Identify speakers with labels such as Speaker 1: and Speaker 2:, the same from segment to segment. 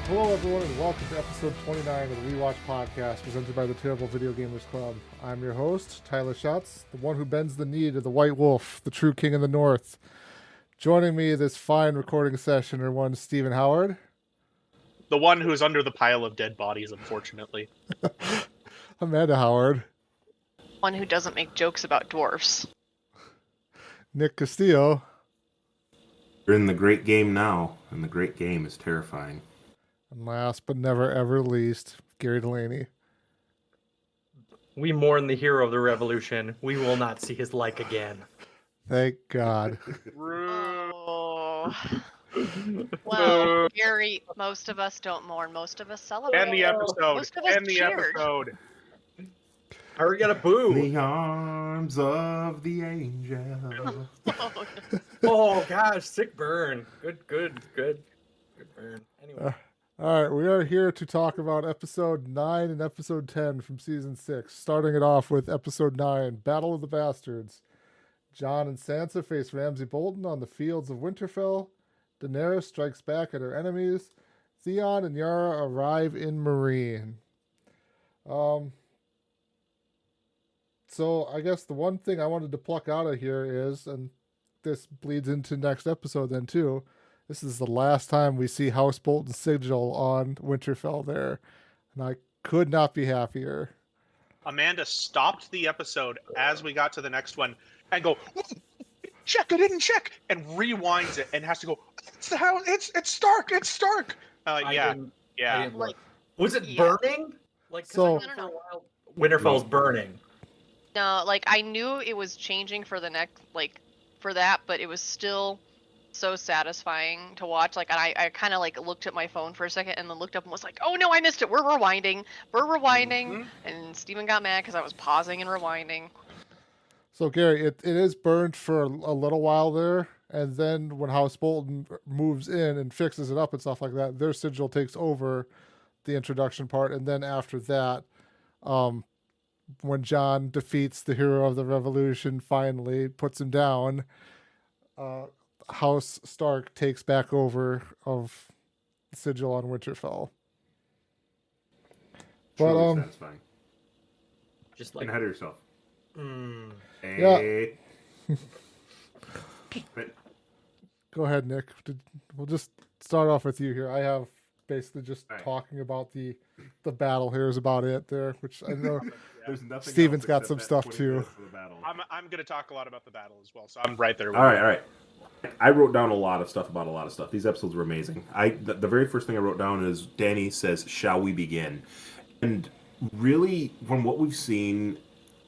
Speaker 1: Hello, everyone, and welcome to episode 29 of the Rewatch podcast presented by the Terrible Video Gamers Club. I'm your host, Tyler Schatz, the one who bends the knee to the White Wolf, the true king of the North. Joining me this fine recording session are one Stephen Howard.
Speaker 2: The one who's under the pile of dead bodies, unfortunately.
Speaker 1: Amanda Howard.
Speaker 3: One who doesn't make jokes about dwarfs.
Speaker 1: Nick Castillo.
Speaker 4: We're in the great game now, and the great game is terrifying.
Speaker 1: And last but never ever least, Gary Delaney.
Speaker 5: We mourn the hero of the revolution. We will not see his like again.
Speaker 1: Thank God.
Speaker 3: Oh. Well, Gary, most of us don't mourn. Most of us celebrate.
Speaker 2: End the episode.
Speaker 3: Most of us
Speaker 2: End the
Speaker 3: cheered.
Speaker 2: episode.
Speaker 5: I already got a boo.
Speaker 4: The arms of the angel.
Speaker 5: Oh gosh, sick burn. Good burn. Anyway.
Speaker 1: All right, we are here to talk about episode 9 and episode 10 from season 6. Starting it off with episode 9, Battle of the Bastards. Jon and Sansa face Ramsay Bolton on the fields of Winterfell. Daenerys strikes back at her enemies. Theon and Yara arrive in Meereen. So I guess the one thing I wanted to pluck out of here is, and this bleeds into next episode then too, this is the last time we see House Bolton's sigil on Winterfell there. And I could not be happier.
Speaker 2: Amanda stopped the episode as we got to the next one and go, check, I didn't check, and rewinds it and has to go, it's the house, it's Stark, it's Stark.
Speaker 5: I didn't look. Was it burning? Like,
Speaker 1: So-
Speaker 5: for a while, Winterfell's burning.
Speaker 3: No, like I knew it was changing for the next, like for that, but it was still so satisfying to watch. Like, and I kind of like looked at my phone for a second and then looked up and was like, oh no, I missed it. We're rewinding. And Steven got mad because I was pausing and rewinding.
Speaker 1: So Gary, it is burned for a little while there, and then when House Bolton moves in and fixes it up and stuff like that, their sigil takes over the introduction part, and then after that, when Jon defeats the hero of the revolution, finally puts him down, House Stark takes back over of the sigil on Winterfell.
Speaker 4: Truly satisfying.
Speaker 5: Just
Speaker 4: Get
Speaker 5: like
Speaker 4: ahead of yourself.
Speaker 1: Yeah. Go ahead, Nick. We'll just start off with you here. I have basically just talking about the battle here is about it there, which I know
Speaker 4: There's nothing
Speaker 1: Steven's
Speaker 4: else
Speaker 1: got
Speaker 4: except
Speaker 1: some
Speaker 4: that
Speaker 1: stuff
Speaker 4: 20
Speaker 1: too.
Speaker 4: minutes of the battle.
Speaker 2: I'm going to talk a lot about the battle as well, so I'm right there with
Speaker 4: All
Speaker 2: you.
Speaker 4: right. I wrote down a lot of stuff about a lot of stuff. These episodes were amazing. The very first thing I wrote down is Dany says, "Shall we begin?" And really, from what we've seen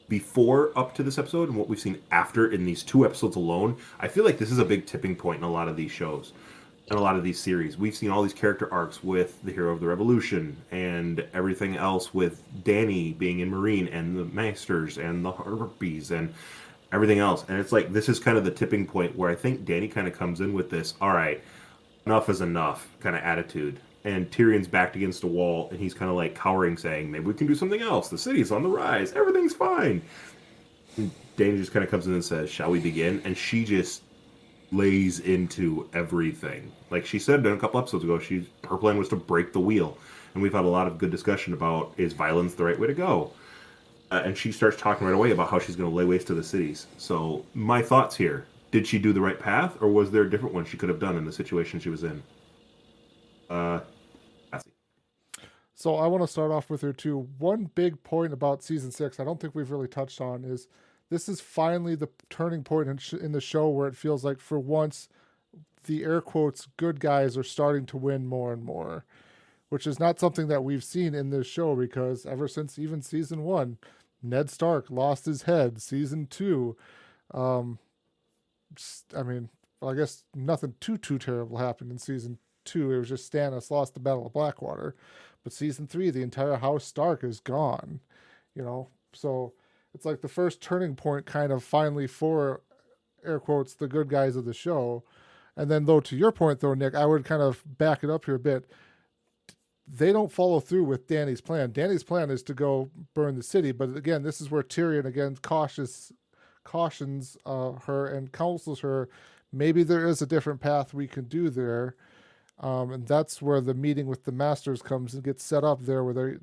Speaker 4: before up to this episode and what we've seen after in these 2 episodes alone, I feel like this is a big tipping point in a lot of these shows and a lot of these series. We've seen all these character arcs with the hero of the revolution and everything else with Dany being in Meereen and the Masters and the Harpies and everything else. And it's like, this is kind of the tipping point where I think Dany kind of comes in with this, all right, enough is enough kind of attitude. And Tyrion's backed against a wall, and he's kind of like cowering, saying, maybe we can do something else. The city's on the rise. Everything's fine. And Dany just kind of comes in and says, shall we begin? And she just lays into everything. Like she said in a couple episodes ago, her plan was to break the wheel. And we've had a lot of good discussion about, is violence the right way to go? And she starts talking right away about how she's going to lay waste to the cities. So my thoughts here, did she do the right path, or was there a different one she could have done in the situation she was in?
Speaker 1: So I want to start off with her too. One big point about season 6, I don't think we've really touched on, is this is finally the turning point in the show where it feels like for once the air quotes good guys are starting to win more and more, which is not something that we've seen in this show because ever since even season 1, Ned Stark lost his head. Season 2, I mean, well, I guess nothing too terrible happened in season 2. It was just Stannis lost the Battle of Blackwater. But season 3, the entire House Stark is gone, so it's like the first turning point kind of finally for air quotes the good guys of the show. And then though, to your point though, Nick, I would kind of back it up here a bit. They don't follow through with Dany's plan. Dany's plan is to go burn the city. But again, this is where Tyrion again cautions her and counsels her. Maybe there is a different path we can do there. And that's where the meeting with the masters comes and gets set up there, where they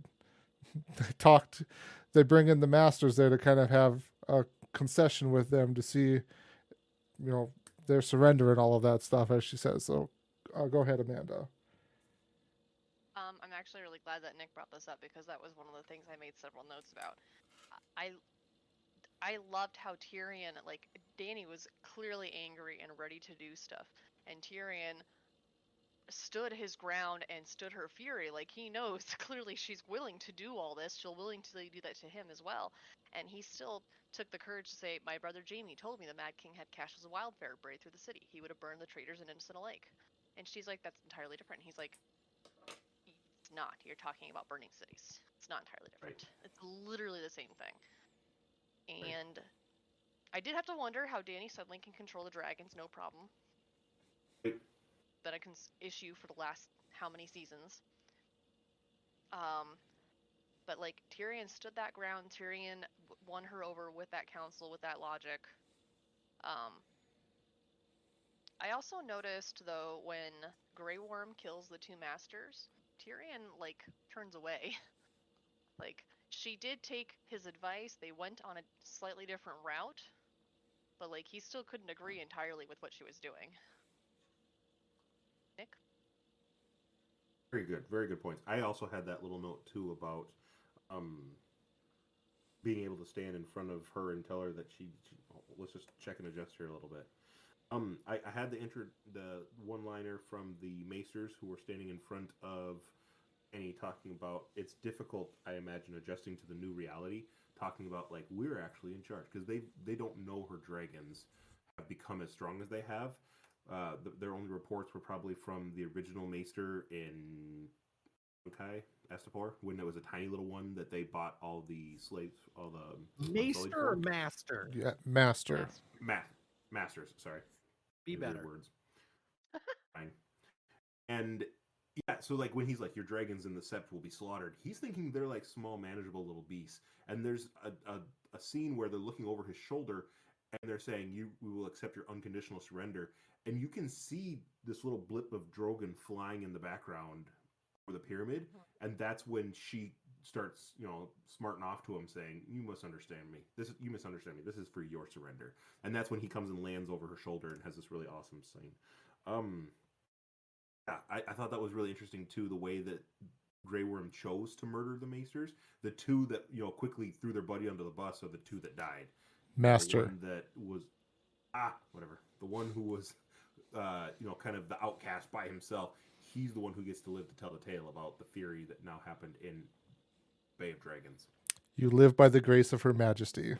Speaker 1: talk. They bring in the masters there to kind of have a concession with them to see, their surrender and all of that stuff, as she says. So, go ahead, Amanda.
Speaker 3: I'm actually really glad that Nick brought this up because that was one of the things I made several notes about. I loved how Tyrion, like, Dany was clearly angry and ready to do stuff, and Tyrion stood his ground and stood her fury. Like, he knows clearly she's willing to do all this. She'll willing to do that to him as well. And he still took the courage to say, my brother Jaime told me the Mad King had caches of wildfire buried through the city. He would have burned the traitors and innocent alike. And she's like, that's entirely different. He's like, it's not. You're talking about burning cities. It's not entirely different. Right. It's literally the same thing. And I did have to wonder how Dany suddenly can control the dragons, no problem. That I can issue for the last how many seasons. But like Tyrion stood that ground. Tyrion won her over with that counsel, with that logic. I also noticed though when Grey Worm kills the two masters, Tyrion like turns away. Like she did take his advice. They went on a slightly different route, but like he still couldn't agree entirely with what she was doing. Nick?
Speaker 4: Very good points. I also had that little note too about being able to stand in front of her and tell her that she let's just check and adjust here a little bit. I had the one-liner from the Maesters who were standing in front of Annie talking about it's difficult, I imagine, adjusting to the new reality, talking about like we're actually in charge because they don't know her dragons have become as strong as they have. Their only reports were probably from the original Maester in Astapor, when it was a tiny little one that they bought all the slaves, all the
Speaker 5: Maester or Master?
Speaker 1: Yeah, Master.
Speaker 4: Masters, sorry.
Speaker 5: Be better.
Speaker 4: Words. Fine. And yeah, so like when he's like, your dragons in the sept will be slaughtered, he's thinking they're like small, manageable little beasts. And there's a scene where they're looking over his shoulder and they're saying, we will accept your unconditional surrender. And you can see this little blip of Drogon flying in the background over the pyramid. And that's when she starts, smarting off to him saying, you must understand me. You misunderstand me. This is for your surrender. And that's when he comes and lands over her shoulder and has this really awesome scene. Yeah, I thought that was really interesting too, the way that Grey Worm chose to murder the Maesters. The two that, quickly threw their buddy under the bus are the two that died.
Speaker 1: Master.
Speaker 4: The one that was, whatever. The one who was, kind of the outcast by himself. He's the one who gets to live to tell the tale about the fury that now happened in Bay of Dragons.
Speaker 1: You live by the grace of Her Majesty.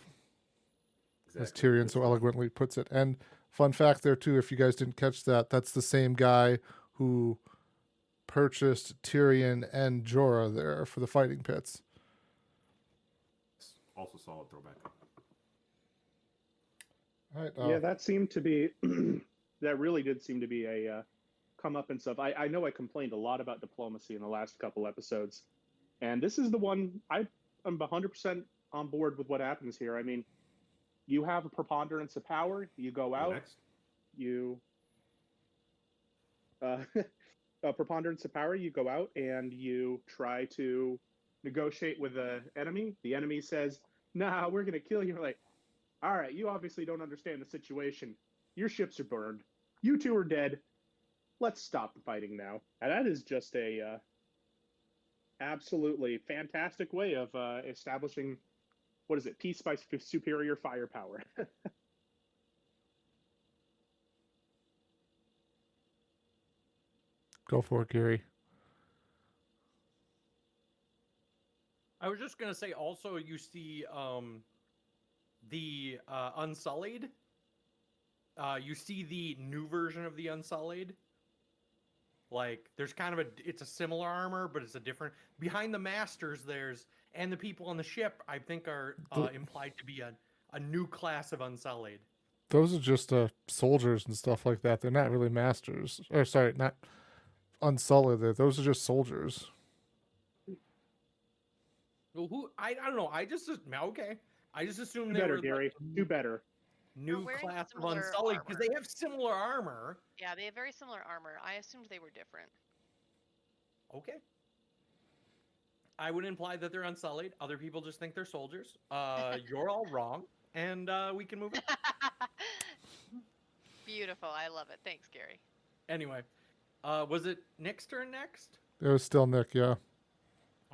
Speaker 1: Exactly. As Tyrion so eloquently puts it. And fun fact there too, if you guys didn't catch that, that's the same guy who purchased Tyrion and Jorah there for the fighting pits.
Speaker 4: Also solid throwback.
Speaker 1: All right,
Speaker 6: yeah, that seemed to be, that really did seem to be a comeuppance of, I know I complained a lot about diplomacy in the last couple episodes, and this is the one I'm 100% on board with what happens here. I mean, you have a preponderance of power, you go out, a preponderance of power, you go out and you try to negotiate with the enemy. The enemy says, nah, we're going to kill you. You're like, all right, you obviously don't understand the situation. Your ships are burned. You two are dead. Let's stop the fighting now. And that is just a absolutely fantastic way of establishing, peace by superior firepower.
Speaker 1: Go for it, Gary.
Speaker 5: I was just gonna say. Also, you see the Unsullied. You see the new version of the Unsullied. Like, there's kind of it's a similar armor, but it's a different. Behind the Masters, and the people on the ship, I think, are implied to be a new class of Unsullied.
Speaker 1: Those are just soldiers and stuff like that. They're not really masters. Or sorry, not Unsullied. Those are just soldiers.
Speaker 5: Well, I don't know. I just assumed
Speaker 6: do better, Gary. Do better.
Speaker 5: new
Speaker 3: wearing
Speaker 5: class of
Speaker 3: similar
Speaker 5: Unsullied because
Speaker 3: armor.
Speaker 5: they have similar armor.
Speaker 3: Yeah, they have very similar armor. I assumed they were different.
Speaker 5: Okay. I would imply that they're Unsullied. Other people just think they're soldiers. You're all wrong, and we can move on.
Speaker 3: Beautiful. I love it. Thanks, Gary.
Speaker 5: Anyway, was it Nick's turn next?
Speaker 1: It was still Nick, yeah.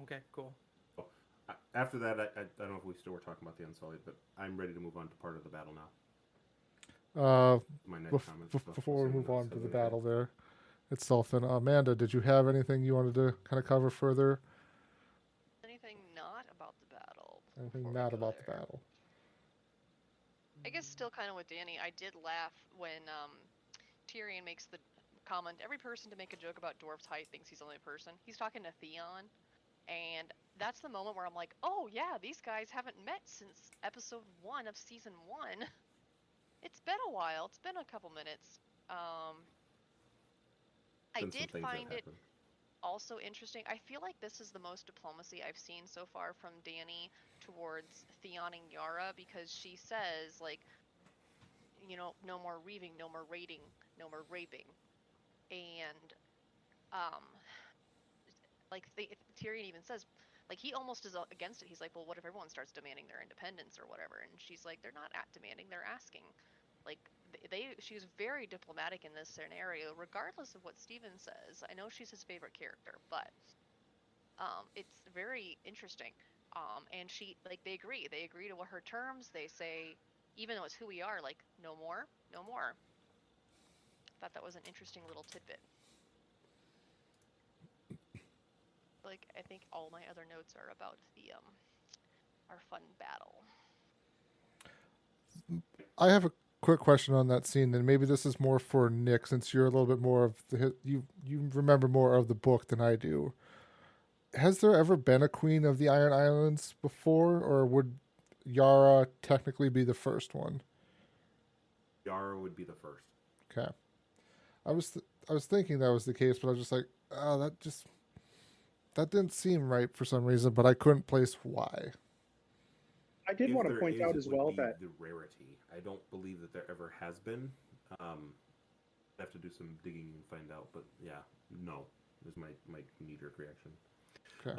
Speaker 5: Okay, cool.
Speaker 4: After that, I don't know if we still were talking about the Unsullied, but I'm ready to move on to part of the battle now. My next comment.
Speaker 1: Before we move on to the battle there itself, and Amanda, did you have anything you wanted to kind of cover further?
Speaker 3: Anything not about the battle?
Speaker 1: Anything
Speaker 3: before we
Speaker 1: not
Speaker 3: go
Speaker 1: about
Speaker 3: there?
Speaker 1: the battle?
Speaker 3: I guess still kind of with Danny. I did laugh when Tyrion makes the comment, every person to make a joke about dwarf's height thinks he's the only person. He's talking to Theon, and that's the moment where I'm like, oh yeah, these guys haven't met since episode 1 of season 1. It's been a while. It's been a couple minutes. I did find it also interesting. I feel like this is the most diplomacy I've seen so far from Dany towards Theon and Yara, because she says, like, you know, no more reaving, no more raiding, no more raping. And like Tyrion even says, like, he almost is against it. He's like, well, what if everyone starts demanding their independence or whatever? And she's like, they're not demanding, they're asking. Like, she's very diplomatic in this scenario, regardless of what Steven says. I know she's his favorite character, but it's very interesting. And they agree to her terms. They say, even though it's who we are, like, no more, no more. Thought that was an interesting little tidbit. Like, I think all my other notes are about the our fun battle.
Speaker 1: I have a quick question on that scene, and maybe this is more for Nick, since you're a little bit more of you remember more of the book than I do. Has there ever been a queen of the Iron Islands before, or would Yara technically be the first one?
Speaker 4: Yara would be the first.
Speaker 1: Okay. I was thinking that was the case, but I was just like, oh, that didn't seem right for some reason, but I couldn't place why.
Speaker 6: I did want to point out as well that
Speaker 4: the rarity. I don't believe that there ever has been. I have to do some digging and find out, but yeah, no, is my knee-jerk reaction.
Speaker 1: Okay.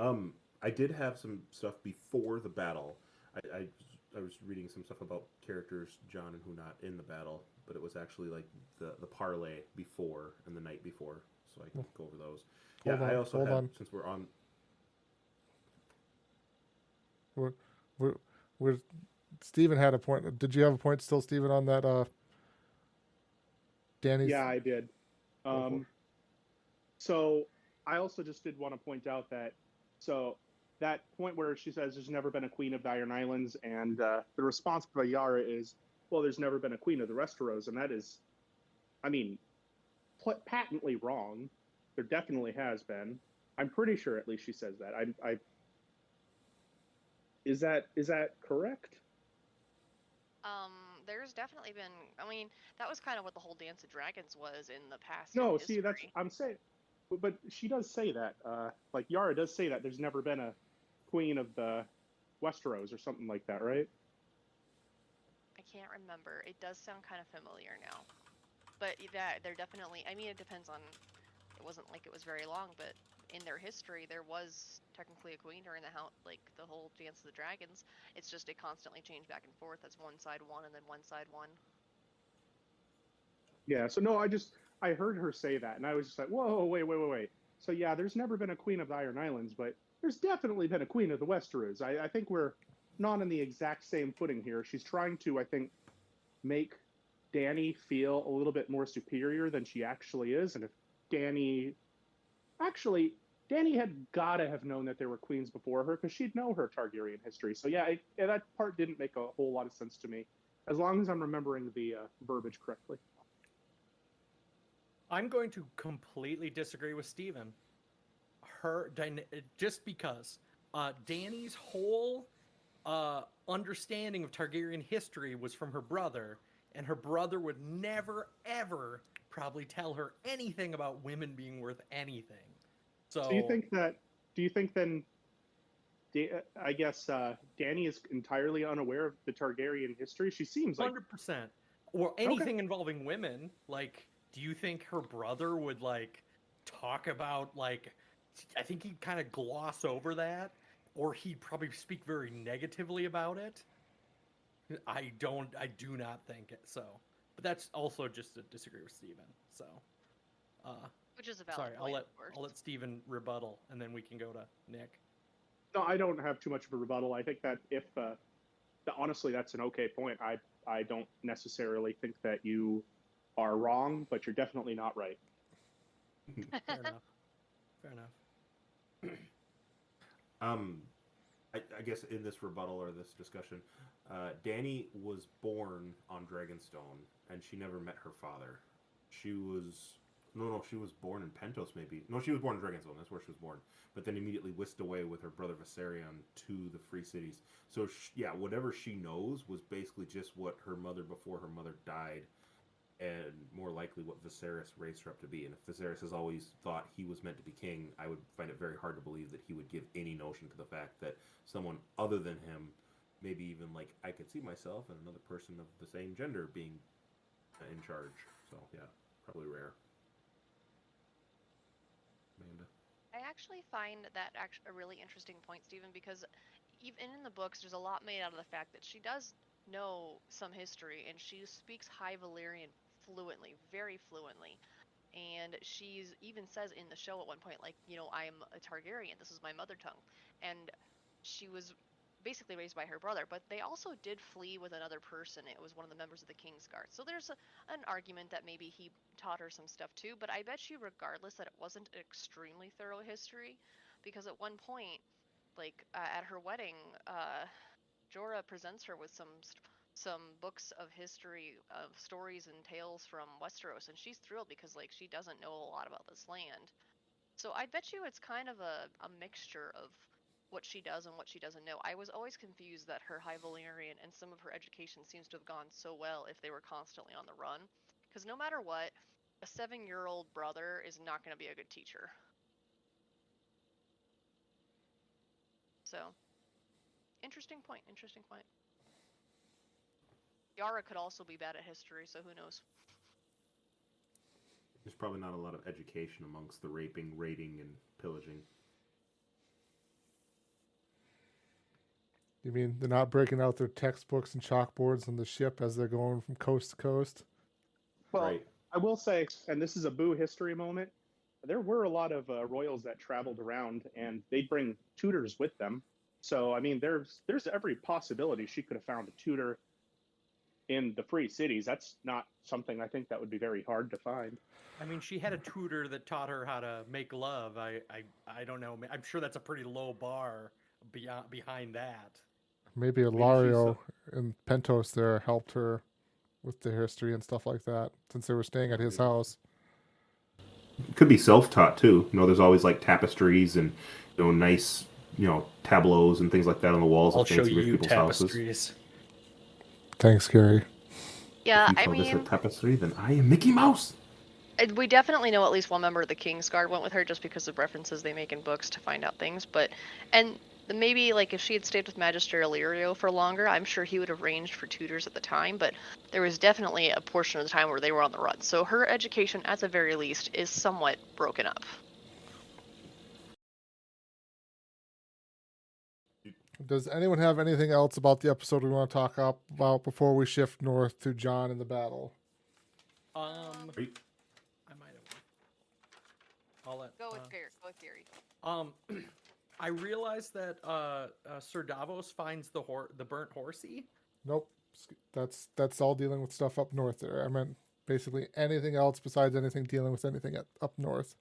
Speaker 4: I did have some stuff before the battle. I was reading some stuff about characters, Jon and Hunat, in the battle, but it was actually like the parlay before and the night before, so I can go over those. I also
Speaker 1: hold
Speaker 4: had,
Speaker 1: on.
Speaker 4: since we're on.
Speaker 1: We're Steven had a point. Did you have a point still, Steven, on that? Danny's.
Speaker 6: Yeah, I did. So I also just did want to point out that that point where she says there's never been a queen of the Iron Islands, and the response by Yara is, well, there's never been a queen of the Westeros, and that is, I mean, patently wrong. There definitely has been. I'm pretty sure at least she says that. Is that correct?
Speaker 3: There's definitely been. I mean, that was kind of what the whole Dance of Dragons was in the past.
Speaker 6: No, see, that's I'm saying, but she does say that. Like Yara does say that there's never been a queen of the Westeros or something like that, right?
Speaker 3: I can't remember. It does sound kind of familiar now, but that they're definitely. I mean, it depends on. It wasn't like it was very long, but in their history, there was technically a queen during the whole Dance of the Dragons. It's just it constantly changed back and forth as one side won and then one side won.
Speaker 6: Yeah. So no, I heard her say that, and I was just like, whoa, wait. So yeah, there's never been a queen of the Iron Islands, but there's definitely been a queen of the Westeros. I think we're not on the exact same footing here. She's trying to, I think, make Dany feel a little bit more superior than she actually is, and if Dany had got to have known that there were queens before her because she'd know her Targaryen history. So yeah, that part didn't make a whole lot of sense to me, as long as I'm remembering the verbiage correctly.
Speaker 5: I'm going to completely disagree with Steven. Just because Dany's whole understanding of Targaryen history was from her brother, and her brother would never, ever probably tell her anything about women being worth anything. So
Speaker 6: do you think then I guess Danny is entirely unaware of the Targaryen history. She seems like
Speaker 5: 100%. Or anything involving women. Like, do you think her brother would like talk about like? I think he'd kind of gloss over that, or he'd probably speak very negatively about it. I do not think it so. But that's also just to disagree with Steven. So,
Speaker 3: Which is a valid
Speaker 5: sorry,
Speaker 3: point, of course.
Speaker 5: I'll let Steven rebuttal, and then we can go to Nick.
Speaker 6: no, I don't have too much of a rebuttal. I think that if honestly, that's an okay point. I don't necessarily think that you are wrong, but you're definitely not right.
Speaker 5: Fair enough. Fair enough.
Speaker 4: I guess in this rebuttal or this discussion, Dany was born on Dragonstone, and she never met her father. She was she was born in Pentos, maybe. No, she was born in Dragonstone. That's where she was born. But then immediately whisked away with her brother Viserion to the Free Cities. So yeah, whatever she knows was basically just what her mother before her mother died, and more likely what Viserys raised her up to be. And if Viserys has always thought he was meant to be king, I would find it very hard to believe that he would give any notion to the fact that someone other than him, maybe even like I could see myself and another person of the same gender being in charge. So yeah, probably rare. Amanda.
Speaker 3: I actually find that a really interesting point, Stephen, because even in the books, there's a lot made out of the fact that she does know some history, and she speaks High Valyrian fluently, very fluently. And she's even says in the show at one point, like, I'm a Targaryen. This is my mother tongue. And she was basically raised by her brother, but they also did flee with another person. It was one of the members of the Kingsguard. So there's an argument that maybe he taught her some stuff too, but I bet you regardless that it wasn't an extremely thorough history, because at one point, like at her wedding, Jorah presents her with some books of history of stories and tales from Westeros, and she's thrilled because like she doesn't know a lot about this land. So I bet you it's kind of a mixture of what she does and what she doesn't know. I was always confused that her High Valyrian and some of her education seems to have gone so well if they were constantly on the run. Because no matter what, a 7-year-old brother is not going to be a good teacher. So, interesting point. Interesting point. Yara could also be bad at history, so who knows?
Speaker 4: There's probably not a lot of education amongst the raping, raiding, and pillaging.
Speaker 1: You mean they're not breaking out their textbooks and chalkboards on the ship as they're going from coast to coast?
Speaker 6: Well,
Speaker 4: Right.
Speaker 6: I will say, and this is a boo history moment, there were a lot of royals that traveled around, and they'd bring tutors with them. So, I mean, there's every possibility she could have found a tutor in the Free Cities. That's not something I think that would be very hard to find.
Speaker 5: I mean, she had a tutor that taught her how to make love. I don't know. I'm sure that's a pretty low bar behind that.
Speaker 1: Maybe Ilario and Pentos there helped her with the history and stuff like that, since they were staying at his house.
Speaker 4: It could be self-taught too. There's always like tapestries and nice tableaus and things like that on the walls
Speaker 5: I'll
Speaker 4: of
Speaker 5: show
Speaker 4: fancy rich
Speaker 5: you
Speaker 4: people's houses.
Speaker 5: tapestries.
Speaker 1: Thanks, Gary.
Speaker 3: Yeah,
Speaker 4: If you
Speaker 3: I
Speaker 4: call this a
Speaker 3: mean,
Speaker 4: tapestry, then I am Mickey Mouse.
Speaker 3: we definitely know at least one member of the Kingsguard went with her just because of references they make in books to find out things. And maybe like if she had stayed with Magister Illyrio for longer, I'm sure he would have arranged for tutors at the time. But there was definitely a portion of the time where they were on the run. So her education, at the very least, is somewhat broken up.
Speaker 1: Does anyone have anything else about the episode we want to talk about before we shift north to Jon in the battle?
Speaker 5: I might have. I'll let.
Speaker 3: Go with Gary. Go with Gary.
Speaker 5: I realized that Sir Davos finds the burnt horsey.
Speaker 1: Nope. That's all dealing with stuff up north there. I meant basically anything else besides anything dealing with anything up north.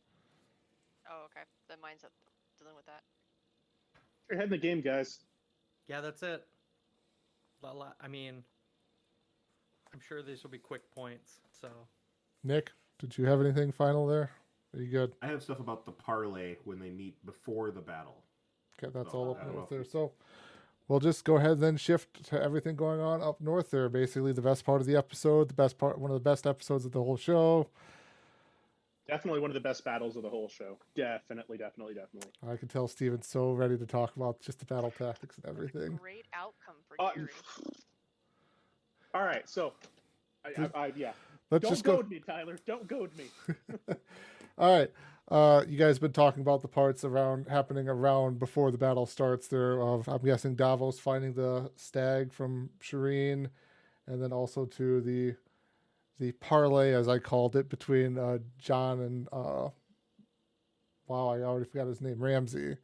Speaker 3: Oh, okay. Then mine's up dealing with that.
Speaker 6: You're ahead in the game, guys.
Speaker 5: Yeah, that's it. I mean, I'm sure these will be quick points. So,
Speaker 1: Nick, did you have anything final there? Are you good?
Speaker 4: I have stuff about the parlay when they meet before the battle.
Speaker 1: Okay, that's
Speaker 4: Oh,
Speaker 1: all
Speaker 4: I
Speaker 1: up
Speaker 4: don't
Speaker 1: north
Speaker 4: know.
Speaker 1: there. So we'll just go ahead and then shift to everything going on up north there. Basically, the best part of the episode, one of the best episodes of the whole show.
Speaker 6: Definitely one of the best battles of the whole show. Definitely.
Speaker 1: I can tell Steven's so ready to talk about just the battle tactics and everything.
Speaker 3: Great outcome for Gary.
Speaker 6: All right, so yeah.
Speaker 1: Let's
Speaker 6: Don't
Speaker 1: just go.
Speaker 6: goad me, Tyler. Don't goad me.
Speaker 1: All right. You guys been talking about the parts happening around before the battle starts there of, I'm guessing, Davos finding the stag from Shireen, and then also to the parlay, as I called it, between John and wow, I already forgot his name, Ramsay.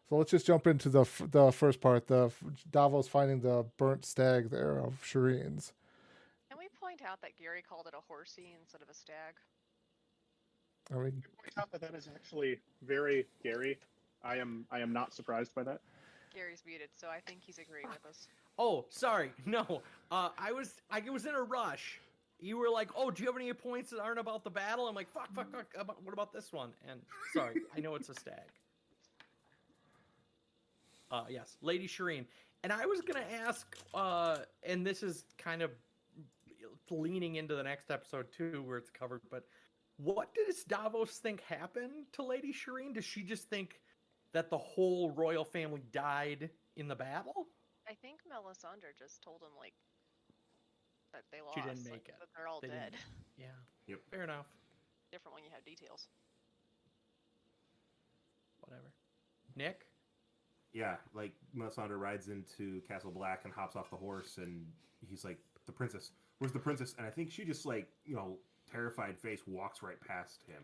Speaker 1: So let's just jump into the first part, the Davos finding the burnt stag there of Shireen's.
Speaker 3: Can we point out that Gary called it a horsey instead of a stag?
Speaker 1: I mean,
Speaker 6: Point out that is actually very Gary. I am not surprised by that.
Speaker 3: Gary's muted, so I think he's agreeing with us.
Speaker 5: Oh, sorry. No, I was in a rush. You were like, "Oh, do you have any points that aren't about the battle?" I'm like, "Fuck. What about this one?" And sorry, I know it's a stag. Yes, Lady Shireen. And I was gonna ask, and this is kind of leaning into the next episode too, where it's covered. But what does Davos think happened to Lady Shireen? Does she just think that the whole royal family died in the battle?
Speaker 3: I think Melisandre just told him like that they lost.
Speaker 5: She didn't make it.
Speaker 3: That they're all
Speaker 5: They
Speaker 3: dead.
Speaker 5: didn't. Yeah.
Speaker 4: Yep.
Speaker 5: Fair enough.
Speaker 3: Different when you have details.
Speaker 5: Whatever. Nick?
Speaker 4: Yeah, like Melisandre rides into Castle Black and hops off the horse, and he's like, "The princess, where's the princess?" And I think she just like, terrified face walks right past him,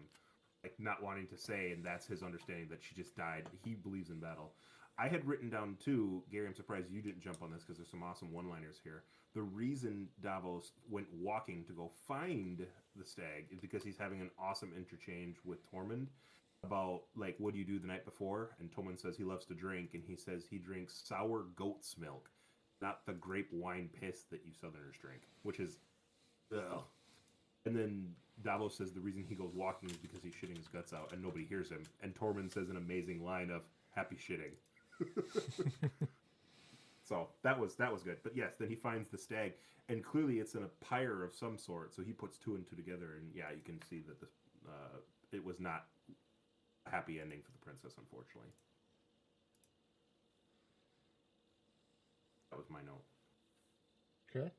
Speaker 4: like not wanting to say, and that's his understanding that she just died. He believes in battle. I had written down too, Gary, I'm surprised you didn't jump on this because there's some awesome one-liners here. The reason Davos went walking to go find the stag is because he's having an awesome interchange with Tormund about, like, what do you do the night before? And Tormund says he loves to drink, and he says he drinks sour goat's milk, not the grape wine piss that you Southerners drink, which is, ugh. And then Davos says the reason he goes walking is because he's shitting his guts out, and nobody hears him. And Tormund says an amazing line of, "Happy shitting." So that was good. But yes, then he finds the stag, and clearly it's in a pyre of some sort. So he puts two and two together, and yeah, you can see that it was not a happy ending for the princess, unfortunately. That was my note.
Speaker 1: okay.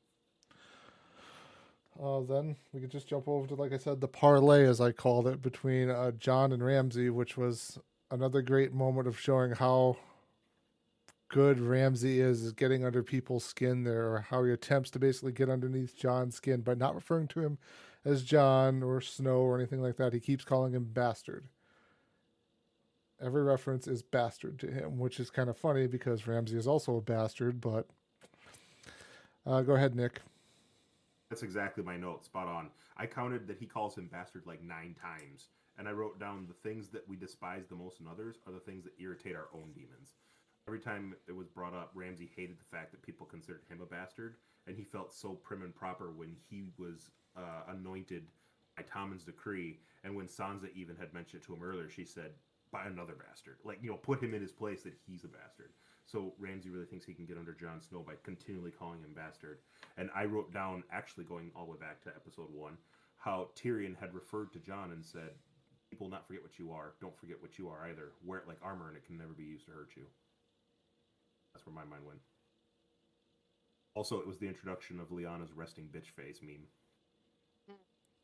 Speaker 1: Then we could just jump over to, like I said, the parlay, as I called it, between John and Ramsay, which was another great moment of showing how good Ramsay is getting under people's skin there, or how he attempts to basically get underneath John's skin by not referring to him as John or Snow or anything like that. He keeps calling him bastard. Every reference is bastard to him, which is kind of funny because Ramsay is also a bastard, but go ahead, Nick.
Speaker 4: That's exactly my note. Spot on. I counted that he calls him bastard like 9 times. And I wrote down the things that we despise the most in others are the things that irritate our own demons. Every time it was brought up, Ramsay hated the fact that people considered him a bastard, and he felt so prim and proper when he was anointed by Tommen's decree. And when Sansa even had mentioned it to him earlier, she said, "By another bastard." Like, put him in his place that he's a bastard. So Ramsay really thinks he can get under Jon Snow by continually calling him bastard. And I wrote down, actually going all the way back to episode 1, how Tyrion had referred to Jon and said, "People will not forget what you are. Don't forget what you are either. Wear it like armor and it can never be used to hurt you." That's where my mind went. Also, it was the introduction of Lyanna's resting bitch face meme.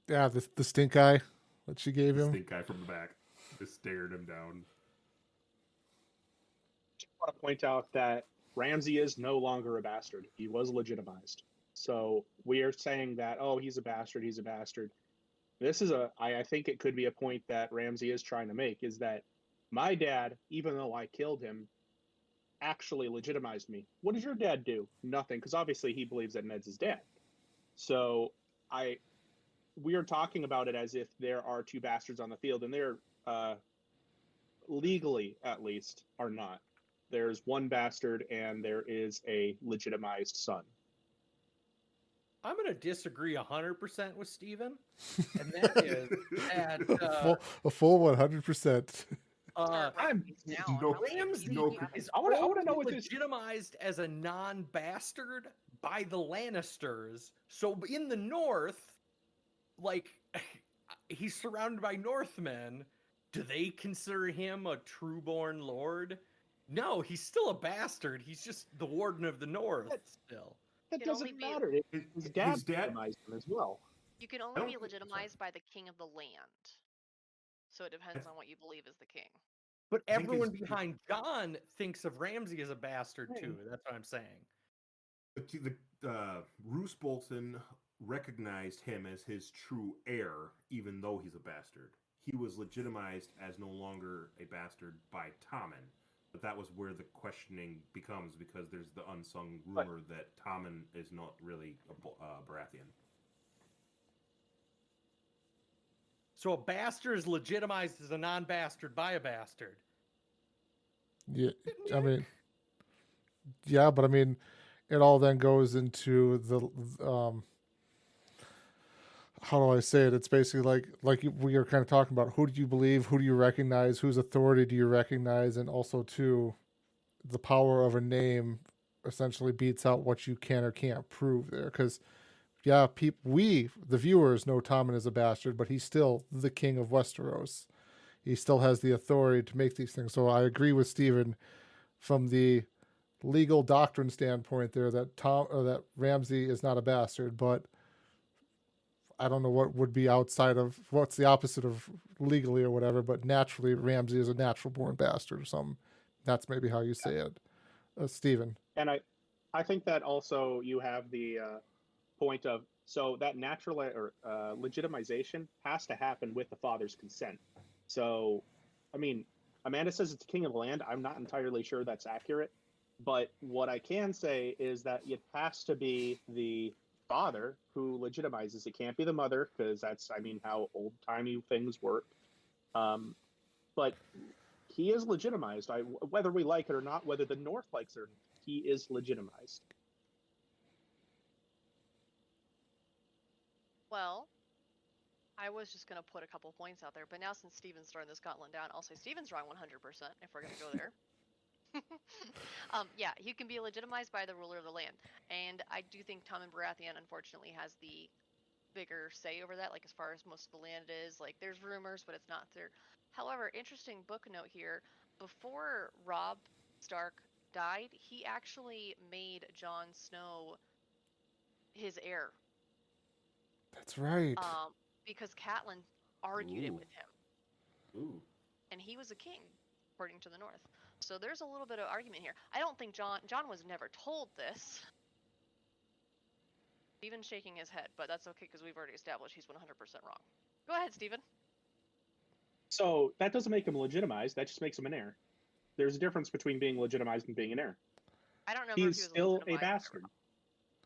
Speaker 1: Yeah, the stink eye that she gave
Speaker 4: The
Speaker 1: him.
Speaker 4: stink guy from the back just stared him down.
Speaker 6: Just want to point out that Ramsay is no longer a bastard. He was legitimized. So we are saying that, oh, he's a bastard, he's a bastard. This is I think it could be a point that Ramsay is trying to make, is that my dad, even though I killed him, actually legitimized me. What does your dad do? Nothing, because obviously he believes that Ned's his dad. So we are talking about it as if there are 2 bastards on the field, and they're legally, at least, are not. There's 1 bastard, and there is a legitimized son.
Speaker 5: I'm going to disagree 100% with Steven, and that is that
Speaker 1: A full 100%.
Speaker 6: I'm
Speaker 3: now.
Speaker 4: no-
Speaker 3: Ramsay
Speaker 4: no-
Speaker 3: is
Speaker 6: I wanna know what this-
Speaker 5: legitimized as a non-bastard by the Lannisters. So in the North, like, he's surrounded by Northmen. Do they consider him a true-born lord? No, he's still a bastard. He's just the warden of the North still.
Speaker 6: That
Speaker 3: Can only
Speaker 6: doesn't
Speaker 3: be-
Speaker 6: matter. His dad legitimized him as well.
Speaker 3: You can only
Speaker 4: don't
Speaker 3: be
Speaker 4: think- sorry.
Speaker 3: legitimized by the king of the land. So it depends on what you believe is the king.
Speaker 5: But
Speaker 4: I think
Speaker 5: everyone
Speaker 4: his-
Speaker 5: behind John thinks of Ramsay as a bastard too.
Speaker 6: Right.
Speaker 5: That's what I'm saying.
Speaker 4: Roose Bolton recognized him as his true heir, even though he's a bastard. He was legitimized as no longer a bastard by Tommen. But that was where the questioning becomes, because there's the unsung rumor that Tommen is not really a Baratheon.
Speaker 5: So a bastard is legitimized as a non-bastard by a bastard.
Speaker 1: Yeah, I mean, yeah, but I mean, it all then goes into the how do I say it? It's basically we are kind of talking about, who do you believe, who do you recognize, whose authority do you recognize, and also too, the power of a name essentially beats out what you can or can't prove there. Because yeah, we the viewers know Tommen is a bastard, but he's still the king of Westeros. He still has the authority to make these things. So I agree with Stephen from the legal doctrine standpoint there, that Ramsay is not a bastard, but I don't know what would be outside of what's the opposite of legally or whatever, but naturally Ramsay is a natural born bastard or something. That's maybe how you say it. Stephen.
Speaker 6: And I think that also you have the point of, so that natural or legitimization has to happen with the father's consent. So, I mean, Amanda says it's king of the land. I'm not entirely sure that's accurate, but what I can say is that it has to be the father who legitimizes. It can't be the mother, because that's, I mean, how old-timey things work. But he is legitimized. Whether we like it or not, whether the North likes it or not, he is legitimized.
Speaker 3: Well, I was just going to put a couple points out there, but now since Steven's throwing this gauntlet down, I'll say Steven's wrong 100% if we're going to go there. Yeah, he can be legitimized by the ruler of the land. And I do think Tommen Baratheon, unfortunately, has the bigger say over that, like as far as most of the land is. Like, there's rumors, but it's not there. However, interesting book note here. Before Robb Stark died, he actually made Jon Snow his heir.
Speaker 1: That's right.
Speaker 3: Because Catelyn argued it
Speaker 4: Ooh.
Speaker 3: with him.
Speaker 4: Ooh.
Speaker 3: And he was a king, according to the North. So there's a little bit of argument here. I don't think John was never told this. Steven's shaking his head, but that's okay because we've already established he's 100% wrong. Go ahead, Steven.
Speaker 6: So that doesn't make him legitimized. That just makes him an heir. There's a difference between being legitimized and being an heir.
Speaker 3: I don't know if
Speaker 6: He's
Speaker 3: he was
Speaker 6: still a
Speaker 3: legitimized or
Speaker 6: bastard.
Speaker 3: not.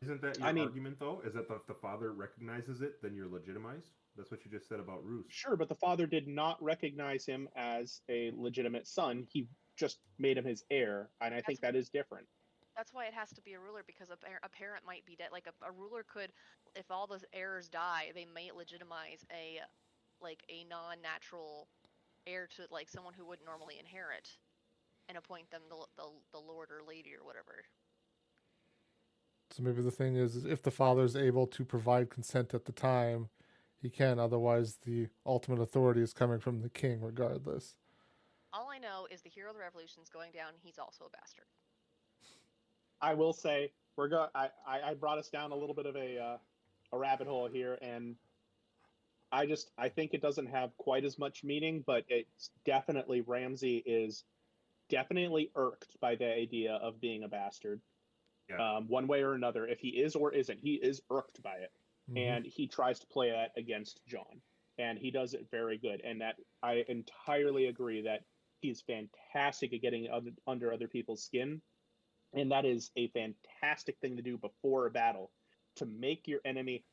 Speaker 4: Isn't that your
Speaker 6: I mean-
Speaker 4: argument, though? Is that if the father recognizes it, then you're legitimized? That's what you just said about Roose.
Speaker 6: Sure, but the father did not recognize him as a legitimate son. He just made him his heir, and I think that is different.
Speaker 3: That's why it has to be a ruler, because a parent might be dead. Like a ruler could, if all the heirs die, they may legitimize a non-natural heir to like someone who wouldn't normally inherit, and appoint them the lord or lady or whatever.
Speaker 1: So maybe the thing is if the father's able to provide consent at the time, he can. Otherwise, the ultimate authority is coming from the king, regardless.
Speaker 3: All I know is the hero of the revolution's going down. He's also a bastard.
Speaker 6: I will say I brought us down a little bit of a rabbit hole here, and I think it doesn't have quite as much meaning, but it's definitely Ramsay is definitely irked by the idea of being a bastard.
Speaker 4: Yeah.
Speaker 6: One way or another, if he is or isn't, he is irked by it.
Speaker 1: Mhm.
Speaker 6: And he tries to play that against Jon, and he does it very good. And that I entirely agree that he's fantastic at getting under other people's skin, and that is a fantastic thing to do before a battle, to make your enemy.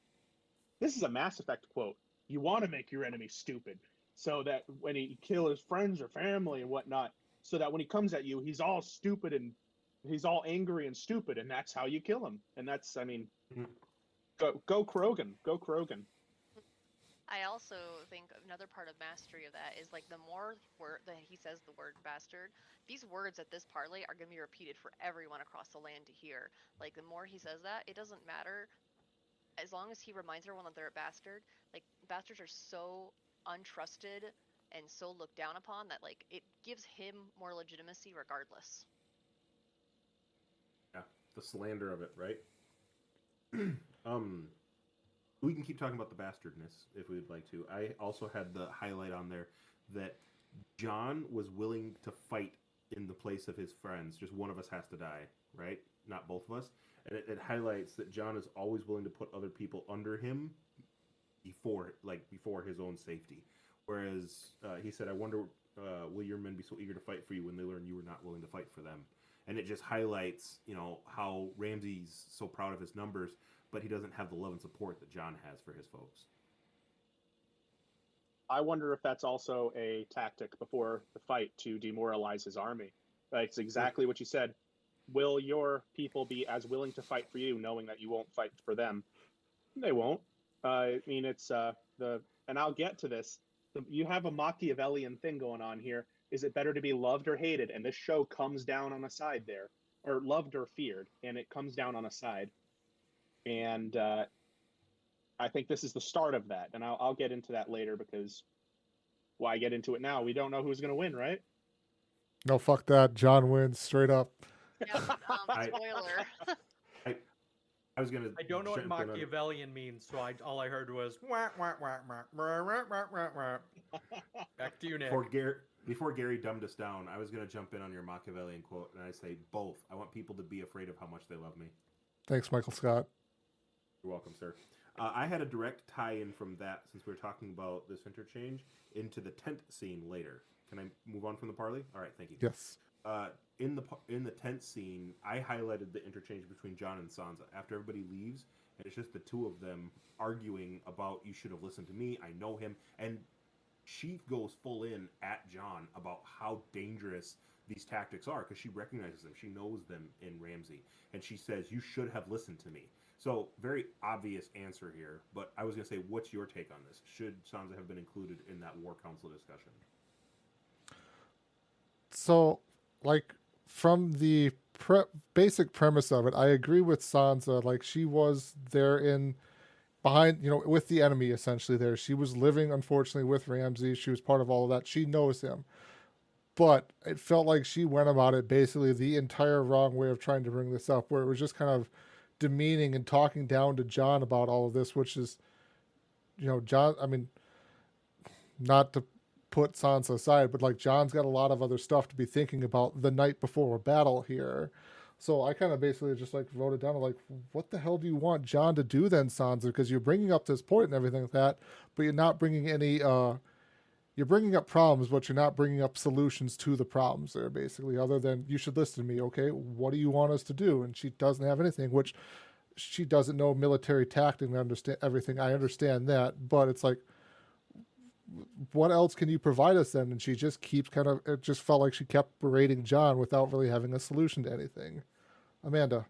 Speaker 6: This is a Mass Effect quote. You want to make your enemy stupid, so that when he kills his friends or family and whatnot, so that when he comes at you, he's all stupid and he's all angry and stupid, and that's how you kill him. And that's, I mean.
Speaker 4: Mhm.
Speaker 6: Go Krogan. Go Krogan.
Speaker 3: I also think another part of mastery of that is like the more that he says the word bastard, these words at this parlay are going to be repeated for everyone across the land to hear. Like the more he says that, it doesn't matter as long as he reminds everyone that they're a bastard. Like bastards are so untrusted and so looked down upon that like it gives him more legitimacy regardless.
Speaker 4: Yeah, the slander of it, right? We can keep talking about the bastardness if we'd like to. I also had the highlight on there that Jon was willing to fight in the place of his friends. Just one of us has to die, right? Not both of us. And it highlights that Jon is always willing to put other people under him before his own safety. Whereas he said, "I wonder, will your men be so eager to fight for you when they learn you were not willing to fight for them?" And it just highlights, how Ramsay's so proud of his numbers, but he doesn't have the love and support that Jon has for his folks.
Speaker 6: I wonder if that's also a tactic before the fight to demoralize his army. That's exactly what you said. Will your people be as willing to fight for you, knowing that you won't fight for them? They won't. I mean, it's and I'll get to this. You have a Machiavellian thing going on here. Is it better to be loved or hated? And this show comes down on a side there, or loved or feared, and it comes down on a side. And I think this is the start of that, and I'll get into that later because why get into it now? We don't know who's going to win, right?
Speaker 1: No, fuck that. Jon wins straight up.
Speaker 3: Yeah,
Speaker 4: I-
Speaker 3: spoiler.
Speaker 4: I was gonna.
Speaker 5: I don't know what
Speaker 4: jump in on-
Speaker 5: Machiavellian means, so all I heard was wah, wah, wah, wah, wah, wah, wah, wah, wah. Back to you, Nick.
Speaker 4: Before Gary dumbed us down, I was gonna jump in on your Machiavellian quote, and I say both. I want people to be afraid of how much they love me.
Speaker 1: Thanks, Michael Scott.
Speaker 4: You're welcome, sir. I had a direct tie-in from that, since we were talking about this interchange, into the tent scene later. Can I move on from the parley? All right, thank you.
Speaker 1: Yes.
Speaker 4: In the tent scene, I highlighted the interchange between Jon and Sansa. After everybody leaves, and it's just the two of them arguing about, you should have listened to me, I know him, and she goes full in at Jon about how dangerous these tactics are, because she recognizes them. She knows them in Ramsay. And she says, you should have listened to me. So, very obvious answer here, but I was going to say, what's your take on this? Should Sansa have been included in that War Council discussion?
Speaker 1: So, like, from the basic premise of it, I agree with Sansa. Like, she was there behind, with the enemy, essentially there. She was living, unfortunately, with Ramsay. She was part of all of that. She knows him. But it felt like she went about it basically the entire wrong way of trying to bring this up, where it was just kind of demeaning and talking down to Jon about all of this, which is, Jon, I mean, not to put Sansa aside, but like Jon's got a lot of other stuff to be thinking about the night before a battle here. So I kind of basically just like wrote it down, like, what the hell do you want Jon to do then, Sansa? Because you're bringing up this point and everything like that, but you're not bringing any, you're bringing up problems, but you're not bringing up solutions to the problems there, basically, other than, you should listen to me, okay? What do you want us to do? And she doesn't have anything, which she doesn't know military tactic and understand everything. I understand that, but it's like, what else can you provide us then? And she just keeps it just felt like she kept berating Jon without really having a solution to anything. Amanda.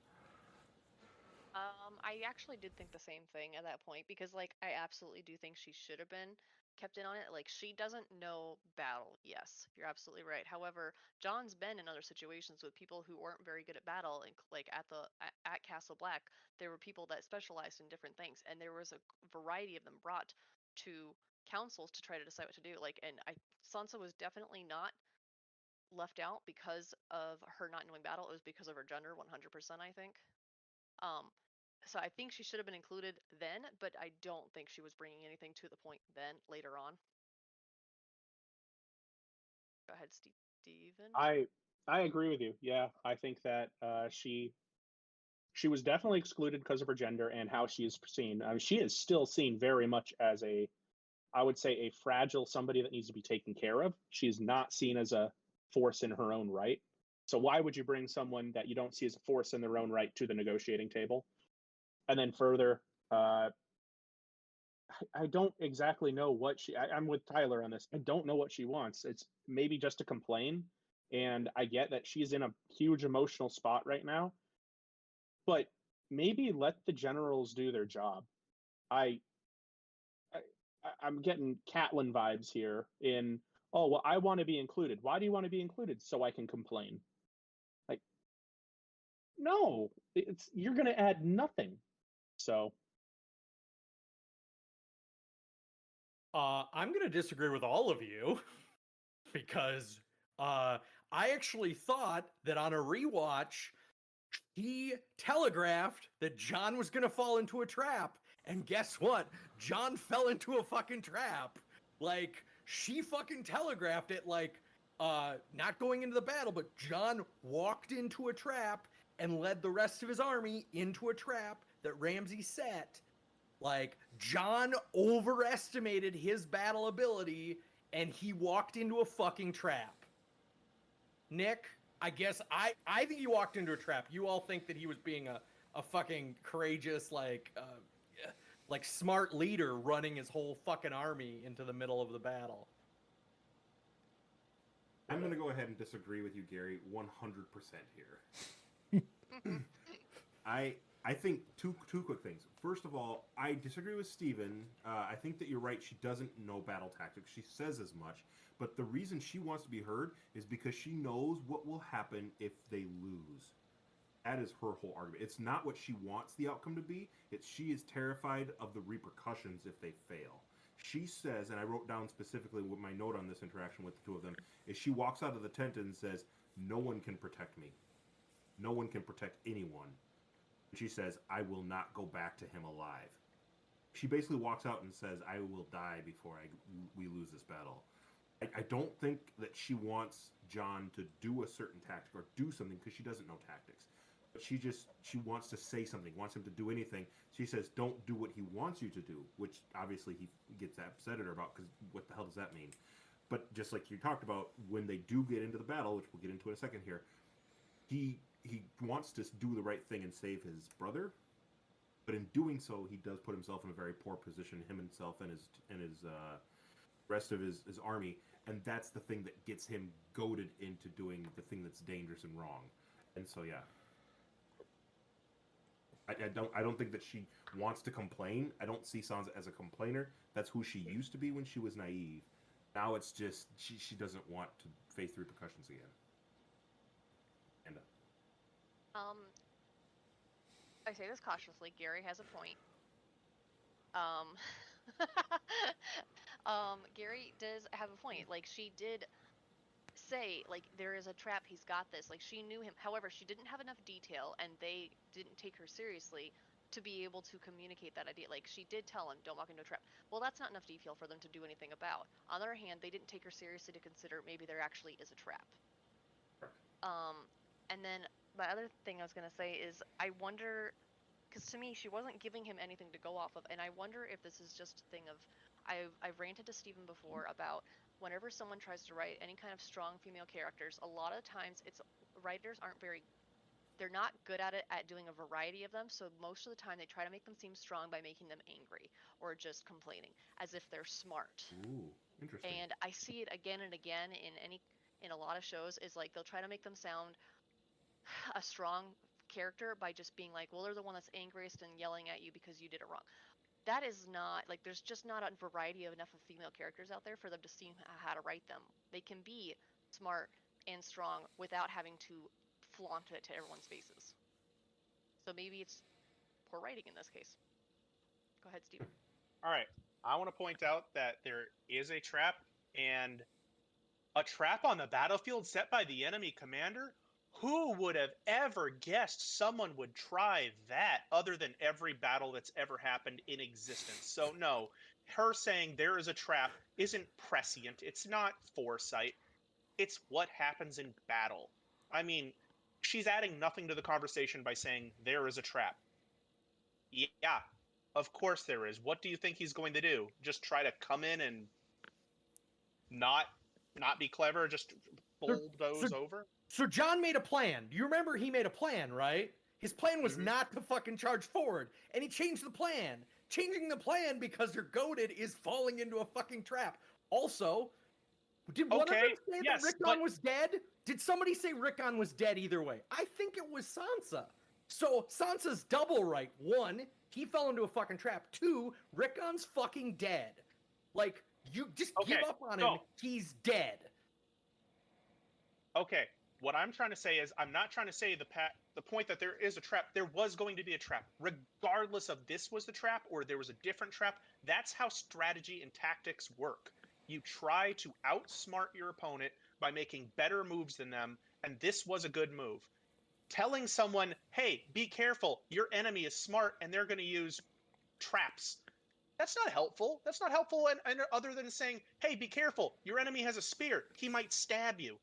Speaker 3: I actually did think the same thing at that point because, like, I absolutely do think she should have been kept in on it. Like, she doesn't know battle. Yes, you're absolutely right. However, Jon's been in other situations with people who weren't very good at battle, and like at Castle Black, there were people that specialized in different things, and there was a variety of them brought to councils to try to decide what to do. Like, and Sansa was definitely not left out because of her not knowing battle. It was because of her gender, 100%, I think. Um, so I think she should have been included then, but I don't think she was bringing anything to the point then later on. Go ahead, Steven.
Speaker 6: I agree with you. Yeah, I think that she was definitely excluded because of her gender and how she is seen. I mean, she is still seen very much as I would say, a fragile somebody that needs to be taken care of. She's not seen as a force in her own right. So why would you bring someone that you don't see as a force in their own right to the negotiating table? And then further, I don't exactly know what I'm with Tyler on this. I don't know what she wants. It's maybe just to complain. And I get that she's in a huge emotional spot right now. But maybe let the generals do their job. I'm getting Catelyn vibes here in, oh, well, I want to be included. Why do you want to be included? So I can complain. Like, no, you're going to add nothing. So
Speaker 5: I'm going to disagree with all of you because I actually thought that on a rewatch, he telegraphed that John was going to fall into a trap. And guess what? John fell into a fucking trap. Like, she fucking telegraphed it, like, not going into the battle, but John walked into a trap and led the rest of his army into a trap that Ramsay set. Like, John overestimated his battle ability, and he walked into a fucking trap. Nick, I guess I think he walked into a trap. You all think that he was being a fucking courageous, like smart leader running his whole fucking army into the middle of the battle.
Speaker 4: I'm going to go ahead and disagree with you, Gary, 100% here. I think two quick things. First of all, I disagree with Steven. I think that you're right. She doesn't know battle tactics. She says as much. But the reason she wants to be heard is because she knows what will happen if they lose. That is her whole argument. It's not what she wants the outcome to be. It's she is terrified of the repercussions if they fail. She says, and I wrote down specifically with my note on this interaction with the two of them, is she walks out of the tent and says, no one can protect me. No one can protect anyone. She says, I will not go back to him alive. She basically walks out and says, I will die before we lose this battle. I don't think that she wants John to do a certain tactic or do something because she doesn't know tactics. But she wants to say something, wants him to do anything. She says, don't do what he wants you to do, which obviously he gets upset at her about because what the hell does that mean? But just like you talked about, when they do get into the battle, which we'll get into in a second here, he wants to do the right thing and save his brother, but in doing so, he does put himself in a very poor position, himself and his rest of his army, and that's the thing that gets him goaded into doing the thing that's dangerous and wrong. And so, yeah, I don't think that she wants to complain. I don't see Sansa as a complainer. That's who she used to be when she was naive. Now it's just she doesn't want to face the repercussions again. And
Speaker 3: I say this cautiously. Gary has a point. Gary does have a point. Like, she did say, like, there is a trap, he's got this. Like, she knew him. However, she didn't have enough detail, and they didn't take her seriously to be able to communicate that idea. Like, she did tell him, don't walk into a trap. Well, that's not enough detail for them to do anything about. On the other hand, they didn't take her seriously to consider maybe there actually is a trap. And then my other thing I was going to say is, I wonder, because to me, she wasn't giving him anything to go off of, and I wonder if this is just a thing of, I've ranted to Steven before about whenever someone tries to write any kind of strong female characters, a lot of times writers aren't they're not good at it at doing a variety of them, so most of the time they try to make them seem strong by making them angry or just complaining, as if they're smart.
Speaker 4: Ooh, interesting.
Speaker 3: And I see it again and again in a lot of shows, is like they'll try to make them sound a strong character by just being like, well, they're the one that's angriest and yelling at you because you did it wrong. That is not, like, there's just not a variety of enough of female characters out there for them to see how to write them. They can be smart and strong without having to flaunt it to everyone's faces. So maybe it's poor writing in this case. Go ahead, Steve.
Speaker 2: All right. I want to point out that there is a trap, and a trap on the battlefield set by the enemy commander? Who would have ever guessed someone would try that other than every battle that's ever happened in existence? So no, her saying there is a trap isn't prescient. It's not foresight. It's what happens in battle. I mean, she's adding nothing to the conversation by saying there is a trap. Yeah, of course there is. What do you think he's going to do? Just try to come in and not be clever, just bulldoze over?
Speaker 5: So John made a plan. You remember he made a plan, right? His plan was not to fucking charge forward, and he changed the plan. Changing the plan because they're goaded is falling into a fucking trap. Also, did one of them say that Rickon was dead? Did somebody say Rickon was dead either way? I think it was Sansa. So Sansa's double right. One, he fell into a fucking trap. Two, Rickon's fucking dead. Like, you just give up on him. He's dead.
Speaker 2: Okay. What I'm trying to say is, I'm not trying to say the point that there is a trap. There was going to be a trap, regardless of this was the trap or there was a different trap. That's how strategy and tactics work. You try to outsmart your opponent by making better moves than them, and this was a good move. Telling someone, hey, be careful, your enemy is smart and they're going to use traps. That's not helpful. That's not helpful and other than saying, hey, be careful, your enemy has a spear. He might stab you.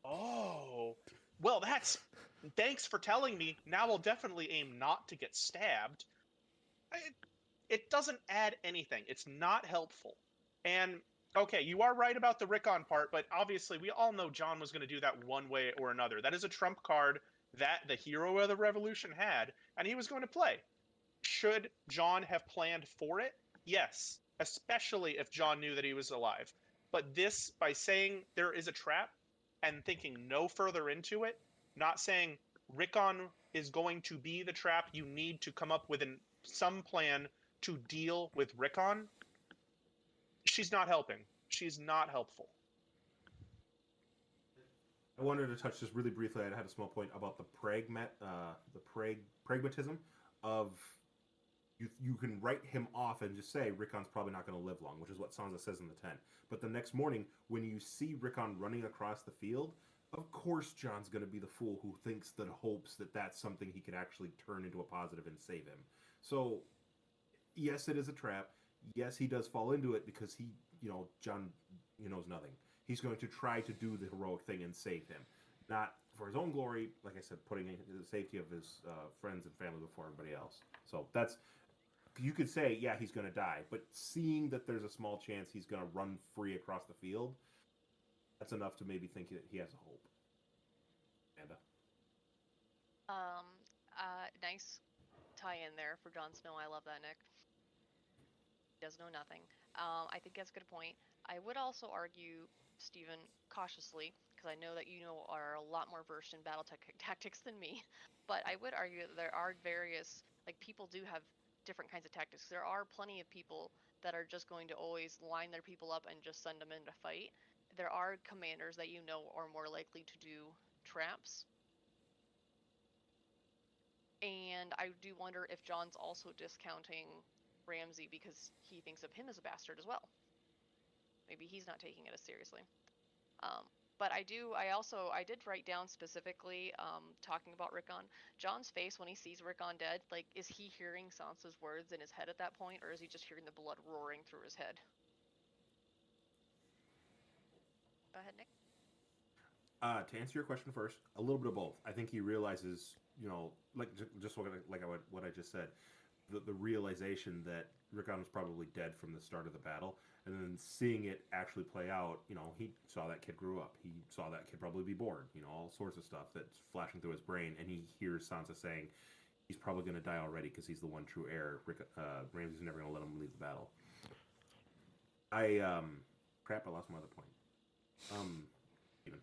Speaker 2: Oh, well, thanks for telling me. Now I'll definitely aim not to get stabbed. It doesn't add anything. It's not helpful. And, okay, you are right about the Rickon part, but obviously we all know Jon was going to do that one way or another. That is a trump card that the hero of the revolution had, and he was going to play. Should Jon have planned for it? Yes, especially if Jon knew that he was alive. But this, by saying there is a trap and thinking no further into it, not saying Rickon is going to be the trap, you need to come up with some plan to deal with Rickon, she's not helping. She's not helpful.
Speaker 4: I wanted to touch just really briefly. I had a small point about the pragmatism of you can write him off and just say Rickon's probably not going to live long, which is what Sansa says in the 10. But the next morning, when you see Rickon running across the field, of course Jon's going to be the fool who thinks that hopes that that's something he could actually turn into a positive and save him. So, yes, it is a trap. Yes, he does fall into it because Jon knows nothing. He's going to try to do the heroic thing and save him. Not for his own glory, like I said, putting the safety of his friends and family before everybody else. So that's, you could say, yeah, he's going to die. But seeing that there's a small chance he's going to run free across the field, that's enough to maybe think that he has a hope. Amanda?
Speaker 3: Nice tie-in there for Jon Snow. I love that, Nick. He does know nothing. I think that's a good point. I would also argue, Stephen, cautiously, because I know that you are a lot more versed in battle tactics than me, but I would argue that there are various, people do have different kinds of tactics. There are plenty of people that are just going to always line their people up and just send them in to fight. There are commanders that are more likely to do traps. And I do wonder if Jon's also discounting Ramsay because he thinks of him as a bastard as well. Maybe he's not taking it as seriously. But I did write down specifically, talking about Rickon, Jon's face when he sees Rickon dead, is he hearing Sansa's words in his head at that point, or is he just hearing the blood roaring through his head? Go ahead, Nick.
Speaker 4: To answer your question first, a little bit of both. I think he realizes, just what I just said, the realization that Rickon was probably dead from the start of the battle, and then seeing it actually play out, he saw that kid grow up. He saw that kid probably be born, all sorts of stuff that's flashing through his brain, and he hears Sansa saying he's probably going to die already because he's the one true heir. Ramsay's never going to let him leave the battle. I lost my other point. Even.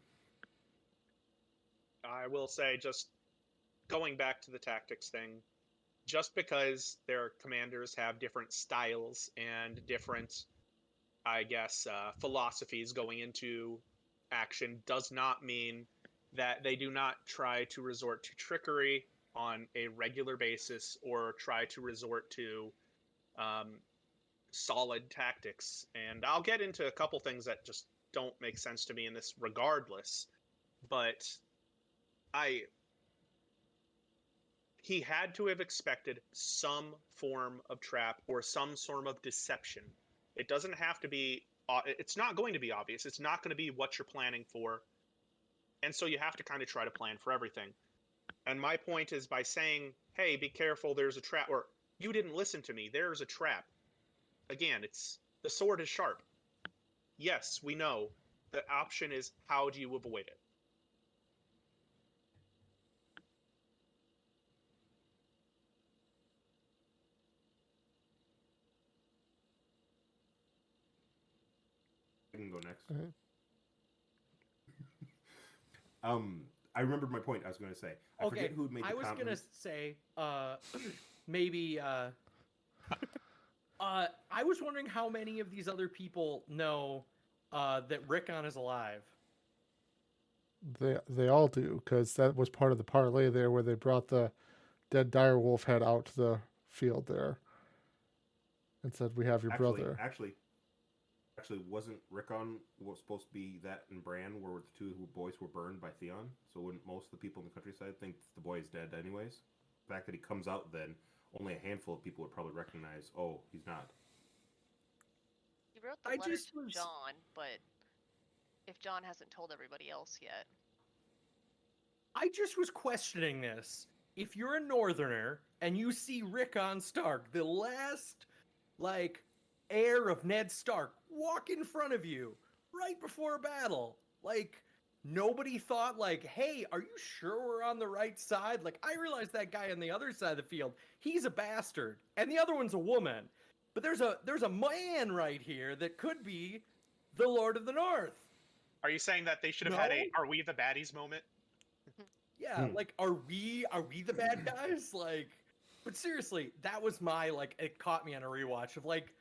Speaker 2: I will say, just going back to the tactics thing, just because their commanders have different styles and different, philosophies going into action does not mean that they do not try to resort to trickery on a regular basis or try to resort to solid tactics. And I'll get into a couple things that just don't make sense to me in this regardless, but he had to have expected some form of trap or some form of deception. It doesn't have to be, it's not going to be obvious. It's not going to be what you're planning for. And so you have to kind of try to plan for everything. And my point is by saying, hey, be careful, there's a trap, or you didn't listen to me, there's a trap. Again, the sword is sharp. Yes, we know. The option is, how do you avoid it?
Speaker 4: I can go next.
Speaker 1: Okay.
Speaker 4: I remembered my point I was going to say. I forget who made the comment.
Speaker 5: I was going to say, maybe, I was wondering how many of these other people know that Rickon is alive.
Speaker 1: They all do, because that was part of the parlay there, where they brought the dead direwolf head out to the field there and said, "We have your brother."
Speaker 4: Actually, wasn't Rickon was supposed to be that in Bran, where the two boys were burned by Theon? So wouldn't most of the people in the countryside think the boy is dead anyways? The fact that he comes out, then only a handful of people would probably recognize. Oh, he's not.
Speaker 3: He wrote the letter to John, but if John hasn't told everybody else yet.
Speaker 5: I just was questioning this. If you're a northerner and you see Rickon Stark, the last, like, heir of Ned Stark, walk in front of you right before a battle, like, nobody thought, like, hey, are you sure we're on the right side? Like, I realize that guy on the other side of the field, he's a bastard, and the other one's a woman. But there's a man right here that could be the Lord of the North.
Speaker 2: Are you saying that they should have had a "Are we the baddies" moment?
Speaker 5: Yeah, like, are we the bad guys? Like, but seriously, that was my, like, it caught me on a rewatch of, like,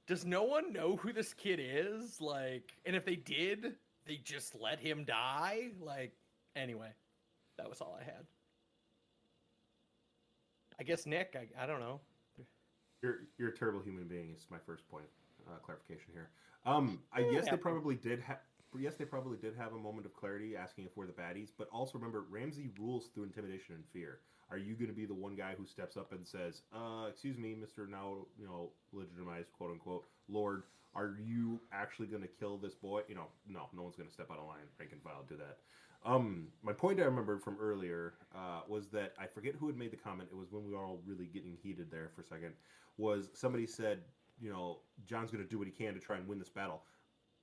Speaker 5: does no one know who this kid is? Like, and if they did, they just let him die? Like, anyway, that was all I had. I guess, Nick, I don't know.
Speaker 4: You're a terrible human being. Is my first point. Clarification here. Yes, they probably did have. Yes, they probably did have a moment of clarity, asking if we're the baddies. But also remember, Ramsay rules through intimidation and fear. Are you going to be the one guy who steps up and says, "Excuse me, Mister now legitimized quote unquote Lord, are you actually going to kill this boy?" No, no one's going to step out of line. Rank and file do that. My point I remembered from earlier was that I forget who had made the comment. It was when we were all really getting heated there for a second. Was somebody said, John's going to do what he can to try and win this battle.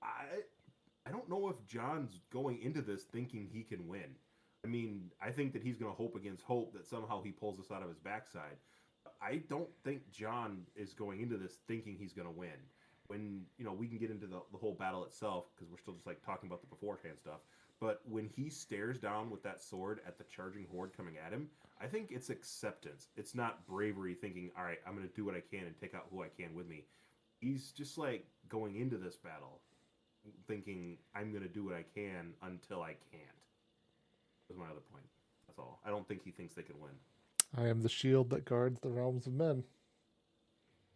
Speaker 4: I don't know if John's going into this thinking he can win. I mean, I think that he's going to hope against hope that somehow he pulls this out of his backside. I don't think John is going into this thinking he's going to win. When, we can get into the whole battle itself, because we're still just like talking about the beforehand stuff. But when he stares down with that sword at the charging horde coming at him, I think it's acceptance. It's not bravery thinking, all right, I'm going to do what I can and take out who I can with me. He's just like going into this battle thinking, I'm going to do what I can until I can't. That's my other point. That's all. I don't think he thinks they can win.
Speaker 1: I am the shield that guards the realms of men.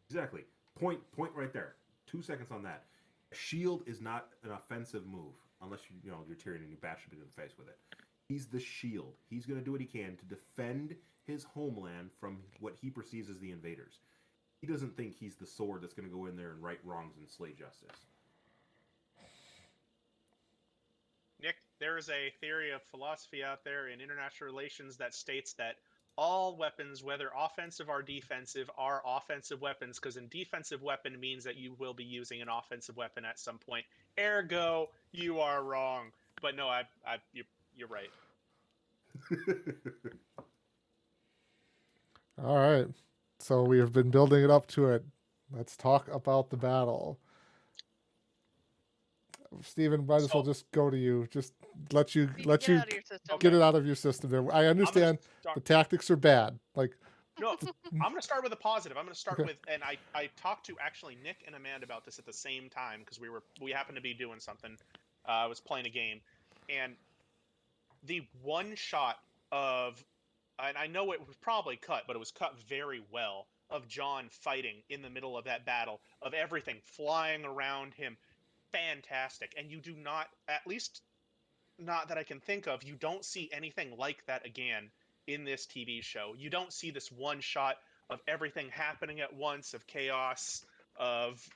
Speaker 4: Exactly. Point right there. 2 seconds on that. A shield is not an offensive move unless you're Tyrion and you bash him in the face with it. He's the shield. He's going to do what he can to defend his homeland from what he perceives as the invaders. He doesn't think he's the sword that's going to go in there and right wrongs and slay justice.
Speaker 2: Nick, there is a theory of philosophy out there in international relations that states that all weapons, whether offensive or defensive, are offensive weapons, because a defensive weapon means that you will be using an offensive weapon at some point. Ergo, you are wrong. But no, you're right.
Speaker 1: All right. So we have been building it up to it. Let's talk about the battle. Stephen, might as well just go to you. Just let you get it out of your system there. I understand the tactics are bad.
Speaker 2: No, I'm going to start with a positive. I'm going to start with, and I talked to actually Nick and Amanda about this at the same time because we happened to be doing something. I was playing a game, and the one shot of, and I know it was probably cut, but it was cut very well, of John fighting in the middle of that battle, of everything flying around him. Fantastic. And you do not, at least not that I can think of, you don't see anything like that again in this TV show. You don't see this one shot of everything happening at once, of chaos, of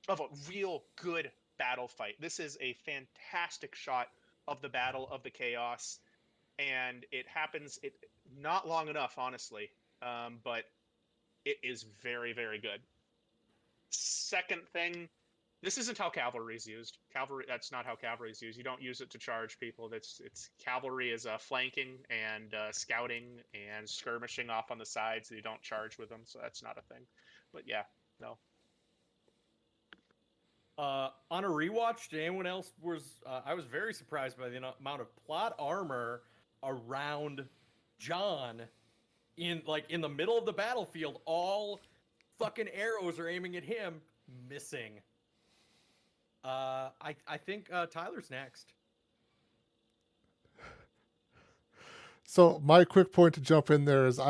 Speaker 2: a real good battle fight. This is a fantastic shot of the battle, of the chaos, and it happens not long enough, honestly, but it is very, very good. Second thing, this isn't how cavalry is used. That's not how cavalry is used. You don't use it to charge people. It's cavalry is flanking and scouting and skirmishing off on the sides. You don't charge with them, so that's not a thing. But yeah, no.
Speaker 5: On a rewatch, did anyone else I was very surprised by the amount of plot armor around John in the middle of the battlefield. All fucking arrows are aiming at him, missing. I think Tyler's next.
Speaker 1: So my quick point to jump in there is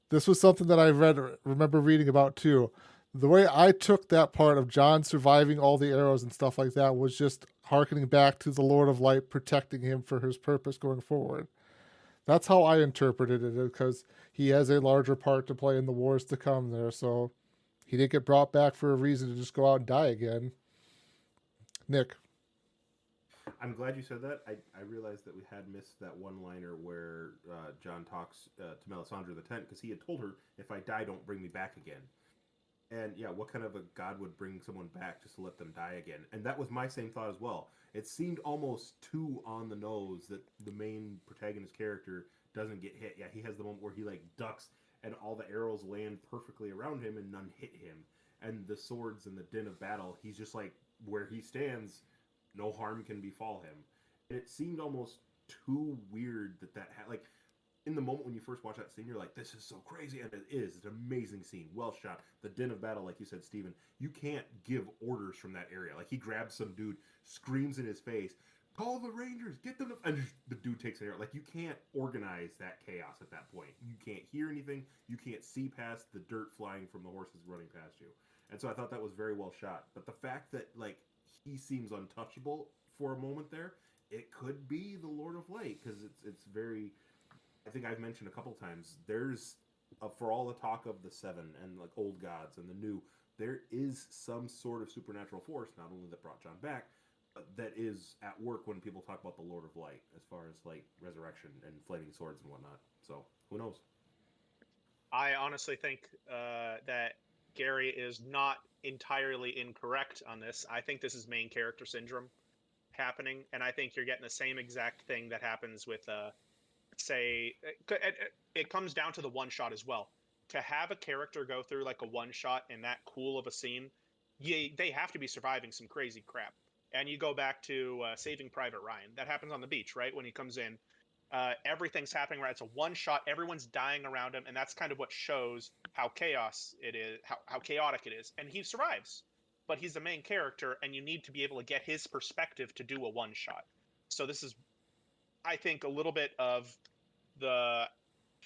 Speaker 1: this was something that I remember reading about too. The way I took that part of John surviving all the arrows and stuff like that was just harkening back to the Lord of Light protecting him for his purpose going forward. That's how I interpreted it, because he has a larger part to play in the wars to come there. So he didn't get brought back for a reason to just go out and die again. Nick.
Speaker 4: I'm glad you said that. I realized that we had missed that one-liner where John talks to Melisandre the tent, because he had told her, if I die, don't bring me back again. And yeah, what kind of a god would bring someone back just to let them die again? And that was my same thought as well. It seemed almost too on the nose that the main protagonist character doesn't get hit. Yeah, he has the moment where he like ducks and all the arrows land perfectly around him and none hit him. And the swords and the din of battle, he's just like, where he stands, no harm can befall him. And it seemed almost too weird that like, in the moment when you first watch that scene, you're like, this is so crazy, and it is. It's an amazing scene, well shot. The din of battle, like you said, Steven, you can't give orders from that area. Like, he grabs some dude, screams in his face, call the Rangers, get them to... And the dude takes an arrow. Like, you can't organize that chaos at that point. You can't hear anything. You can't see past the dirt flying from the horses running past you. And so I thought that was very well shot. But the fact that, like, he seems untouchable for a moment there, it could be the Lord of Light, because it's very... I think I've mentioned a couple times, there's, for all the talk of the Seven and like old gods and the new, there is some sort of supernatural force, not only that brought John back, but that is at work when people talk about the Lord of Light, as far as like resurrection and flaming swords and whatnot. So, who knows?
Speaker 2: I honestly think that Gary is not entirely incorrect on this. I think this is main character syndrome happening, and I think you're getting the same exact thing that happens with say it comes down to the one shot as well. To have a character go through like a one shot in that cool of a scene, they have to be surviving some crazy crap. And you go back to Saving Private Ryan. That happens on the beach, right? When he comes in, everything's happening right. It's a one shot. Everyone's dying around him, and that's kind of what shows how chaos it is, how chaotic it is. And he survives, but he's the main character, and you need to be able to get his perspective to do a one shot. So this is, I think, a little bit of the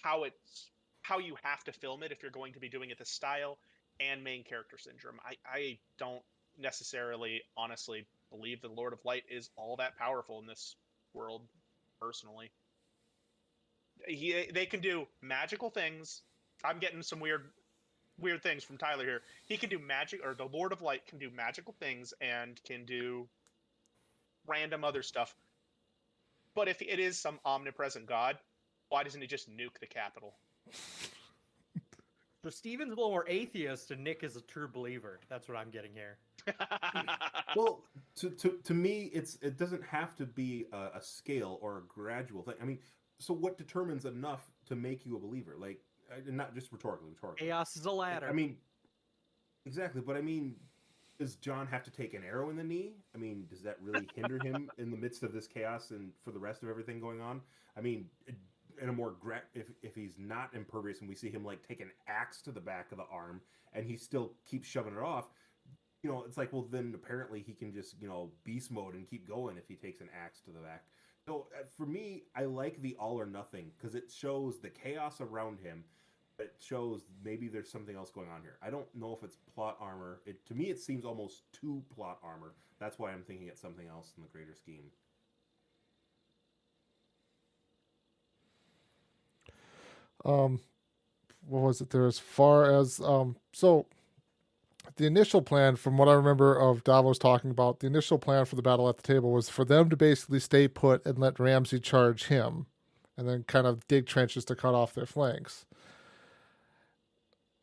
Speaker 2: how you have to film it if you're going to be doing it this style, and main character syndrome. I don't necessarily honestly believe the Lord of Light is all that powerful in this world, personally. They can do magical things. I'm getting some weird things from Tyler here. He can do magic, or the Lord of Light can do magical things and can do random other stuff. But if it is some omnipresent god, why doesn't he just nuke the capital?
Speaker 5: So Steven's a little more atheist, and Nick is a true believer. That's what I'm getting here.
Speaker 4: Well, to me, it doesn't have to be a scale or a gradual thing. I mean, so what determines enough to make you a believer? Like, not just rhetorically.
Speaker 5: Chaos is a ladder.
Speaker 4: I mean, exactly. But I mean, does John have to take an arrow in the knee? I mean, does that really hinder him in the midst of this chaos and for the rest of everything going on? I mean, in a more if he's not impervious and we see him like take an axe to the back of the arm and he still keeps shoving it off, you know, it's like, well, then apparently he can just, you know, beast mode and keep going if he takes an axe to the back. So for me, I like the all or nothing, because it shows the chaos around him. It shows maybe there's something else going on here. I don't know if it's plot armor. To me, it seems almost too plot armor. That's why I'm thinking it's something else in the greater scheme.
Speaker 1: What was it there? As far as so the initial plan, from what I remember of Davos talking about, the initial plan for the battle at the table was for them to basically stay put and let Ramsay charge him, and then kind of dig trenches to cut off their flanks.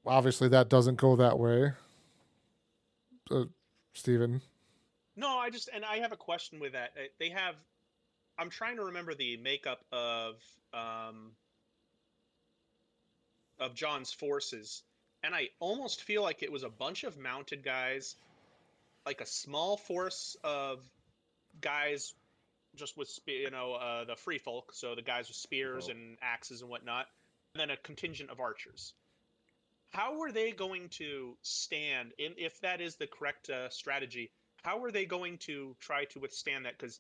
Speaker 1: Obviously, that doesn't go that way. Steven?
Speaker 2: No, I have a question with that. They have, I'm trying to remember the makeup of John's forces, and I almost feel like it was a bunch of mounted guys, like a small force of guys just with the free folk, so the guys with spears and axes and whatnot, and then a contingent of archers. How are they going to stand, if that is the correct strategy? How are they going to try to withstand that? Because,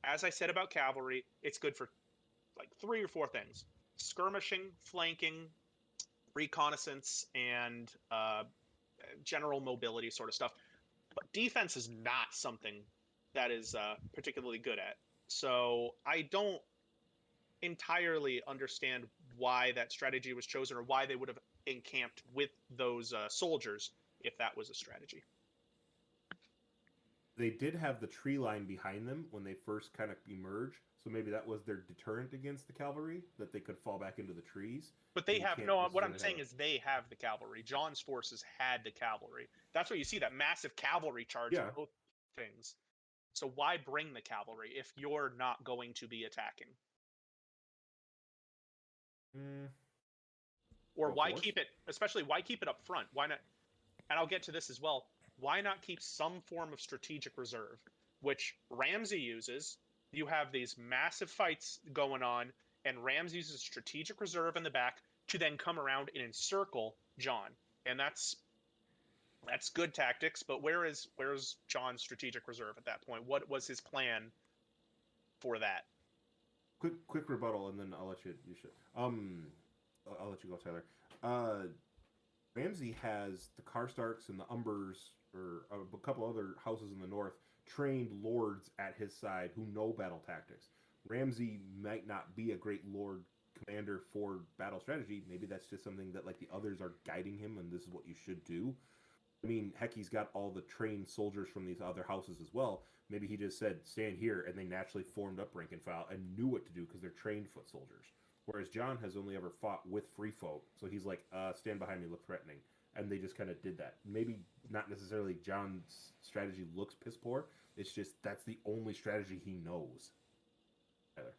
Speaker 2: as I said about cavalry, it's good for like 3 or 4 things. skirmishing, flanking, reconnaissance, and general mobility sort of stuff. But defense is not something that is particularly good at. So I don't entirely understand why that strategy was chosen or why they would have encamped with those soldiers if that was a strategy.
Speaker 4: They did have the tree line behind them when they first kind of emerged, so maybe that was their deterrent against the cavalry, that they could fall back into the trees.
Speaker 2: But they
Speaker 4: You
Speaker 2: have
Speaker 4: can't
Speaker 2: no. What I'm
Speaker 4: necessarily
Speaker 2: saying
Speaker 4: have
Speaker 2: is they have the cavalry. John's forces had the cavalry. That's why you see that massive cavalry charge in
Speaker 4: Yeah.
Speaker 2: both things. So why bring the cavalry if you're not going to be attacking? Or
Speaker 4: Go
Speaker 2: why
Speaker 4: force?
Speaker 2: keep it? Especially why keep it up front? Why not? And I'll get to this as well. Why not keep some form of strategic reserve, which Ramsay uses? You have these massive fights going on, and Ramsay uses strategic reserve in the back to then come around and encircle John, and that's good tactics. But where's John's strategic reserve at that point? What was his plan for that?
Speaker 4: Quick rebuttal, and then I'll let you. You should. I'll let you go, Tyler. Ramsay has the Karstarks and the Umbers, or a couple other houses in the north, trained lords at his side who know battle tactics. Ramsay might not be a great lord commander for battle strategy. Maybe that's just something that like the others are guiding him, and this is what you should do. I mean, heck, he's got all the trained soldiers from these other houses as well. Maybe he just said, stand here, and they naturally formed up rank and file and knew what to do because they're trained foot soldiers. Whereas John has only ever fought with free folk, so he's like, stand behind me, look threatening. And they just kind of did that. Maybe not necessarily John's strategy looks piss poor, it's just that's the only strategy he knows. Tyler.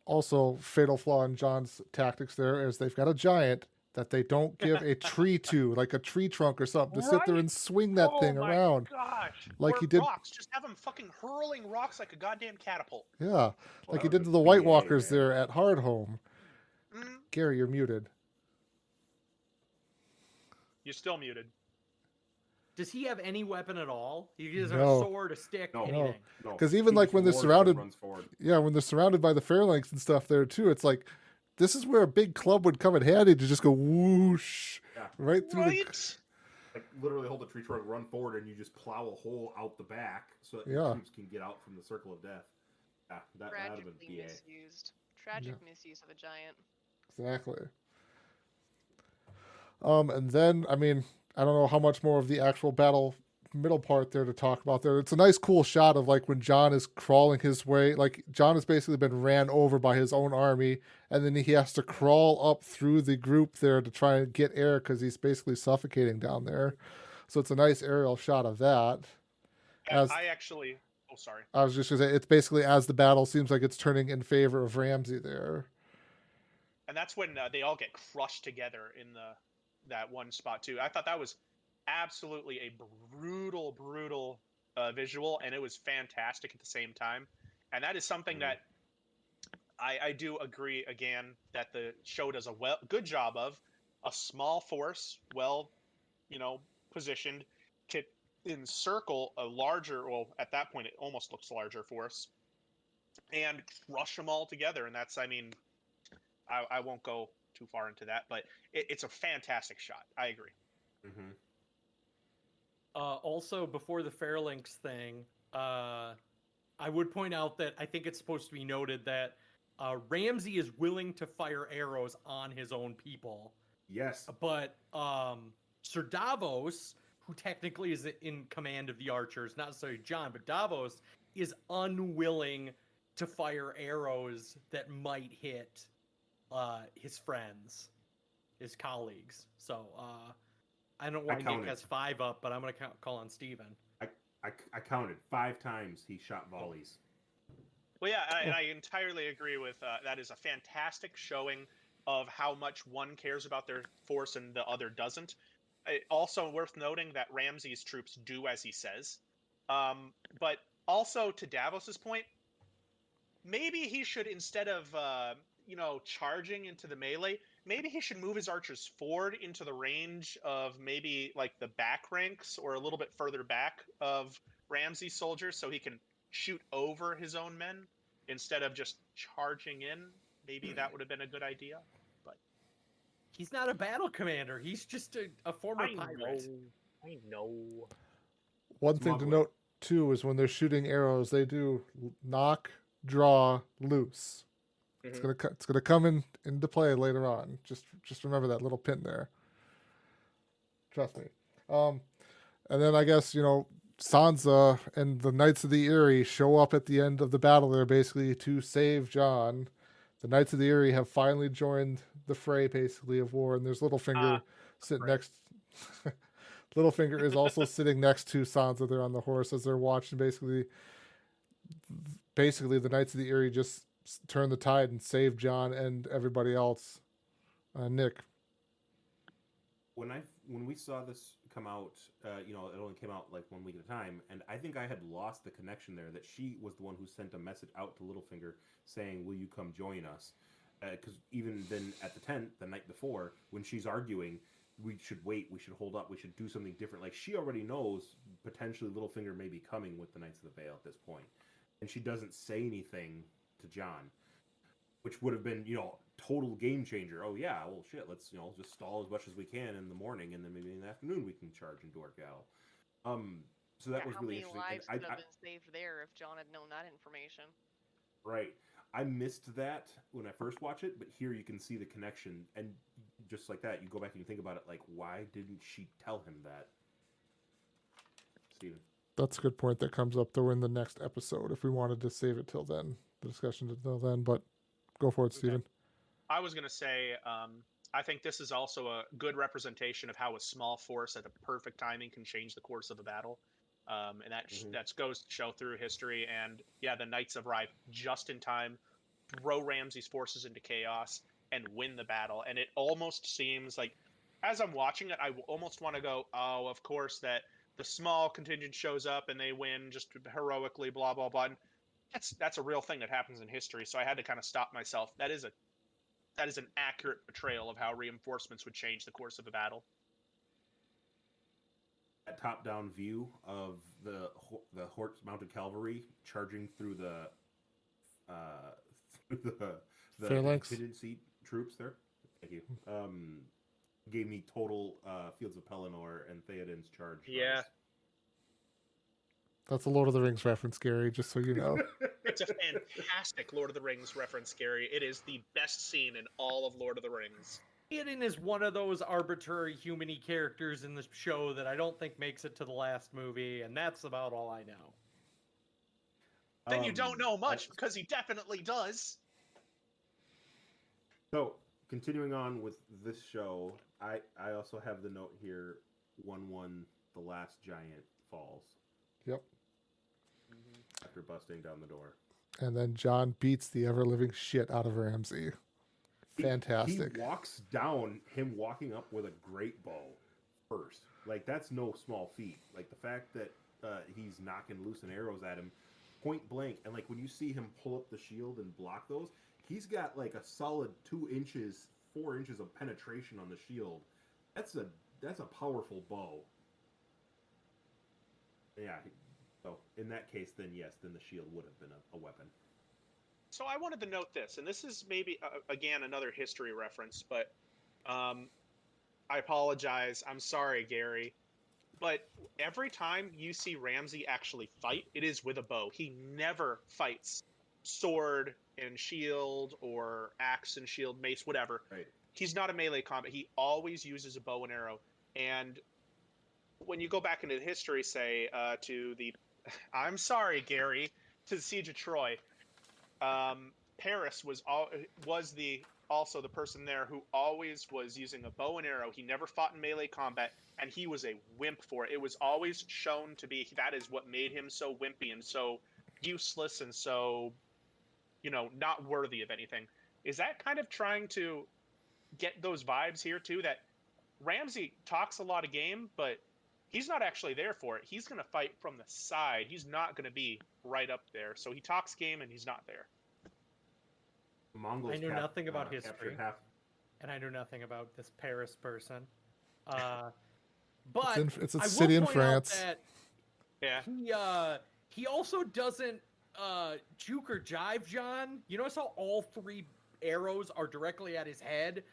Speaker 1: Also, fatal flaw in John's tactics there is they've got a giant that they don't give a tree to, like a tree trunk or something, to sit there
Speaker 2: Right.
Speaker 1: and swing that
Speaker 2: Oh
Speaker 1: thing
Speaker 2: my
Speaker 1: around.
Speaker 2: gosh!
Speaker 1: Like
Speaker 2: Or
Speaker 1: he did-
Speaker 2: rocks. Just have him fucking hurling rocks like a goddamn catapult.
Speaker 1: Yeah,
Speaker 4: Well,
Speaker 1: like
Speaker 4: that
Speaker 1: he
Speaker 4: was
Speaker 1: did
Speaker 4: a
Speaker 1: to the
Speaker 4: BA,
Speaker 1: White Walkers
Speaker 4: man.
Speaker 1: there at Hardhome.
Speaker 2: Mm,
Speaker 1: Gary, you're muted.
Speaker 2: you're still muted.
Speaker 5: Does he have any weapon at all? He doesn't have
Speaker 1: No.
Speaker 5: a sword, a stick,
Speaker 4: No.
Speaker 5: anything.
Speaker 4: No,
Speaker 1: 'Cause even,
Speaker 4: he
Speaker 1: like,
Speaker 4: just
Speaker 1: when they're
Speaker 4: roars and
Speaker 1: surrounded-
Speaker 4: runs forward.
Speaker 1: Yeah, when they're surrounded by the phalanx and stuff there too, it's like this is where a big club would come in handy to just go whoosh
Speaker 4: Yeah.
Speaker 1: right through the.
Speaker 2: Right?
Speaker 4: Like literally hold the tree trunk, run forward, and you just plow a hole out the back so that
Speaker 1: Yeah.
Speaker 4: your troops can get out from the circle of death. Yeah, that would have been
Speaker 3: Tragically
Speaker 4: BA.
Speaker 3: misused. Tragic misuse of a giant.
Speaker 1: Exactly. And then I mean I don't know how much more of the actual battle middle part there to talk about there. It's a nice cool shot of like when John is crawling his way, like John has basically been ran over by his own army, and then he has to crawl up through the group there to try and get air because he's basically suffocating down there. So it's a nice aerial shot of that.
Speaker 2: Yeah,
Speaker 1: As
Speaker 2: I actually. Oh, sorry.
Speaker 1: I was just gonna say, it's basically as the battle seems like it's turning in favor of Ramsay there.
Speaker 2: And that's when they all get crushed together in that one spot too. I thought that was absolutely a brutal visual, and it was fantastic at the same time. And that is something that I do agree again that the show does a good job of. A small force, well, positioned to encircle a larger, well, at that point it almost looks larger force, and crush them all together. And that's, I mean, I won't go too far into that, but it's a fantastic shot. I agree.
Speaker 4: Mm-hmm.
Speaker 5: Also, before the Phalanx thing, I would point out that I think it's supposed to be noted that Ramsay is willing to fire arrows on his own people.
Speaker 4: Yes.
Speaker 5: But Sir Davos, who technically is in command of the archers, not necessarily John, but Davos is unwilling to fire arrows that might hit his friends, his colleagues. So I don't know why Nick
Speaker 4: counted.
Speaker 5: has 5 up, but I'm going to call on Steven.
Speaker 4: I counted 5 times he shot volleys.
Speaker 2: Well, yeah, and I entirely agree with that. Is a fantastic showing of how much one cares about their force and the other doesn't. Also worth noting that Ramsay's troops do as he says. But also to Davos's point, maybe he should, instead of charging into the melee, maybe he should move his archers forward into the range of maybe like the back ranks or a little bit further back of Ramsay's soldiers so he can shoot over his own men instead of just charging in. maybe that would have been a good idea.
Speaker 5: He's not a battle commander. He's just a former pirate.
Speaker 2: I know.
Speaker 1: One thing to
Speaker 4: Smuggler.
Speaker 1: note too is when they're shooting arrows, they do knock, draw, loose. It's
Speaker 2: Mhm.
Speaker 1: gonna come into play later on. Just remember that little pin there. Trust me. And then I guess Sansa and the Knights of the Eyrie show up at the end of the battle there, basically to save Jon. The Knights of the Eyrie have finally joined the fray, basically, of war, and there's Littlefinger sitting
Speaker 2: right.
Speaker 1: next. Littlefinger is also sitting next to Sansa there on the horse as they're watching. Basically, the Knights of the Eyrie just turn the tide and save Jon and everybody else. Nick.
Speaker 4: When we saw this come out, it only came out like 1 week at a time, and I think I had lost the connection there that she was the one who sent a message out to Littlefinger saying, "Will you come join us?" Because even then at the tent the night before, when she's arguing, we should wait, we should hold up, we should do something different. Like she already knows potentially Littlefinger may be coming with the Knights of the Vale at this point, and she doesn't say anything to Jon, which would have been total game changer. Oh yeah, well shit, let's just stall as much as we can in the morning, and then maybe in the afternoon we can charge into our gal. So that was
Speaker 3: How
Speaker 4: really
Speaker 3: many
Speaker 4: interesting.
Speaker 3: lives
Speaker 4: And
Speaker 3: could have been saved there if Jon had known that information?
Speaker 4: right, I missed that when I first watched it, but here you can see the connection, and just like that, you go back and you think about it, like why didn't she tell him that? Steven.
Speaker 1: That's a good point that comes up though in the next episode. If we wanted to save it till then, the discussion till then, but go for it,
Speaker 2: Okay.
Speaker 1: Stephen.
Speaker 2: I was going to say, I think this is also a good representation of how a small force at a perfect timing can change the course of a battle. And that goes to show through history. And yeah, the Knights arrive just in time, throw Ramsay's forces into chaos, and win the battle. And it almost seems like, as I'm watching it, I almost want to go, oh, of course, that the small contingent shows up and they win just heroically, blah, blah, blah. And that's a real thing that happens in history. So I had to kind of stop myself. That is an accurate portrayal of how reinforcements would change the course of a battle.
Speaker 4: That top-down view of the horse-mounted cavalry charging through the
Speaker 1: Phalanx.
Speaker 4: contingency troops there. Thank you. Gave me total Fields of Pelennor and Theoden's charge.
Speaker 2: Yeah.
Speaker 1: That's a Lord of the Rings reference, Gary, just so you know.
Speaker 2: It's a fantastic Lord of the Rings reference, Gary. It is the best scene in all of Lord of the Rings.
Speaker 5: Theoden is one of those arbitrary human-y characters in the show that I don't think makes it to the last movie, and that's about all I know.
Speaker 2: Then you don't know much, because he definitely does.
Speaker 4: So, continuing on with this show, I also have the note here, 1-1, the last giant falls.
Speaker 1: Yep.
Speaker 4: After busting down the door.
Speaker 1: And then Jon beats the ever-living shit out of Ramsay. Fantastic.
Speaker 4: He walks down, him walking up with a great bow first. Like, that's no small feat. Like, the fact that he's knocking loose and arrows at him, point blank, and, like, when you see him pull up the shield and block those, he's got, like, a solid 4 inches of penetration on the shield. That's a powerful bow. Yeah, so in that case, then yes, then the shield would have been a weapon.
Speaker 2: So I wanted to note this, and this is maybe, again, another history reference, but I apologize. I'm sorry, Gary. But every time you see Ramsay actually fight, it is with a bow. He never fights sword and shield or axe and shield, mace, whatever.
Speaker 4: Right.
Speaker 2: He's not a melee combat. He always uses a bow and arrow. And when you go back into the history, say, to the... I'm sorry, Gary, to the Siege of Troy, Paris was also the person there who always was using a bow and arrow. He never fought in melee combat, and he was a wimp for it. It was always shown to be that is what made him so wimpy and so useless and so, not worthy of anything. Is that kind of trying to get those vibes here too? That Ramsay talks a lot of game, but he's not actually there for it. He's going to fight from the side. He's not going to be right up there. So he talks game and he's not there.
Speaker 4: Mongols
Speaker 5: I knew nothing about history,
Speaker 4: half.
Speaker 5: and I knew nothing about this Paris person. But
Speaker 1: It's a
Speaker 5: I will
Speaker 1: city in
Speaker 5: point out
Speaker 1: France.
Speaker 5: that he also doesn't juke or jive Jon. You notice how all 3 arrows are directly at his head.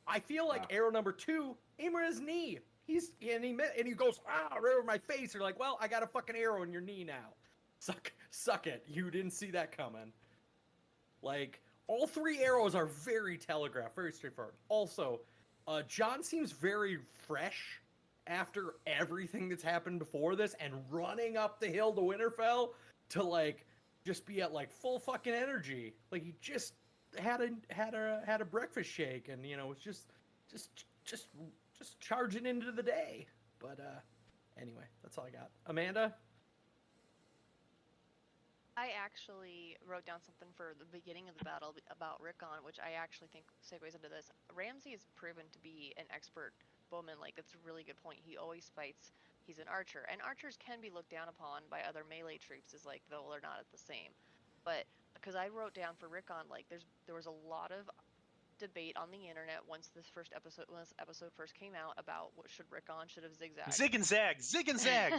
Speaker 5: I feel like arrow number 2, aim at his knee. He goes, right over my face. You're like, well, I got a fucking arrow in your knee now. Suck it. You didn't see that coming. Like, all 3 arrows are very telegraphed, very straightforward. Also, John seems very fresh after everything that's happened before this, and running up the hill to Winterfell to like just be at like full fucking energy. Like he just had a breakfast shake, and you know, was just charging into the day. But anyway, that's all I got. Amanda?
Speaker 3: I actually wrote down something for the beginning of the battle about Rickon, which I actually think segues into this. Ramsay is proven to be an expert bowman. Like, that's a really good point. He always fights. He's an archer, and archers can be looked down upon by other melee troops as like, though they're not at the same. But because I wrote down for Rickon, like there was a lot of debate on the internet once this episode first came out about what Rickon should have zigzagged.
Speaker 2: Zig and zag.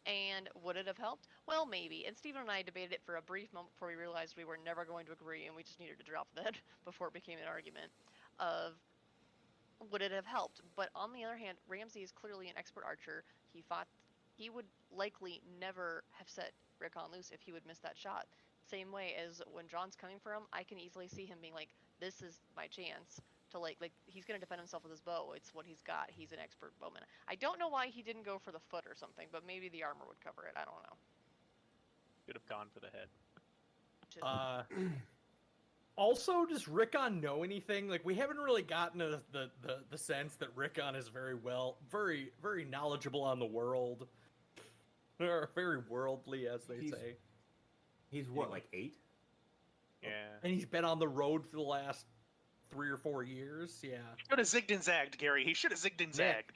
Speaker 3: And would it have helped? Well, maybe. And Stephen and I debated it for a brief moment before we realized we were never going to agree, and we just needed to drop that before it became an argument of would it have helped. But on the other hand, Ramsay is clearly an expert archer. He would likely never have set Rickon loose if he would miss that shot. Same way as when John's coming for him, I can easily see him being like, this is my chance to like he's going to defend himself with his bow. It's what he's got. He's an expert bowman. I don't know why he didn't go for the foot or something, but maybe the armor would cover it. I don't know.
Speaker 2: Should have gone for the head.
Speaker 5: Also, does Rickon know anything? Like, we haven't really gotten the sense that Rickon is very knowledgeable on the world. Or very worldly, as they say.
Speaker 4: He's what, like 8?
Speaker 2: Yeah.
Speaker 5: And he's been on the road for the last 3 or 4 years. Yeah.
Speaker 2: Should have zigged and zagged, Gary. He should have zigged and zagged.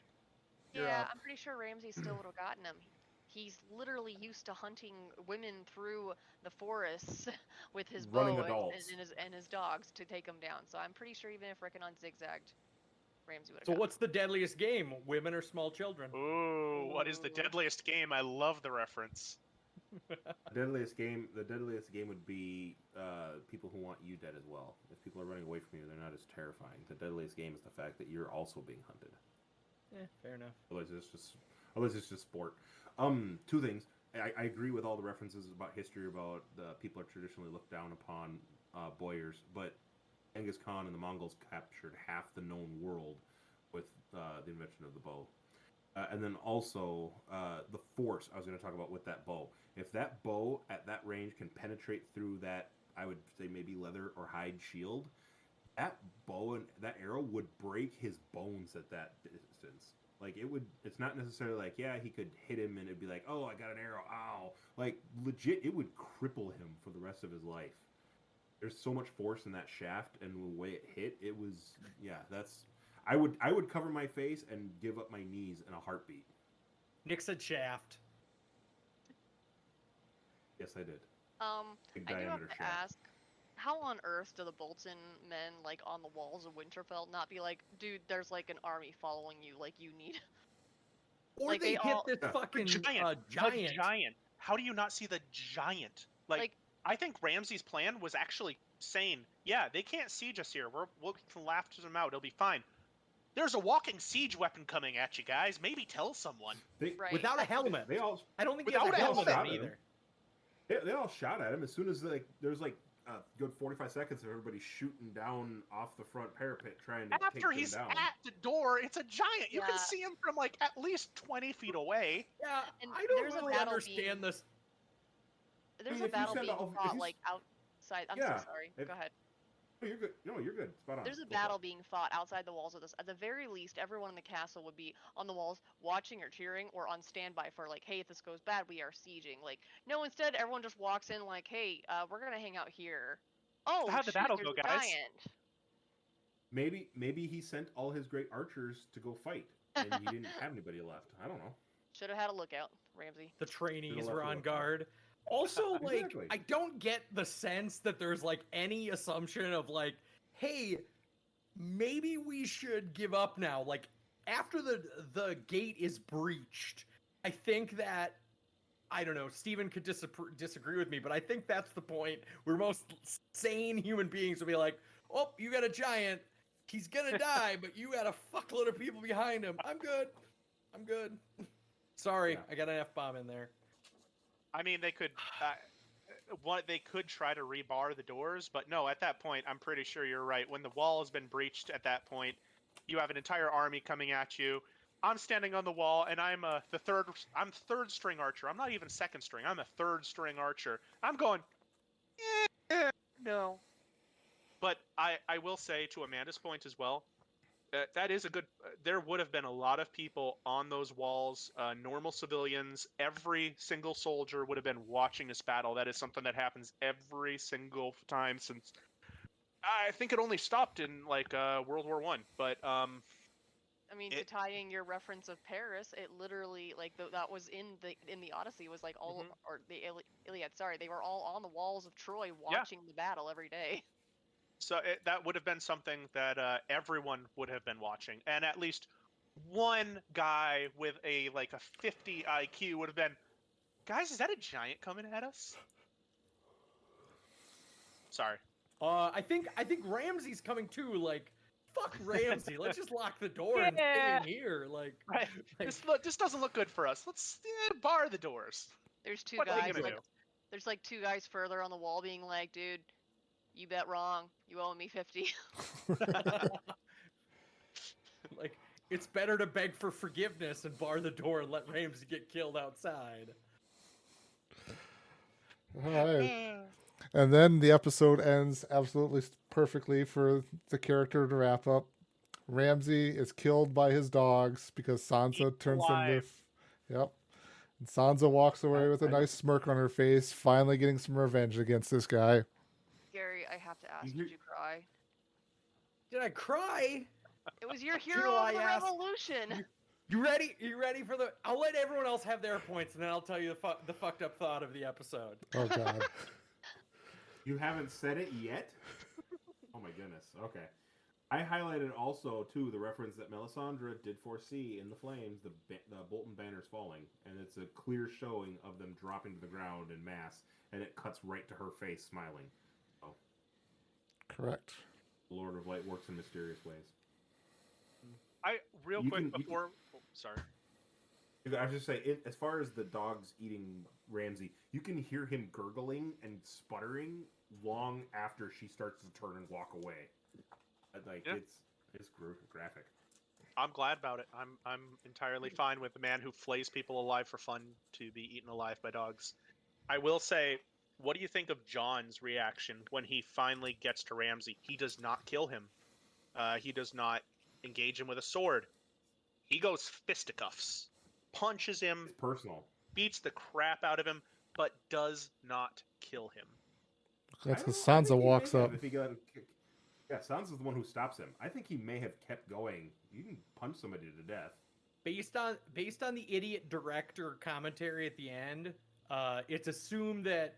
Speaker 3: Yeah, I'm pretty sure Ramsay still would have gotten him. He's literally used to hunting women through the forests with his
Speaker 4: Running
Speaker 3: bow
Speaker 4: adults.
Speaker 3: and his dogs to take them down. So I'm pretty sure even if Rickon zigzagged, Ramsay would have
Speaker 5: So
Speaker 3: gotten
Speaker 5: what's the deadliest game? Women or small children?
Speaker 2: Ooh, what is the deadliest game? I love the reference.
Speaker 4: The deadliest game would be people who want you dead as well. If people are running away from you, they're not as terrifying. The deadliest game is the fact that you're also being hunted.
Speaker 5: Yeah, fair enough.
Speaker 4: Otherwise it's just sport. 2 things. I agree with all the references about history, about people are traditionally looked down upon boyars, but Genghis Khan and the Mongols captured half the known world with the invention of the bow. And then also the force I was going to talk about with that bow. If that bow at that range can penetrate through that, I would say maybe leather or hide shield, that bow and that arrow would break his bones at that distance. Like, it's not necessarily like, yeah, he could hit him and it'd be like, oh, I got an arrow, ow. Like, legit, it would cripple him for the rest of his life. There's so much force in that shaft, and the way it hit, it was, yeah, that's... I would cover my face and give up my knees in a heartbeat.
Speaker 5: Nick said shaft.
Speaker 4: Yes, I did. Big
Speaker 3: I do have
Speaker 4: diameter
Speaker 3: to
Speaker 4: shaft.
Speaker 3: ask, how on earth do the Bolton men, like, on the walls of Winterfell not be like, dude, there's, like, an army following you, like, you need...
Speaker 5: Or
Speaker 3: Like,
Speaker 5: they
Speaker 3: they
Speaker 5: hit
Speaker 3: all-
Speaker 5: this fucking
Speaker 2: Giant.
Speaker 5: giant.
Speaker 2: Giant. How do you not see the giant? Like, I think Ramsay's plan was actually saying, yeah, they can't siege us here. We'll laugh them out. It'll be fine. There's a walking siege weapon coming at you guys. Maybe tell someone.
Speaker 3: Right.
Speaker 5: Without a helmet.
Speaker 4: They all
Speaker 5: I don't think he has
Speaker 2: Without
Speaker 5: a
Speaker 2: a
Speaker 5: helmet
Speaker 4: helmet.
Speaker 5: on either.
Speaker 4: they all shot at him as soon as there's like a good 45 seconds of everybody shooting down off the front parapet trying to
Speaker 2: After
Speaker 4: take
Speaker 2: he's
Speaker 4: him down.
Speaker 2: at the door, it's a giant. You
Speaker 3: Yeah.
Speaker 2: can see him from like at least 20 feet away.
Speaker 5: Yeah,
Speaker 3: And
Speaker 5: I don't
Speaker 3: there's a
Speaker 5: really
Speaker 3: battle
Speaker 5: understand
Speaker 3: being-
Speaker 5: this.
Speaker 3: There's
Speaker 4: mean,
Speaker 3: a
Speaker 4: if you
Speaker 3: battle
Speaker 4: send
Speaker 3: being
Speaker 4: all- if
Speaker 3: fought,
Speaker 4: you
Speaker 3: like, outside... I'm
Speaker 4: Yeah,
Speaker 3: so sorry.
Speaker 4: if-
Speaker 3: Go ahead.
Speaker 4: No, you're good. No, you're good. Spot on.
Speaker 3: There's a
Speaker 4: Go for it.
Speaker 3: battle being fought outside the walls of this. At the very least, everyone in the castle would be on the walls watching or cheering or on standby for, like, hey, if this goes bad, we are sieging. Like, no, instead, everyone just walks in like, hey, we're going to hang out here. Oh,
Speaker 2: How'd the
Speaker 3: shoot,
Speaker 2: battle
Speaker 3: there's
Speaker 2: go,
Speaker 3: a
Speaker 2: guys?
Speaker 3: giant.
Speaker 4: Maybe he sent all his great archers to go fight, and he didn't have anybody left. I don't know.
Speaker 3: Should have had a lookout, Ramsay.
Speaker 5: The trainees
Speaker 4: Should've
Speaker 5: were
Speaker 4: left
Speaker 5: on
Speaker 4: it
Speaker 5: guard. Also, like,
Speaker 4: Exactly.
Speaker 5: I don't get the sense that there's, like, any assumption of, like, hey, maybe we should give up now. Like, after the gate is breached, I think that I don't know. Steven could disagree with me, but I think that's the point where most sane human beings will be like, "Oh, you got a giant. He's gonna die, but you got a fuckload of people behind him. I'm good. I'm good." Sorry,
Speaker 4: Yeah.
Speaker 5: I got an F-bomb in there.
Speaker 2: I mean, they could. They could try to rebar the doors, but no. At that point, I'm pretty sure you're right. When the wall has been breached, at that point, you have an entire army coming at you. I'm standing on the wall, and I'm third string archer. I'm not even second string. I'm a third string archer. I'm going, no. But I will say, to Amanda's point as well, that is a good. There would have been a lot of people on those walls, normal civilians. Every single soldier would have been watching this battle. That is something that happens every single time since. I think it only stopped in like World War One, but
Speaker 3: I mean, to tie in your reference of Paris, it literally like that was in the Odyssey was like all or the Iliad. Sorry, they were all on the walls of Troy watching the battle every day.
Speaker 2: So that would have been something that everyone would have been watching, and at least one guy with a 50 IQ would have been, guys, is that a giant coming at us? Sorry.
Speaker 5: I think Ramsey's coming too. Like, fuck Ramsey. Let's just lock the door and stay in here. Like,
Speaker 2: Right. This doesn't look good for us. Let's bar the doors.
Speaker 3: There's two
Speaker 2: What are you
Speaker 3: guys
Speaker 2: gonna
Speaker 3: like
Speaker 2: do?
Speaker 3: there's like two guys further on the wall being like, dude, you bet wrong. You owe me 50.
Speaker 5: like, it's better to beg for forgiveness and bar the door and let Ramsey get killed outside.
Speaker 1: All right. And then the episode ends absolutely perfectly for the character to wrap up. Ramsey is killed by his dogs because Sansa
Speaker 2: Eaten
Speaker 1: turns them to.
Speaker 2: alive.
Speaker 1: Yep. And Sansa walks away with a nice smirk on her face, finally getting some revenge against this guy.
Speaker 3: Gary, I have to ask,
Speaker 4: You
Speaker 3: did you cry?
Speaker 5: Did I cry?
Speaker 3: It was your hero
Speaker 5: I
Speaker 3: of the
Speaker 5: asked?
Speaker 3: revolution.
Speaker 5: You ready? You ready for the? I'll let everyone else have their points, and then I'll tell you the fucked up thought of the episode.
Speaker 1: Oh, God.
Speaker 4: You haven't said it yet? Oh my goodness. Okay. I highlighted also too the reference that Melisandre did foresee in the flames, the Bolton banners falling, and it's a clear showing of them dropping to the ground in mass, and it cuts right to her face smiling. Oh,
Speaker 1: Correct.
Speaker 4: the Lord of Light works in mysterious ways.
Speaker 2: Real
Speaker 4: You
Speaker 2: quick
Speaker 4: can-
Speaker 2: before. Sorry.
Speaker 4: I was just saying, as far as the dogs eating Ramsey, you can hear him gurgling and sputtering long after she starts to turn and walk away. Like
Speaker 2: Yeah.
Speaker 4: it's graphic.
Speaker 2: I'm glad about it. I'm entirely fine with the man who flays people alive for fun to be eaten alive by dogs. I will say, what do you think of John's reaction when he finally gets to Ramsey? He does not kill him. He does not engage him with a sword. He goes fisticuffs, punches him,
Speaker 4: It's personal.
Speaker 2: beats the crap out of him, but does not kill him.
Speaker 1: That's
Speaker 4: I
Speaker 1: because
Speaker 4: don't know, I think
Speaker 1: Sansa
Speaker 4: he may
Speaker 1: walks
Speaker 4: have
Speaker 1: up.
Speaker 4: If he got, yeah, Sansa's the one who stops him. I think he may have kept going. You can punch somebody to death.
Speaker 5: Based on the idiot director commentary at the end, it's assumed that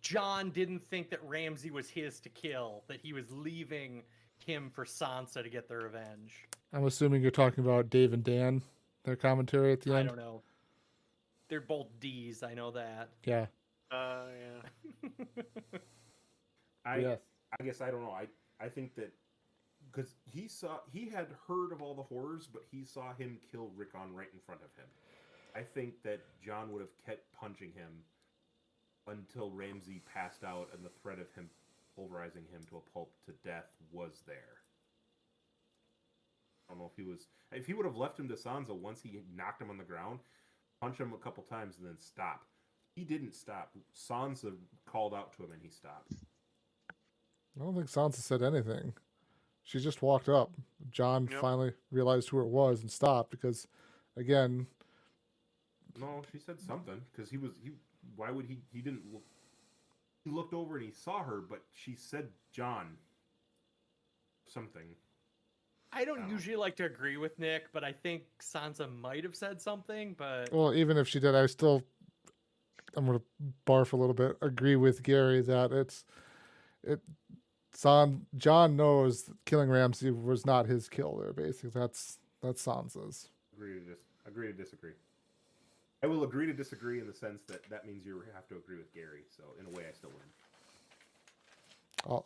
Speaker 5: John didn't think that Ramsey was his to kill, that he was leaving him for Sansa to get the revenge.
Speaker 1: I'm assuming you're talking about Dave and Dan, their commentary at the
Speaker 5: I
Speaker 1: end.
Speaker 5: don't know. They're both D's, I know that.
Speaker 1: Yeah.
Speaker 2: Yeah.
Speaker 1: Yes.
Speaker 4: I guess I don't know. I think that because he had heard of all the horrors, but he saw him kill Rickon right in front of him. I think that John would have kept punching him until Ramsey passed out and the threat of him pulverizing him to a pulp to death was there. I don't know if he would have left him to Sansa once he knocked him on the ground, punch him a couple times and then stop. He didn't stop. Sansa called out to him and he stopped.
Speaker 1: I don't think Sansa said anything. She just walked up. John
Speaker 2: Yep.
Speaker 1: finally realized who it was and stopped because, again,
Speaker 4: No, she said something because why would he didn't look. He looked over and he saw her, but she said John something.
Speaker 5: I don't
Speaker 4: Oh.
Speaker 5: usually like to agree with Nick, but I think Sansa might have said something, but
Speaker 1: well, even if she did, I'm going to barf a little bit, agree with Gary that John knows that killing Ramsay was not his kill there, basically. That's Sansa's.
Speaker 4: Agree to disagree. I will agree to disagree in the sense that means you have to agree with Gary. So in a way, I still win.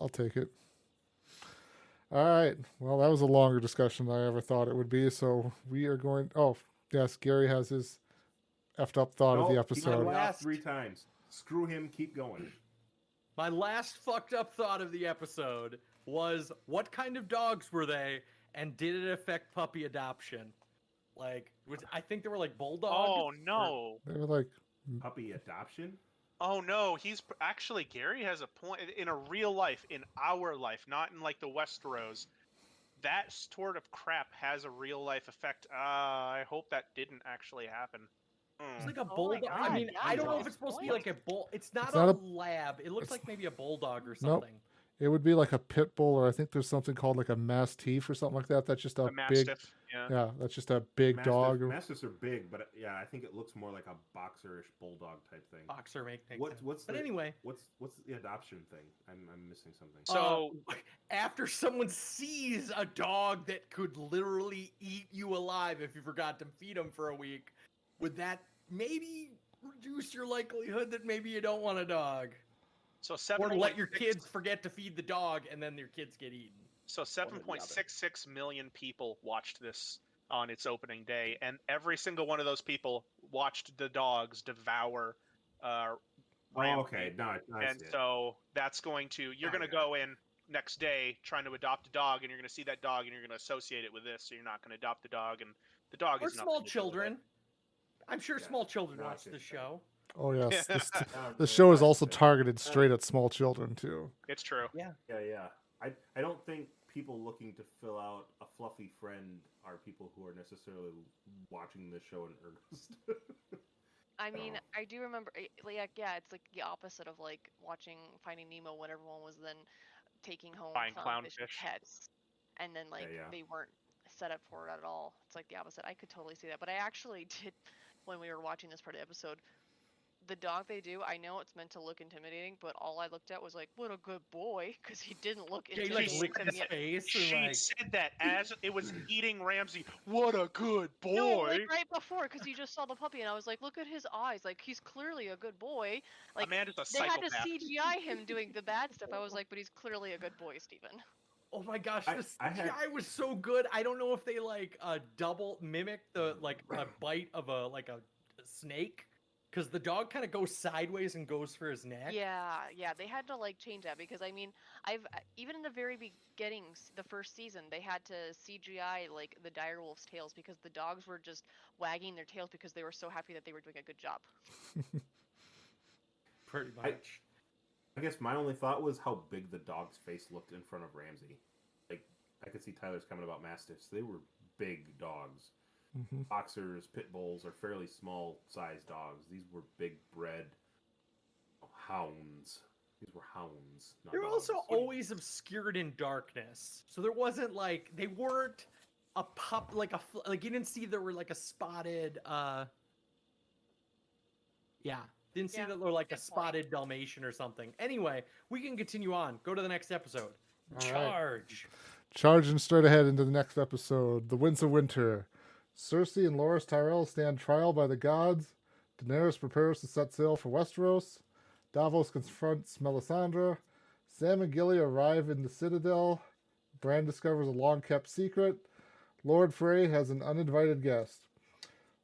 Speaker 1: I'll take it. All right. Well, that was a longer discussion than I ever thought it would be. So we are going. Oh, yes. Gary has his effed up thought of the
Speaker 4: Nope, keep
Speaker 1: episode.
Speaker 4: going off 3 times. Screw him. Keep going.
Speaker 5: My last fucked up thought of the episode was, what kind of dogs were they, and did it affect puppy adoption? Like, I think they were like bulldogs.
Speaker 2: Oh no!
Speaker 1: They were like,
Speaker 4: Puppy adoption?
Speaker 2: Oh no! Actually, Gary has a point. In a real life, in our life, not in like the Westeros, that sort of crap has a real life effect. I hope that didn't actually happen.
Speaker 5: It's like a
Speaker 3: Oh my
Speaker 5: bulldog. I
Speaker 3: God,
Speaker 5: mean,
Speaker 3: yeah,
Speaker 5: I don't know if
Speaker 3: nice
Speaker 5: it's supposed to be
Speaker 3: point.
Speaker 5: like a bull. It's not
Speaker 1: not
Speaker 5: a
Speaker 1: a-
Speaker 5: lab. It looks
Speaker 1: it's-
Speaker 5: like maybe a bulldog or
Speaker 1: Nope.
Speaker 5: something.
Speaker 1: it would be like a pit bull, or I think there's something called like a mastiff or something like that. That's just a
Speaker 2: A
Speaker 1: big,
Speaker 2: mastiff. Yeah.
Speaker 1: yeah, that's just a big dog.
Speaker 4: Mastiffs are big, but yeah, I think it looks more like a boxerish bulldog type thing.
Speaker 5: Boxer makes
Speaker 4: What's
Speaker 5: But
Speaker 4: the,
Speaker 5: anyway,
Speaker 4: what's the adoption thing? I'm missing something.
Speaker 2: So-
Speaker 5: after someone sees a dog that could literally eat you alive if you forgot to feed him for a week, would that maybe reduce your likelihood that maybe you don't want a dog?
Speaker 2: So
Speaker 5: Or let your
Speaker 2: 7.6
Speaker 5: kids forget to feed the dog and then your kids get eaten.
Speaker 2: So
Speaker 5: or the other.
Speaker 2: 7.66 million people watched this on its opening day, and every single one of those people watched the dogs devour Ramsay.
Speaker 4: Okay, no, I
Speaker 2: And
Speaker 4: see it.
Speaker 2: so that's going to you're going to go in next day trying to adopt a dog, and you're going to see that dog, and you're going to associate it with this. So you're not going to adopt the dog, and the dog
Speaker 5: Or
Speaker 2: is
Speaker 5: small
Speaker 2: nothing to do with it.
Speaker 5: children. I'm sure
Speaker 4: Yeah,
Speaker 5: small children
Speaker 4: no, I
Speaker 5: watch
Speaker 4: see
Speaker 5: the
Speaker 4: what you're saying.
Speaker 5: show.
Speaker 1: Oh yes,
Speaker 4: No,
Speaker 1: the show is
Speaker 4: I
Speaker 1: also
Speaker 4: see.
Speaker 1: targeted straight at small children too.
Speaker 2: It's true.
Speaker 4: Yeah. I don't think people looking to fill out a fluffy friend are people who are necessarily watching this show in earnest.
Speaker 3: I mean,
Speaker 4: So-
Speaker 3: I do remember, like, yeah, it's like the opposite of like watching Finding Nemo when everyone was then taking home
Speaker 2: Buying
Speaker 3: clownfish as
Speaker 2: clownfish.
Speaker 3: pets, and then like
Speaker 4: yeah.
Speaker 3: they weren't set up for it at all. It's like the opposite. I could totally see that, but I actually did when we were watching this part of the episode. The dog they do, I know it's meant to look intimidating, but all I looked at was like, what a good boy, because he didn't look
Speaker 5: Yeah, he like
Speaker 3: intimidating
Speaker 5: licked
Speaker 3: to
Speaker 5: his
Speaker 3: me.
Speaker 5: face.
Speaker 2: She
Speaker 5: And, like,
Speaker 2: said that as it was eating Ramsay. What a good boy!
Speaker 3: No, like right before, because you just saw the puppy, and I was like, look at his eyes, like he's clearly a good boy. Like
Speaker 2: Amanda's a
Speaker 3: they had to
Speaker 2: psychopath.
Speaker 3: CGI him doing the bad stuff. I was like, but he's clearly a good boy, Steven.
Speaker 5: oh my gosh,
Speaker 4: I-
Speaker 5: the
Speaker 4: I had-
Speaker 5: CGI was so good. I don't know if they like double mimic the like a bite of a snake, because the dog kind of goes sideways and goes for his neck.
Speaker 3: Yeah, they had to like change that because I mean, even in the very beginnings, the first season, they had to CGI like the direwolf's tails because the dogs were just wagging their tails because they were so happy that they were doing a good job.
Speaker 5: Pretty much.
Speaker 4: I guess my only thought was how big the dog's face looked in front of Ramsay. Like, I could see Tyler's comment about mastiffs. They were big dogs.
Speaker 1: Hmm.
Speaker 4: Boxers, pit bulls are fairly small sized dogs. These were big bred hounds. These were hounds. Not
Speaker 5: They're
Speaker 4: dogs.
Speaker 5: also always obscured in darkness, so there wasn't like they weren't a pup like like you didn't see there were like a spotted didn't see
Speaker 3: Yeah,
Speaker 5: that there were like a
Speaker 3: good point.
Speaker 5: spotted Dalmatian or something. Anyway, we can continue on. Go to the next episode.
Speaker 1: All right.
Speaker 5: Charge.
Speaker 1: Charging straight ahead into the next episode, The Winds of Winter. Cersei and Loras Tyrell stand trial by the gods. Daenerys prepares to set sail for Westeros. Davos confronts Melisandre. Sam and Gilly arrive in the Citadel. Bran discovers a long-kept secret. Lord Frey has an uninvited guest.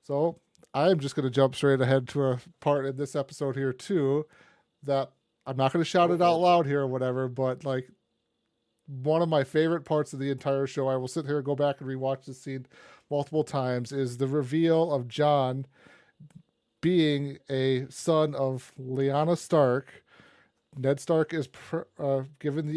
Speaker 1: So, I'm just going to jump straight ahead to a part in this episode here, too, that I'm not going to shout it out loud here or whatever, but, like, one of my favorite parts of the entire show, I will sit here and go back and rewatch this scene multiple times, is the reveal of Jon being a son of Lyanna Stark. Ned Stark is given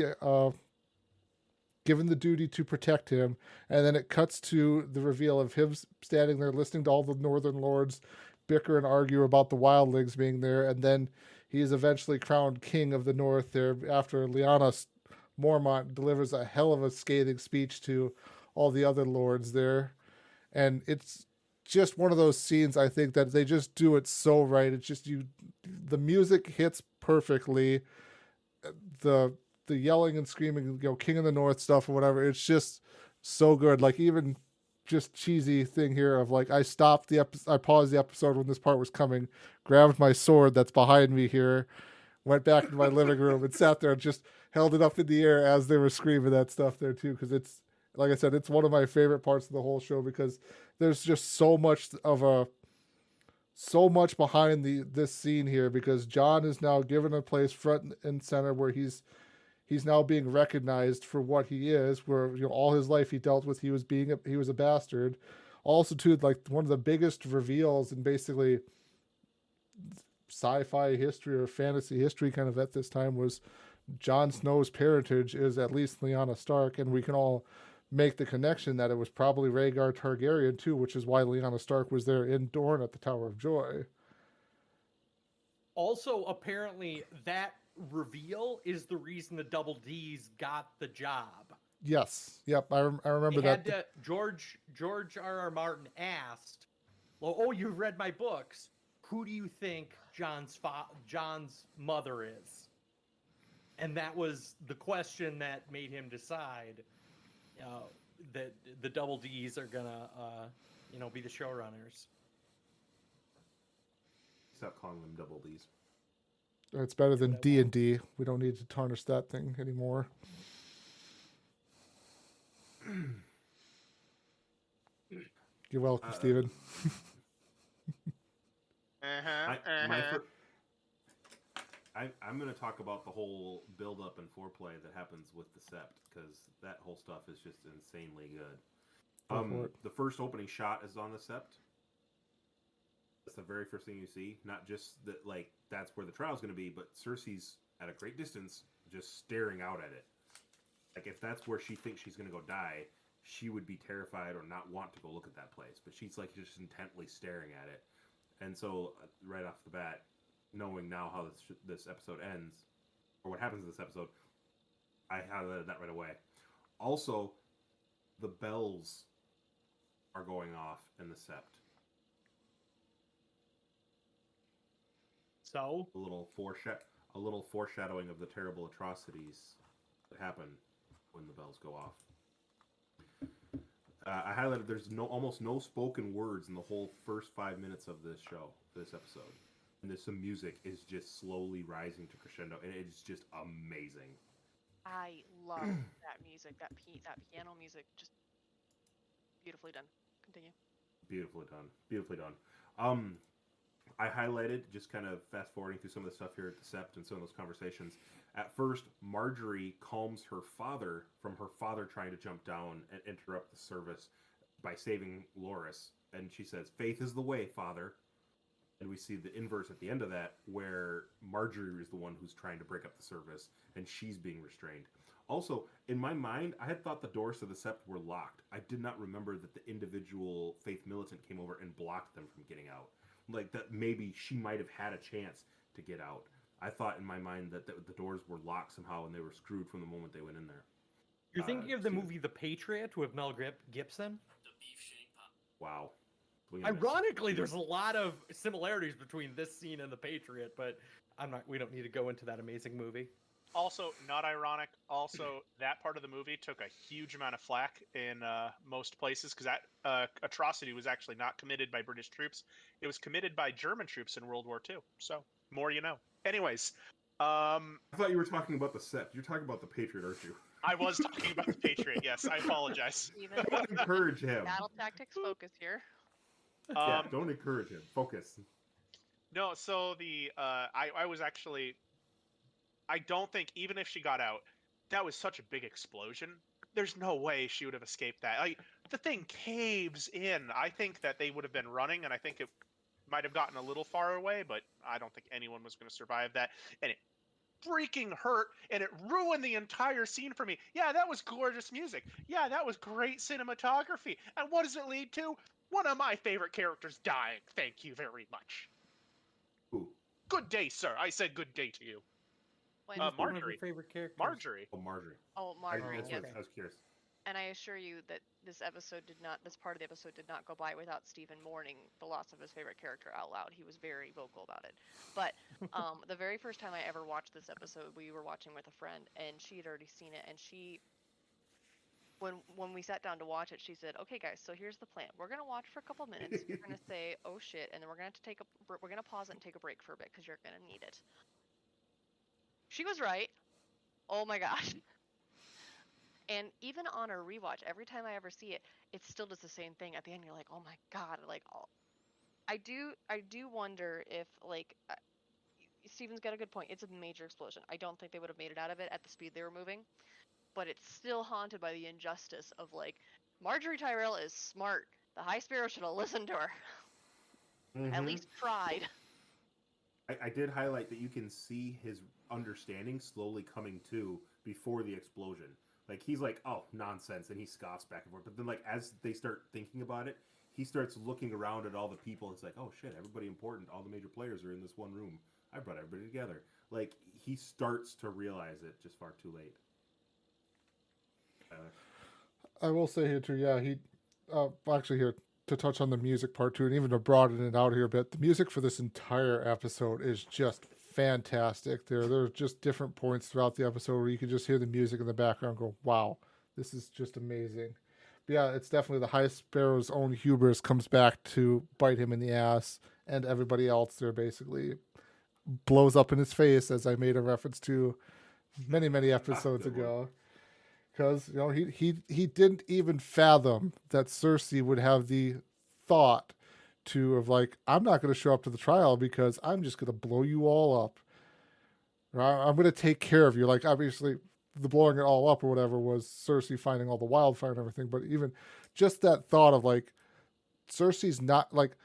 Speaker 1: the duty to protect him, and then it cuts to the reveal of him standing there listening to all the Northern Lords bicker and argue about the wildlings being there, and then he is eventually crowned king of the North there after Lyanna Mormont delivers a hell of a scathing speech to all the other lords there. And it's just one of those scenes, I think, that they just do it so right. It's just the music hits perfectly. The yelling and screaming, King of the North stuff or whatever, it's just so good. Like, even just cheesy thing here of like I stopped I paused the episode when this part was coming, grabbed my sword that's behind me here, went back into my living room and sat there and just held it up in the air as they were screaming that stuff there too, because it's like I said, it's one of my favorite parts of the whole show because there's just so much behind this scene here, because John is now given a place front and center where he's now being recognized for what he is, where all his life he dealt with he was a bastard. Also too, like one of the biggest reveals in basically sci-fi history or fantasy history kind of at this time was Jon Snow's parentage is at least Lyanna Stark, and we can all make the connection that it was probably Rhaegar Targaryen too, which is why Lyanna Stark was there in Dorne at the Tower of Joy.
Speaker 5: Also, apparently, that reveal is the reason the Double D's got the job.
Speaker 1: Yes. Yep. I remember that.
Speaker 5: George R.R. Martin asked, "Well, oh, you've read my books. Who do you think John's mother is?" And that was the question that made him decide that the Double D's are gonna, be the showrunners.
Speaker 4: Stop calling them Double D's.
Speaker 1: It's better than D&D. We don't need to tarnish that thing anymore. You're welcome, Steven.
Speaker 4: I'm going to talk about the whole build-up and foreplay that happens with the Sept, because that whole stuff is just insanely good. The first opening shot is on the Sept. That's the very first thing you see. Not just that, like, that's where the trial's going to be, but Cersei's at a great distance, just staring out at it. Like, if that's where she thinks she's going to go die, she would be terrified or not want to go look at that place. But she's, like, just intently staring at it. And so, right off the bat, knowing now how this episode ends, or what happens in this episode, I highlighted that right away. Also, the bells are going off in the Sept.
Speaker 5: So
Speaker 4: a little foreshadowing of the terrible atrocities that happen when the bells go off. I highlighted there's almost no spoken words in the whole first 5 minutes of this episode. And there's some music is just slowly rising to crescendo, and it's just amazing.
Speaker 3: I love that music, that piano music, just beautifully done. Continue.
Speaker 4: Beautifully done. I highlighted, just kind of fast forwarding through some of the stuff here at the Sept and some of those conversations. At first, Marjorie calms her father from her father trying to jump down and interrupt the service by saving Loras. And she says, "Faith is the way, father." And we see the inverse at the end of that, where Marjorie is the one who's trying to break up the service, and she's being restrained. Also, in my mind, I had thought the doors to the Sept were locked. I did not remember that the individual Faith militant came over and blocked them from getting out. Like, that maybe she might have had a chance to get out. I thought in my mind that the doors were locked somehow, and they were screwed from the moment they went in there.
Speaker 5: You're thinking of the movie The Patriot with Mel Gibson?
Speaker 4: Wow.
Speaker 5: Ironically, there's a lot of similarities between this scene and The Patriot, but we don't need to go into that amazing movie.
Speaker 2: Also, not ironic. Also, that part of the movie took a huge amount of flack in most places, because that atrocity was actually not committed by British troops. It was committed by German troops in World War II. So, more you know. Anyways.
Speaker 4: I thought you were talking about the Sept. You're talking about the Patriot, aren't you?
Speaker 2: I was talking about the Patriot, yes. I apologize.
Speaker 4: Don't encourage him.
Speaker 3: Battle tactics focus here.
Speaker 4: Yeah, don't encourage him. Focus.
Speaker 2: No, so I was actually... I don't think, even if she got out, that was such a big explosion. There's no way she would have escaped that. The thing caves in. I think that they would have been running, and I think it might have gotten a little far away, but I don't think anyone was going to survive that. And it freaking hurt, and it ruined the entire scene for me. Yeah, that was gorgeous music. Yeah, that was great cinematography. And what does it lead to? One of my favorite characters dying. Thank you very much.
Speaker 4: Who?
Speaker 2: Good day, sir. I said good day to you. Marjorie.
Speaker 5: Favorite characters?
Speaker 2: Marjorie.
Speaker 4: Oh, Marjorie.
Speaker 3: Oh, Marjorie. Yes.
Speaker 4: I was curious.
Speaker 3: And I assure you that this part of the episode did not go by without Stephen mourning the loss of his favorite character out loud. He was very vocal about it. But the very first time I ever watched this episode, we were watching with a friend, and she had already seen it, and she when we sat down to watch it, she said, "Okay, guys, so here's the plan. We're gonna watch for a couple minutes. We're gonna say, oh shit, and then we're gonna have to we're gonna pause it and take a break for a bit because you're gonna need it." She was right. Oh my gosh. And even on a rewatch, every time I ever see it, it still does the same thing. At the end, you're like, "Oh my god!" Like, I do wonder if like Steven's got a good point. It's a major explosion. I don't think they would have made it out of it at the speed they were moving, but it's still haunted by the injustice of like Marjorie Tyrell is smart. The High Sparrow should have listened to her. At least tried.
Speaker 4: I did highlight that you can see his understanding slowly coming to before the explosion. Like, he's like, "Oh, nonsense," and he scoffs back and forth. But then, like, as they start thinking about it, he starts looking around at all the people. It's like, "Oh shit, everybody important. All the major players are in this one room. I brought everybody together." Like, he starts to realize it just far too late.
Speaker 1: I will say here too, yeah, he actually here to touch on the music part too, and even to broaden it out here a bit. The music for this entire episode is just fantastic. There's just different points throughout the episode where you can just hear the music in the background, and go, "Wow, this is just amazing." But yeah, it's definitely the High Sparrow's own hubris comes back to bite him in the ass, and everybody else there basically blows up in his face, as I made a reference to many episodes ago. Because he didn't even fathom that Cersei would have the thought of like, "I'm not going to show up to the trial because I'm just going to blow you all up. Or I'm going to take care of you." Like, obviously, the blowing it all up or whatever was Cersei finding all the wildfire and everything. But even just that thought of like, Cersei's not like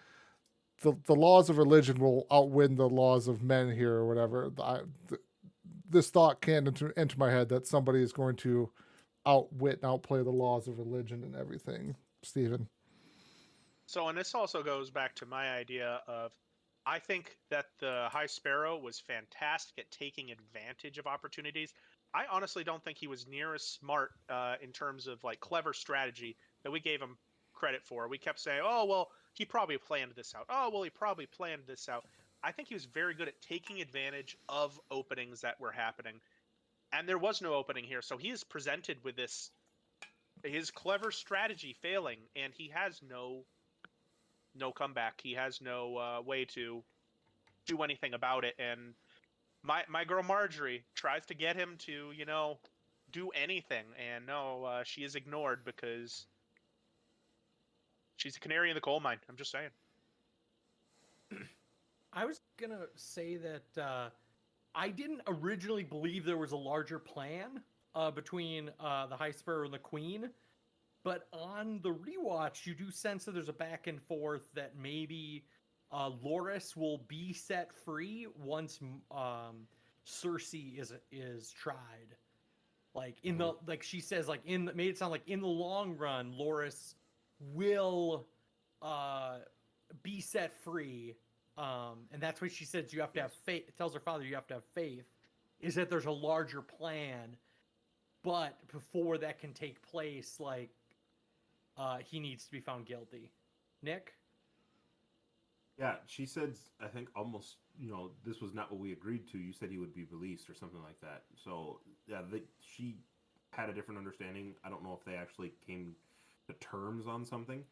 Speaker 1: the laws of religion will outwin the laws of men here or whatever. This thought can't enter my head that somebody is going to outwit and outplay the laws of religion and everything. Steven.
Speaker 2: So, and this also goes back to my idea of, I think that the High Sparrow was fantastic at taking advantage of opportunities. I honestly don't think he was near as smart in terms of like clever strategy that we gave him credit for. We kept saying, "Oh, well, he probably planned this out. Oh, well, he probably planned this out." I think he was very good at taking advantage of openings that were happening. And there was no opening here, so he is presented with his clever strategy failing, and he has no comeback. He has no way to do anything about it. And my girl Marjorie tries to get him to do anything, and no, she is ignored because she's a canary in the coal mine. I'm just saying.
Speaker 5: I was gonna say that I didn't originally believe there was a larger plan between the High Sparrow and the Queen, but on the rewatch, you do sense that there's a back and forth that maybe Loras will be set free once Cersei is tried. Like like she says, like made it sound like in the long run, Loras will be set free. And that's what she says. You have to have faith. Tells her father you have to have faith. Is that there's a larger plan, but before that can take place, like he needs to be found guilty. Nick?
Speaker 4: Yeah, she said, I think almost, this was not what we agreed to. You said he would be released or something like that. So, yeah, she had a different understanding. I don't know if they actually came to terms on something,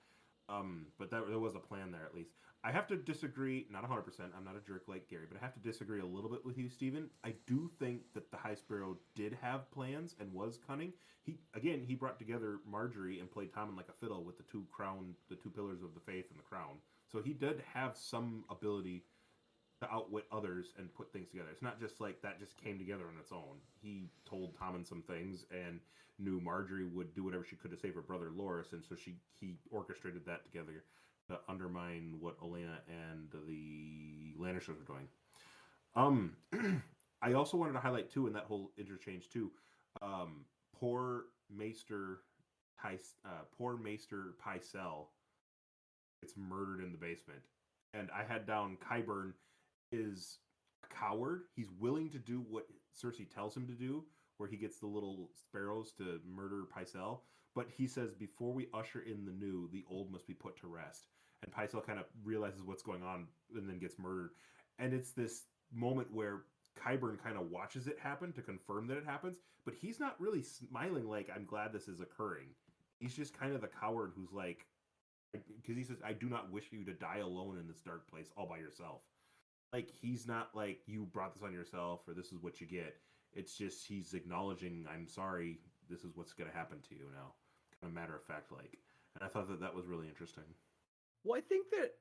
Speaker 4: but there was a plan there at least. I have to disagree, not 100%, I'm not a jerk like Gary, but I have to disagree a little bit with you, Steven. I do think that the High Sparrow did have plans and was cunning. He brought together Marjorie and played Tommen like a fiddle with the two pillars of the faith and the crown. So he did have some ability to outwit others and put things together. It's not just like that just came together on its own. He told Tommen some things and knew Marjorie would do whatever she could to save her brother Loras, and so he orchestrated that together to undermine what Olenna and the Lannisters are doing. I also wanted to highlight too in that whole interchange too. Poor Maester Pycelle gets murdered in the basement, and I had down Qyburn is a coward. He's willing to do what Cersei tells him to do, where he gets the little sparrows to murder Pycelle. But he says, before we usher in the new, the old must be put to rest. And Pycelle kind of realizes what's going on and then gets murdered. And it's this moment where Qyburn kind of watches it happen to confirm that it happens, but he's not really smiling like, I'm glad this is occurring. He's just kind of the coward who's like, because he says, I do not wish you to die alone in this dark place all by yourself. Like, he's not like, you brought this on yourself or this is what you get. It's just he's acknowledging, I'm sorry, this is what's going to happen to you now. Kind of matter of fact, like. And I thought that was really interesting.
Speaker 5: Well, I think that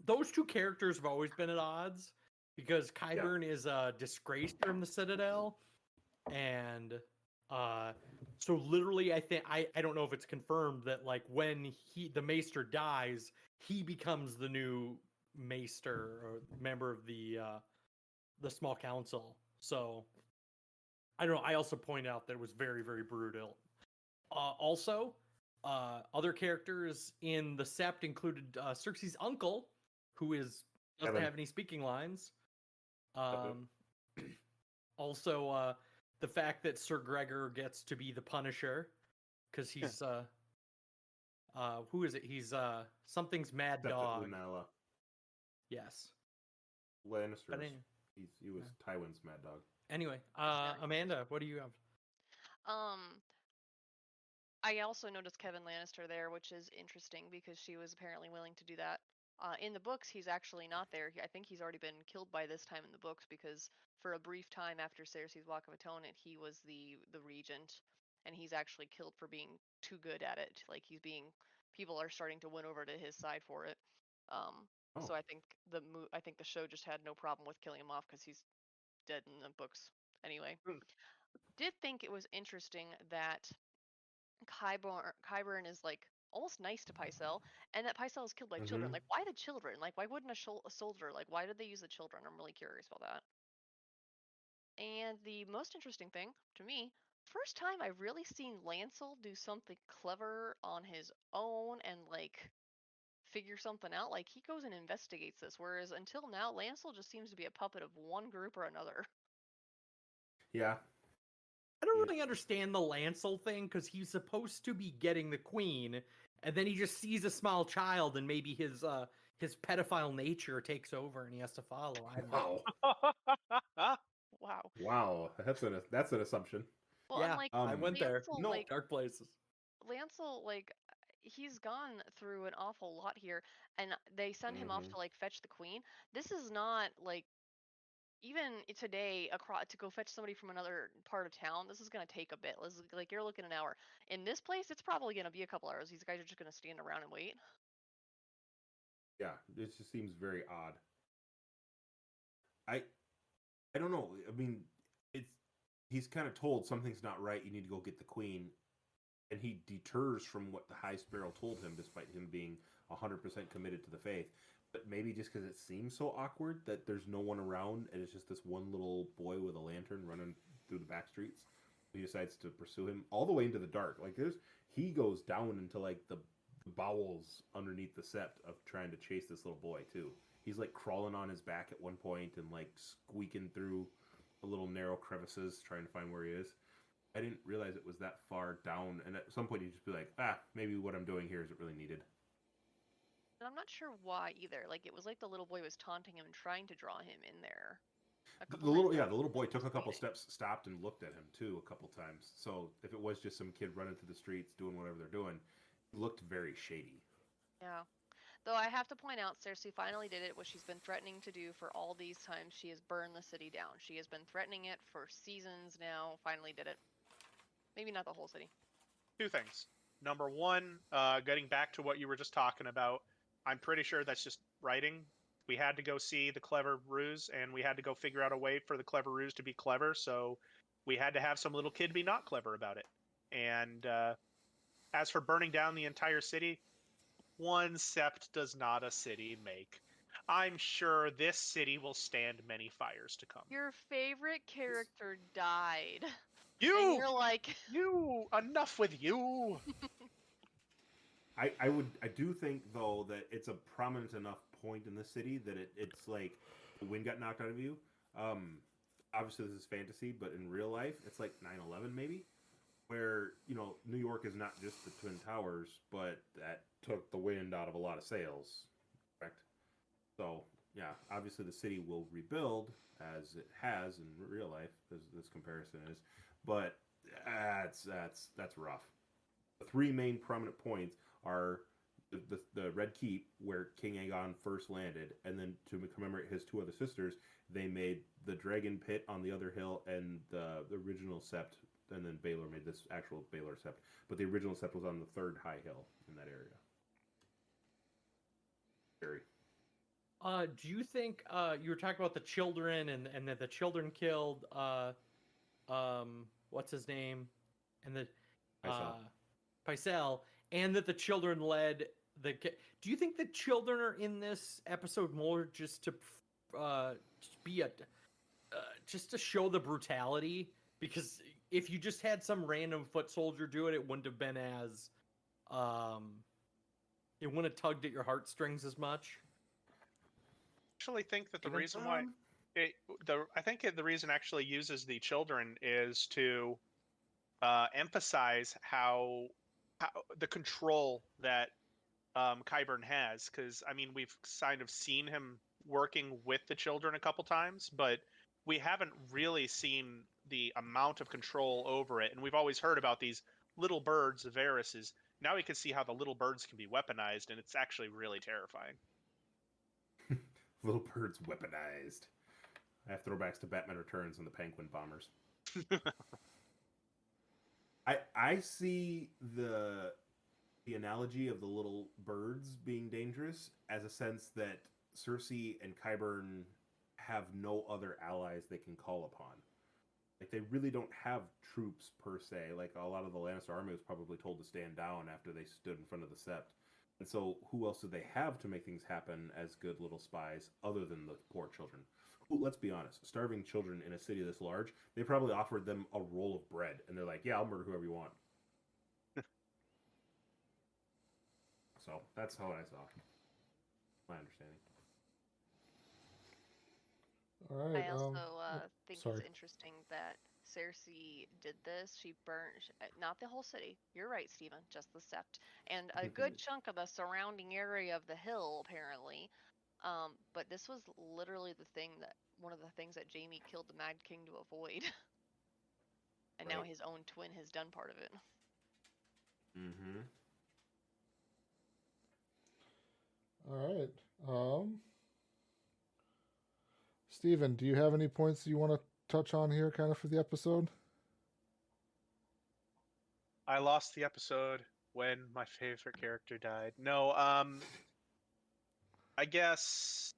Speaker 5: those two characters have always been at odds because Qyburn is a disgrace from the Citadel. And so literally, I think, I don't know if it's confirmed that like when the Maester dies, he becomes the new Maester or member of the small council. So I don't know. I also point out that it was very, very brutal. Also, other characters in the Sept included Cersei's uncle, who doesn't have any speaking lines. Also, the fact that Sir Gregor gets to be the Punisher, because he's who is it? He's something's mad dog.
Speaker 4: Lunella.
Speaker 5: Yes.
Speaker 4: Lannister. He was Tywin's mad dog.
Speaker 5: Anyway, Amanda, what do you have?
Speaker 3: I also noticed Kevin Lannister there, which is interesting because she was apparently willing to do that. In the books, he's actually not there. I think he's already been killed by this time in the books because for a brief time after Cersei's Walk of Atonement, he was the regent, and he's actually killed for being too good at it. Like people are starting to win over to his side for it. So I think the show just had no problem with killing him off because he's dead in the books anyway. Did think it was interesting that Qyburn is like almost nice to Pycelle, and that Pycelle is killed by children. Like, why the children? Like, why wouldn't a soldier? Like, why did they use the children? I'm really curious about that. And the most interesting thing to me, first time I've really seen Lancel do something clever on his own and like figure something out. Like he goes and investigates this, whereas until now, Lancel just seems to be a puppet of one group or another.
Speaker 4: Yeah.
Speaker 5: I don't really understand the Lancel thing because he's supposed to be getting the queen, and then he just sees a small child, and maybe his pedophile nature takes over, and he has to follow.
Speaker 4: Wow.
Speaker 3: Wow.
Speaker 4: Wow. That's an assumption.
Speaker 3: Well,
Speaker 5: yeah,
Speaker 3: like,
Speaker 5: I went there.
Speaker 3: Lancel,
Speaker 5: No,
Speaker 3: like,
Speaker 5: dark places.
Speaker 3: Lancel, like, he's gone through an awful lot here, and they send him off to like fetch the queen. This is not like even today to go fetch somebody from another part of town. This is gonna take a bit. Like you're looking an hour. In this place, it's probably gonna be a couple hours. These guys are just gonna stand around and wait.
Speaker 4: Yeah, it just seems very odd. I don't know. I mean, he's kind of told something's not right. You need to go get the queen, and he deters from what the High Sparrow told him, despite him being 100% committed to the faith. But maybe just because it seems so awkward that there's no one around, and it's just this one little boy with a lantern running through the back streets. He decides to pursue him all the way into the dark. Like he goes down into like the bowels underneath the sept of trying to chase this little boy too. He's like crawling on his back at one point and like squeaking through the little narrow crevices trying to find where he is. I didn't realize it was that far down, and at some point you'd just be like, maybe what I'm doing here isn't really needed.
Speaker 3: And I'm not sure why either. Like it was like the little boy was taunting him and trying to draw him in there.
Speaker 4: The little boy took a couple steps, stopped and looked at him too a couple times. So if it was just some kid running through the streets doing whatever they're doing, it looked very shady.
Speaker 3: Yeah. Though I have to point out, Cersei finally did it, what she's been threatening to do for all these times. She has burned the city down. She has been threatening it for seasons now. Finally did it. Maybe not the whole city.
Speaker 2: Two things. Number one, getting back to what you were just talking about, I'm pretty sure that's just writing. We had to go see the clever ruse, and we had to go figure out a way for the clever ruse to be clever, so we had to have some little kid be not clever about it. And as for burning down the entire city, one sept does not a city make. I'm sure this city will stand many fires to come.
Speaker 3: Your favorite character died.
Speaker 2: You!
Speaker 3: And you're like...
Speaker 2: You! Enough with you!
Speaker 4: I do think though that it's a prominent enough point in the city that it's like the wind got knocked out of you. Obviously this is fantasy, but in real life it's like 9/11 maybe, where New York is not just the Twin Towers, but that took the wind out of a lot of sails. Correct. So yeah, obviously the city will rebuild as it has in real life, as this comparison is, but that's rough. The three main prominent points are the Red Keep, where King Aegon first landed, and then to commemorate his two other sisters, they made the Dragon Pit on the other hill and the original Sept, and then Baelor made this actual Baelor Sept, but the original Sept was on the third high hill in that area. Scary.
Speaker 5: Do you think you were talking about the children and that the children killed what's his name, and the Pycelle, and that the children led the? Do you think the children are in this episode more just to be just to show the brutality? Because if you just had some random foot soldier do it, it wouldn't have been as it wouldn't have tugged at your heartstrings as much.
Speaker 2: Actually think that the
Speaker 5: Even
Speaker 2: reason why I think the reason actually uses the children is to emphasize how the control that Qyburn has, because I mean we've kind of seen him working with the children a couple times, but we haven't really seen the amount of control over it, and we've always heard about these little birds, the Varys's. Now we can see how the little birds can be weaponized, and it's actually really terrifying.
Speaker 4: Little birds weaponized. I have throwbacks to Batman Returns and the Penguin Bombers. I see the analogy of the little birds being dangerous as a sense that Cersei and Qyburn have no other allies they can call upon. Like, they really don't have troops per se. Like, a lot of the Lannister army was probably told to stand down after they stood in front of the Sept. And so who else do they have to make things happen as good little spies other than the poor children? Who, let's be honest, starving children in a city this large, they probably offered them a roll of bread. And they're like, yeah, I'll murder whoever you want. So that's how I saw it. My understanding.
Speaker 1: All right.
Speaker 3: I also think
Speaker 1: sorry.
Speaker 3: it's interesting that Cersei did this. She burned not the whole city. You're right, Stephen. Just the Sept and a good chunk of the surrounding area of the hill, apparently. But this was literally one of the things that Jaime killed the Mad King to avoid. And now
Speaker 4: Right.
Speaker 3: his own twin has done part of it.
Speaker 4: Mm-hmm.
Speaker 1: All right. Steven, do you have any points you want to touch on here kind of for the episode?
Speaker 2: I lost the episode when my favorite character died. No, I guess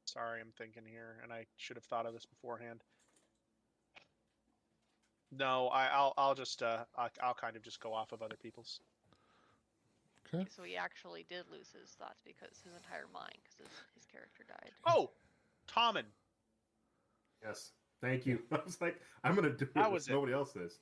Speaker 2: sorry, I'm thinking here, and I should have thought of this beforehand. No, I'll just I'll kind of just go off of other people's.
Speaker 1: Okay.
Speaker 3: So he actually did lose his thoughts because his entire mind, because his character died.
Speaker 2: Oh, Tommen.
Speaker 4: Yes. Thank you. I was like, I'm going to do it.
Speaker 2: That was it.
Speaker 4: Nobody else is.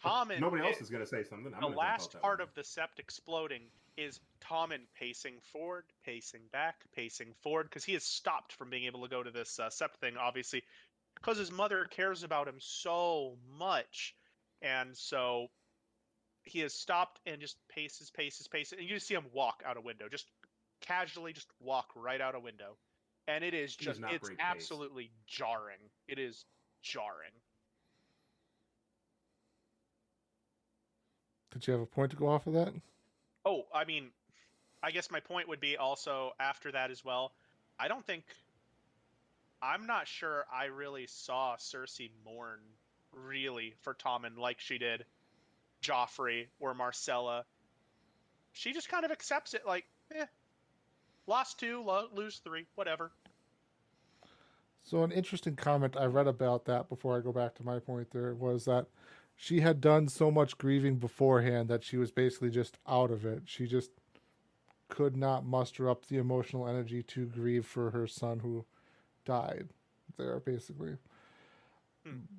Speaker 2: Tommen.
Speaker 4: Nobody else is going to say something. I'm
Speaker 2: The
Speaker 4: gonna
Speaker 2: last
Speaker 4: jump out that
Speaker 2: part
Speaker 4: one.
Speaker 2: of the Sept exploding is Tommen pacing forward, pacing back, pacing forward, because he is stopped from being able to go to this Sept thing, obviously, because his mother cares about him so much. And so he is stopped and just paces, and you just see him walk out a window, just casually just walk right out a window. And it is
Speaker 4: He does
Speaker 2: just,
Speaker 4: not
Speaker 2: it's
Speaker 4: break pace.
Speaker 2: absolutely jarring. It is jarring.
Speaker 1: Did you have a point to go off of that?
Speaker 2: Oh, I mean, I guess my point would be also after that as well. I'm not sure I really saw Cersei mourn really for Tommen like she did Joffrey or Marcella. She just kind of accepts it like, lost 2, lose 3, whatever.
Speaker 1: So an interesting comment I read about that before I go back to my point there was that she had done so much grieving beforehand that she was basically just out of it. She just could not muster up the emotional energy to grieve for her son who died there, basically.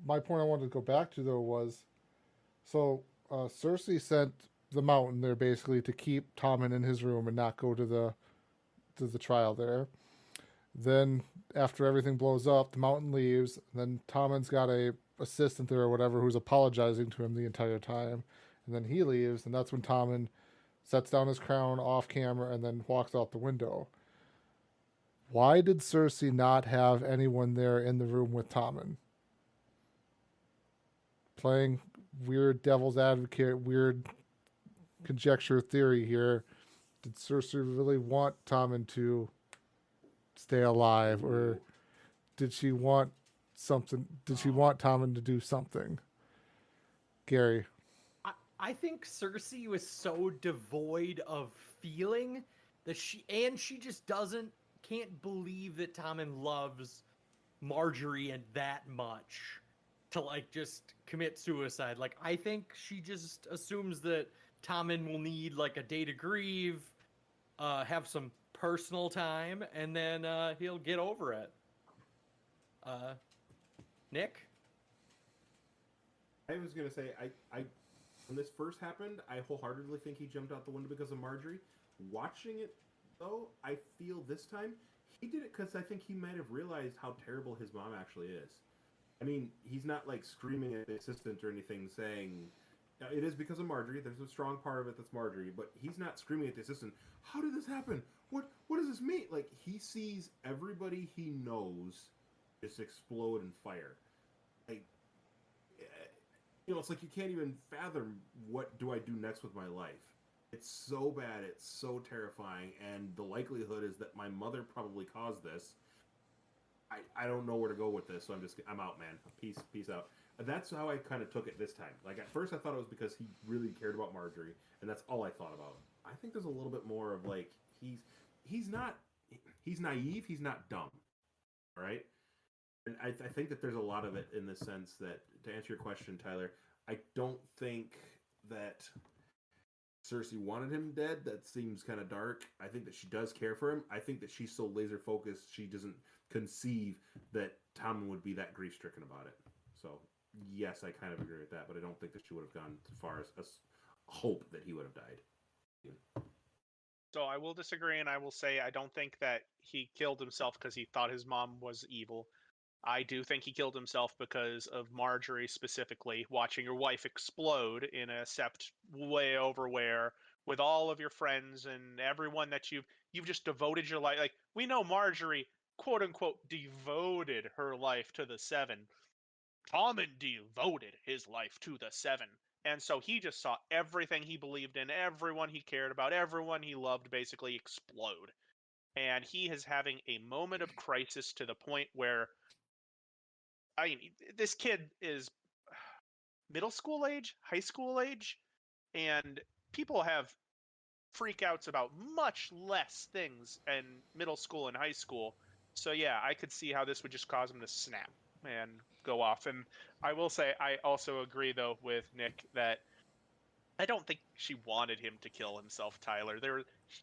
Speaker 1: My point I wanted to go back to, though, was so Cersei sent the Mountain there basically to keep Tommen in his room and not go to the trial there. Then after everything blows up, the Mountain leaves. Then Tommen's got a assistant there or whatever who's apologizing to him the entire time. And then he leaves, and that's when Tommen sets down his crown off camera and then walks out the window. Why did Cersei not have anyone there in the room with Tommen? Playing weird devil's advocate, weird conjecture theory here. Did Cersei really want Tommen to stay alive, or did she want something? Did she want Tommen to do something? Gary.
Speaker 5: I think Cersei was so devoid of feeling that she just can't believe that Tommen loves Marjorie and that much to like just commit suicide. Like I think she just assumes that Tommen will need like a day to grieve, have some personal time, and then he'll get over it. Nick?
Speaker 4: I was gonna say I when this first happened, I wholeheartedly think he jumped out the window because of Marjorie. Watching it though, I feel this time he did it because I think he might have realized how terrible his mom actually is. I mean, he's not like screaming at the assistant or anything saying it is because of Marjorie. There's a strong part of it that's Marjorie, but he's not screaming at the assistant. How did this happen? What does this mean? Like he sees everybody he knows just explode in fire. Like, it's like you can't even fathom what do I do next with my life. It's so bad. It's so terrifying, and the likelihood is that my mother probably caused this. I don't know where to go with this, so I'm out, man. Peace out. That's how I kind of took it this time. Like at first I thought it was because he really cared about Marjorie, and that's all I thought about. I think there's a little bit more of like he's naive, he's not dumb. All right? And I think that there's a lot of it in the sense that, to answer your question, Tyler, I don't think that Cersei wanted him dead. That seems kind of dark. I think that she does care for him. I think that she's so laser focused she doesn't conceive that Tommen would be that grief stricken about it. So yes, I kind of agree with that, but I don't think that she would have gone as far as hope that he would have died.
Speaker 2: So I will disagree, and I will say I don't think that he killed himself because he thought his mom was evil. I do think he killed himself because of Marjorie specifically, watching your wife explode in a sept way over where with all of your friends and everyone that you've just devoted your life. Like, we know Marjorie, quote unquote, devoted her life to the Seven. Tommen devoted his life to the Seven. And so he just saw everything he believed in, everyone he cared about, everyone he loved basically explode. And he is having a moment of crisis to the point where, I mean, this kid is middle school age, high school age, and people have freakouts about much less things in middle school and high school. So yeah, I could see how this would just cause him to snap and go off. And I will say, I also agree though with Nick that I don't think she wanted him to kill himself, Tyler.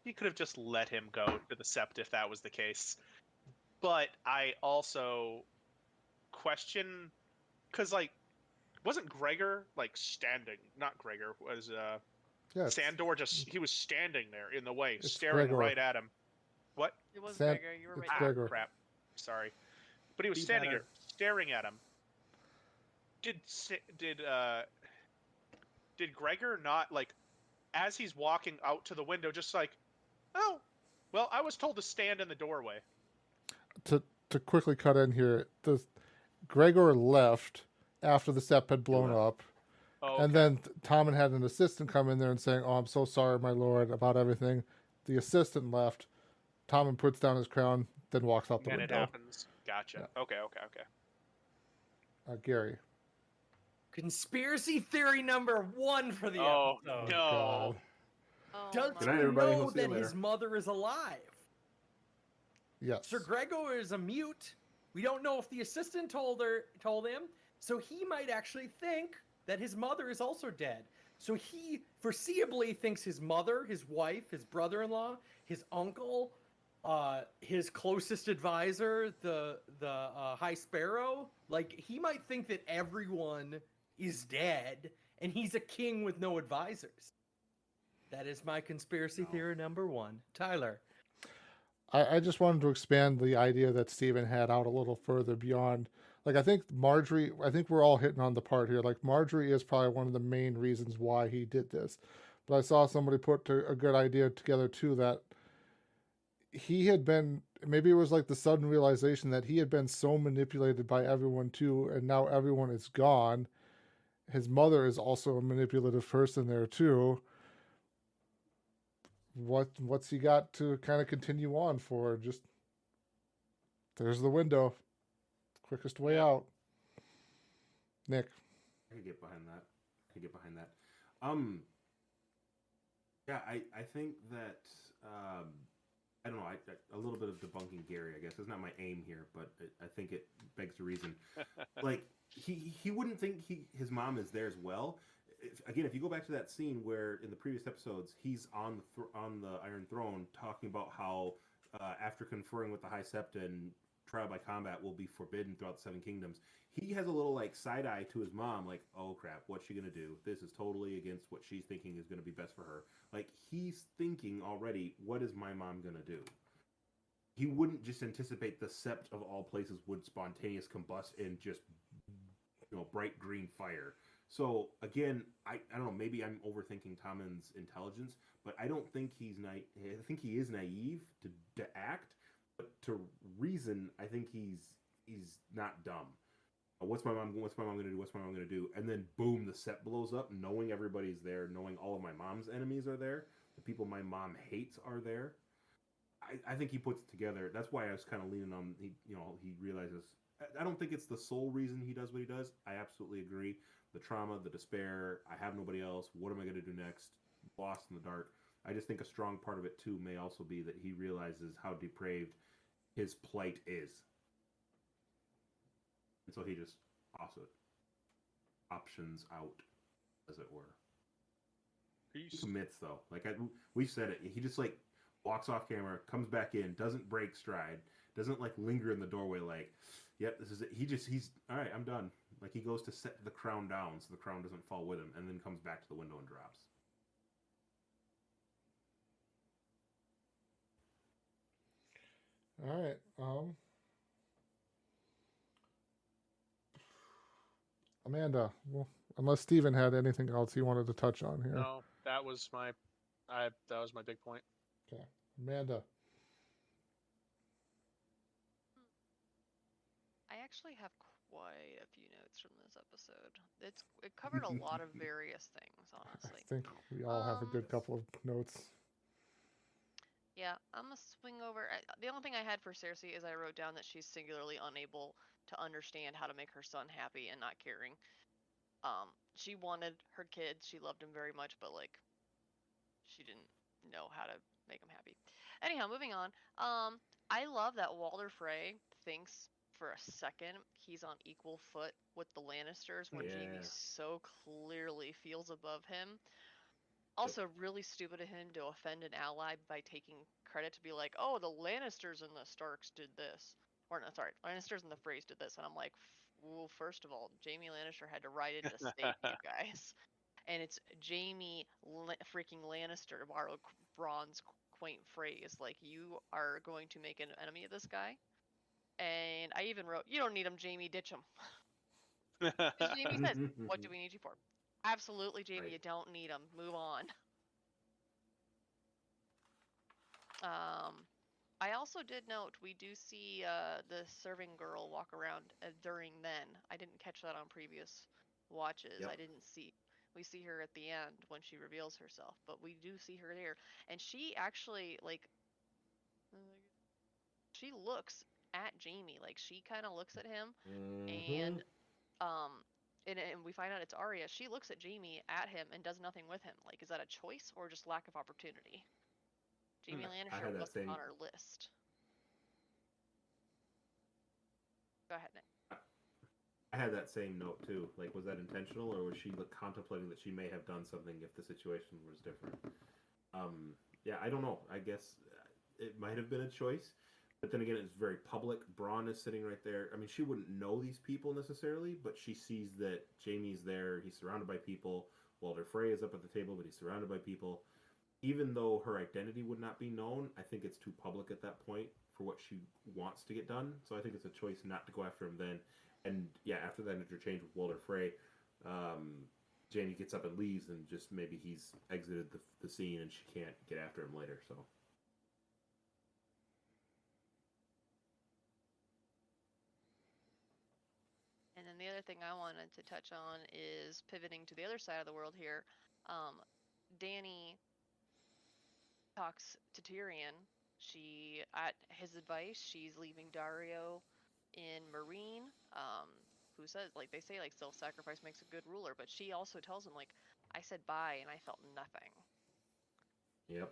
Speaker 2: She could have just let him go to the Sept if that was the case. But I also question, because like, wasn't Gregor like standing? Not Gregor, was
Speaker 1: Yes.
Speaker 2: Sandor he was standing there in the way,
Speaker 1: It's
Speaker 2: staring
Speaker 1: Gregor.
Speaker 2: right at him. What?
Speaker 3: It was
Speaker 1: Sam-
Speaker 3: Gregor. You were
Speaker 1: it's
Speaker 3: right.
Speaker 1: Gregor.
Speaker 2: Crap. Sorry, but he was
Speaker 5: Be
Speaker 2: standing
Speaker 5: better.
Speaker 2: there, staring at him. Did Gregor not, like, as he's walking out to the window, just like, oh, well, I was told to stand in the doorway.
Speaker 1: To quickly cut in here, Gregor left after the Sept had blown up.
Speaker 2: Oh,
Speaker 1: And then Tommen had an assistant come in there and saying, "Oh, I'm so sorry, my lord, about everything." The assistant left. Tommen puts down his crown, then walks out the
Speaker 2: and
Speaker 1: window.
Speaker 2: it happens. Gotcha.
Speaker 1: Yeah.
Speaker 2: Okay.
Speaker 1: Gary.
Speaker 5: Conspiracy theory number 1 for the
Speaker 2: Oh,
Speaker 5: episode.
Speaker 2: no.
Speaker 1: God.
Speaker 3: Oh,
Speaker 5: Does
Speaker 3: my
Speaker 4: Good night,
Speaker 5: he
Speaker 4: everybody.
Speaker 5: know
Speaker 4: We'll see you
Speaker 5: that his
Speaker 4: later.
Speaker 5: mother is alive?
Speaker 1: Yes.
Speaker 5: Sir Gregor is a mute. We don't know if the assistant told him, so he might actually think that his mother is also dead. So he foreseeably thinks his mother, his wife, his brother-in-law, his uncle, his closest advisor, the High Sparrow, like he might think that everyone is dead and he's a king with no advisors. That is my conspiracy theory number 1. Tyler.
Speaker 1: I just wanted to expand the idea that Stephen had out a little further beyond like I think Marjorie. I think we're all hitting on the part here. Like Marjorie is probably one of the main reasons why he did this. But I saw somebody put a good idea together too that he had been, maybe it was like the sudden realization that he had been so manipulated by everyone too, and now everyone is gone. His mother is also a manipulative person there too. What's he got to kind of continue on for? Just there's the window, quickest way
Speaker 2: Yeah.
Speaker 1: out. Nick,
Speaker 4: I could get behind that. Yeah, I think that I don't know. A little bit of debunking Gary, I guess, is not my aim here, but I think it begs the reason. Like he wouldn't think his mom is there as well. If you go back to that scene where in the previous episodes he's on the Iron Throne talking about how after conferring with the High Septon, trial by combat will be forbidden throughout the Seven Kingdoms. He has a little like side eye to his mom, like, oh crap, what's she gonna do? This is totally against what she's thinking is gonna be best for her. Like he's thinking already, what is my mom gonna do? He wouldn't just anticipate the sept of all places would spontaneous combust in just bright green fire. So again, I don't know, maybe I'm overthinking Tommen's intelligence, but I don't think he's naive. I think he is naive to act, but to reason, I think he's not dumb. What's my mom gonna do? What's my mom gonna do? And then boom, the set blows up, knowing everybody's there, knowing all of my mom's enemies are there, the people my mom hates are there. I think he puts it together. That's why I was kind of leaning on he realizes. I don't think it's the sole reason he does what he does. I absolutely agree. The trauma, the despair. I have nobody else. What am I gonna do next? Lost in the dark. I just think a strong part of it too may also be that he realizes how depraved his plight is. And so he just options out, as it were. He commits though. Like we've said it. He just like walks off camera, comes back in, doesn't break stride, doesn't like linger in the doorway. Like, yep, this is it. He's all right. I'm done. Like he goes to set the crown down so the crown doesn't fall with him, and then comes back to the window and drops.
Speaker 1: all right. Amanda, well, unless Steven had anything else he wanted to touch on here.
Speaker 2: No, that was my big point.
Speaker 1: Okay, Amanda.
Speaker 3: I actually have quite a few notes from this episode. It covered a lot of various things, honestly.
Speaker 1: I think we all have a good couple of notes.
Speaker 3: Yeah, I'm gonna swing over. The only thing I had for Cersei is I wrote down that she's singularly unable to understand how to make her son happy and not caring. She wanted her kids. She loved him very much, but like, she didn't know how to make him happy. Anyhow, moving on. I love that Walder Frey thinks for a second he's on equal foot with the Lannisters when Jaime so clearly feels above him. Also, really stupid of him to offend an ally by taking credit to be like, oh, the Lannisters and the Starks did this. Or, no, sorry, Lannisters and the Freys did this. And I'm like, well, first of all, Jaime Lannister had to ride into state, you guys. And it's Jaime freaking Lannister, to borrow Braun's quaint phrase. Like, you are going to make an enemy of this guy? And I even wrote, you don't need him, Jaime, ditch him. Jaime says, what do we need you for? Absolutely, Jaime, right. You don't need him. Move on. I also did note we do see the serving girl walk around during then. I didn't catch that on previous watches. Yep. I didn't see. We see her at the end when she reveals herself, but we do see her there. And she actually, like, she looks at Jaime. Like, she kind of looks at him, and we find out it's Arya. She looks at Jaime, at him, and does nothing with him. Like, is that a choice or just lack of opportunity? Jaime Lannister wasn't on her list. Go ahead, Nick.
Speaker 4: I had that same note too. Like, was that intentional, or was she contemplating that she may have done something if the situation was different? Yeah, I don't know. I guess it might have been a choice. But then again, it's very public. Braun is sitting right there. I mean, she wouldn't know these people necessarily, but she sees that Jaime's there. He's surrounded by people. Walder Frey is up at the table, but he's surrounded by people. even though her identity would not be known, I think it's too public at that point for what she wants to get done. So I think it's a choice not to go after him then. And yeah, after that interchange with Walder Frey, Jaime gets up and leaves, and just maybe he's exited the scene and she can't get after him later. So.
Speaker 3: And then the other thing I wanted to touch on is pivoting to the other side of the world here. Dany talks to Tyrion. She, at his advice, she's leaving Dario in Marine. Who says, like, they say, like, self-sacrifice makes a good ruler, but she also tells him, like, I said bye and I felt nothing.
Speaker 4: Yep.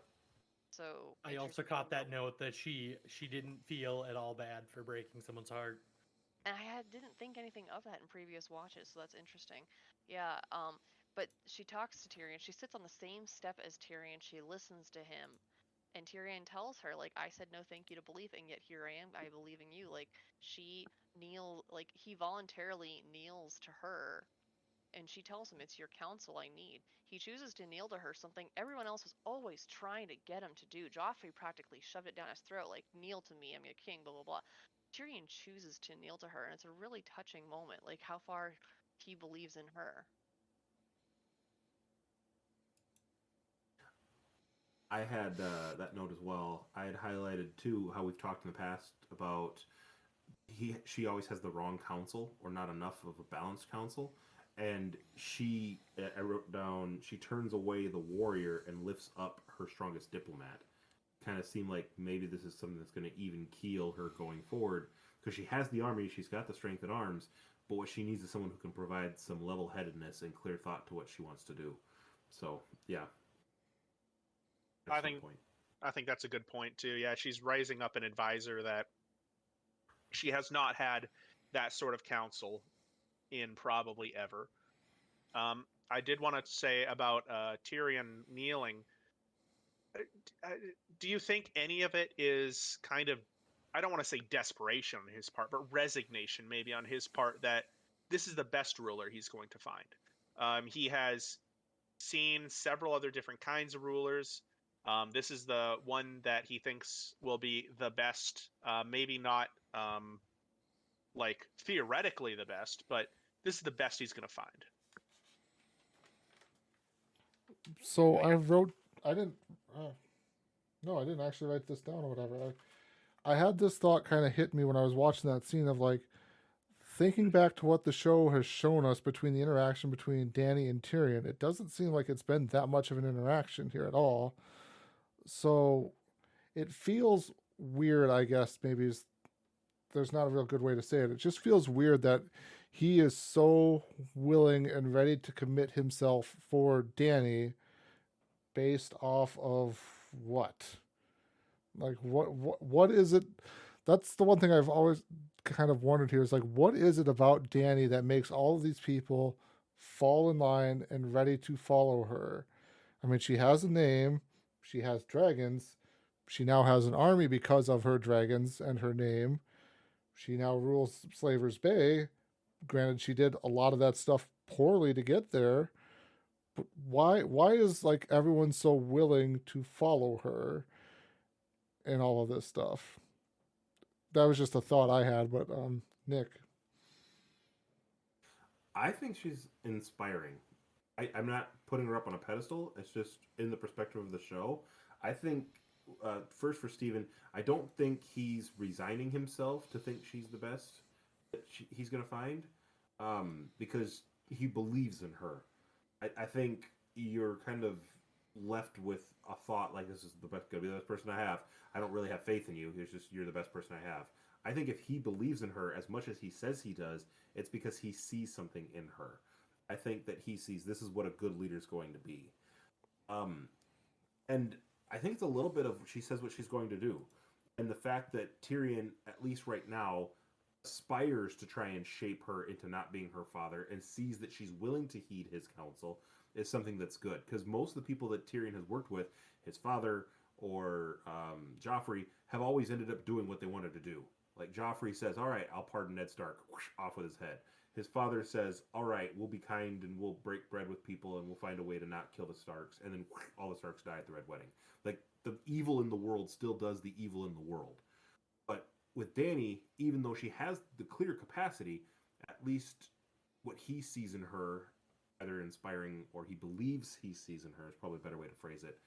Speaker 3: So
Speaker 5: I also caught that note that she didn't feel at all bad for breaking someone's heart.
Speaker 3: And I didn't think anything of that in previous watches, so that's interesting. Yeah, but she talks to Tyrion. She sits on the same step as Tyrion. She listens to him. And Tyrion tells her, like, I said no thank you to belief, and yet here I am, I believe in you. Like, he voluntarily kneels to her, and she tells him, it's your counsel I need. He chooses to kneel to her, something everyone else was always trying to get him to do. Joffrey practically shoved it down his throat, like, kneel to me, I'm your king, blah, blah, blah. Tyrion chooses to kneel to her, and it's a really touching moment, like how far he believes in her.
Speaker 4: I had that note as well. I had highlighted too how we've talked in the past about she always has the wrong counsel or not enough of a balanced counsel, and I wrote down, she turns away the warrior and lifts up her strongest diplomat. Kind of seemed like maybe this is something that's going to even keel her going forward, because she has the army, she's got the strength in arms, but what she needs is someone who can provide some level-headedness and clear thought to what she wants to do. So yeah.
Speaker 2: I think that's a good point too. Yeah, she's rising up an advisor that she has not had that sort of counsel in probably ever. I did want to say about Tyrion kneeling. Do you think any of it is kind of, I don't want to say desperation on his part, but resignation maybe on his part, that this is the best ruler he's going to find? He has seen several other different kinds of rulers. This is the one that he thinks will be the best. Maybe not like theoretically the best, but this is the best he's going to find.
Speaker 1: So I didn't, no, I didn't actually write this down or whatever. I had this thought kind of hit me when I was watching that scene of, like, thinking back to what the show has shown us between the interaction between Dany and Tyrion. It doesn't seem like it's been that much of an interaction here at all. So it feels weird, I guess. Maybe there's not a real good way to say it. It just feels weird that he is so willing and ready to commit himself for Dany based off of what? Like, what is it? That's the one thing I've always kind of wondered here is, like, what is it about Dany that makes all of these people fall in line and ready to follow her? I mean, she has a name, she has dragons, she now has an army because of her dragons and her name. She now rules Slaver's Bay. Granted, she did a lot of that stuff poorly to get there. But why is, like, everyone so willing to follow her and all of this stuff? That was just a thought I had, but Nick.
Speaker 4: I think she's inspiring. I'm not putting her up on a pedestal. It's just in the perspective of the show. I think, first for Steven, I don't think he's resigning himself to think she's the best that he's going to find, because he believes in her. I think you're kind of left with a thought like, this is going to be the best person I have. I don't really have faith in you. It's just, you're the best person I have. I think if he believes in her as much as he says he does, it's because he sees something in her. I think that he sees this is what a good leader is going to be. And I think it's a little bit of, she says what she's going to do. And the fact that Tyrion, at least right now, aspires to try and shape her into not being her father and sees that she's willing to heed his counsel is something that's good. Because most of the people that Tyrion has worked with, his father or Joffrey, have always ended up doing what they wanted to do. Like Joffrey says, "All right, I'll pardon Ned Stark." Whoosh, off with his head. His father says, "All right, we'll be kind and we'll break bread with people and we'll find a way to not kill the Starks." And then whoosh, all the Starks die at the Red Wedding. Like the evil in the world still does the evil in the world. But with Dany, even though she has the clear capacity, at least what he sees in her, either inspiring or he believes he sees in her, is probably a better way to phrase it.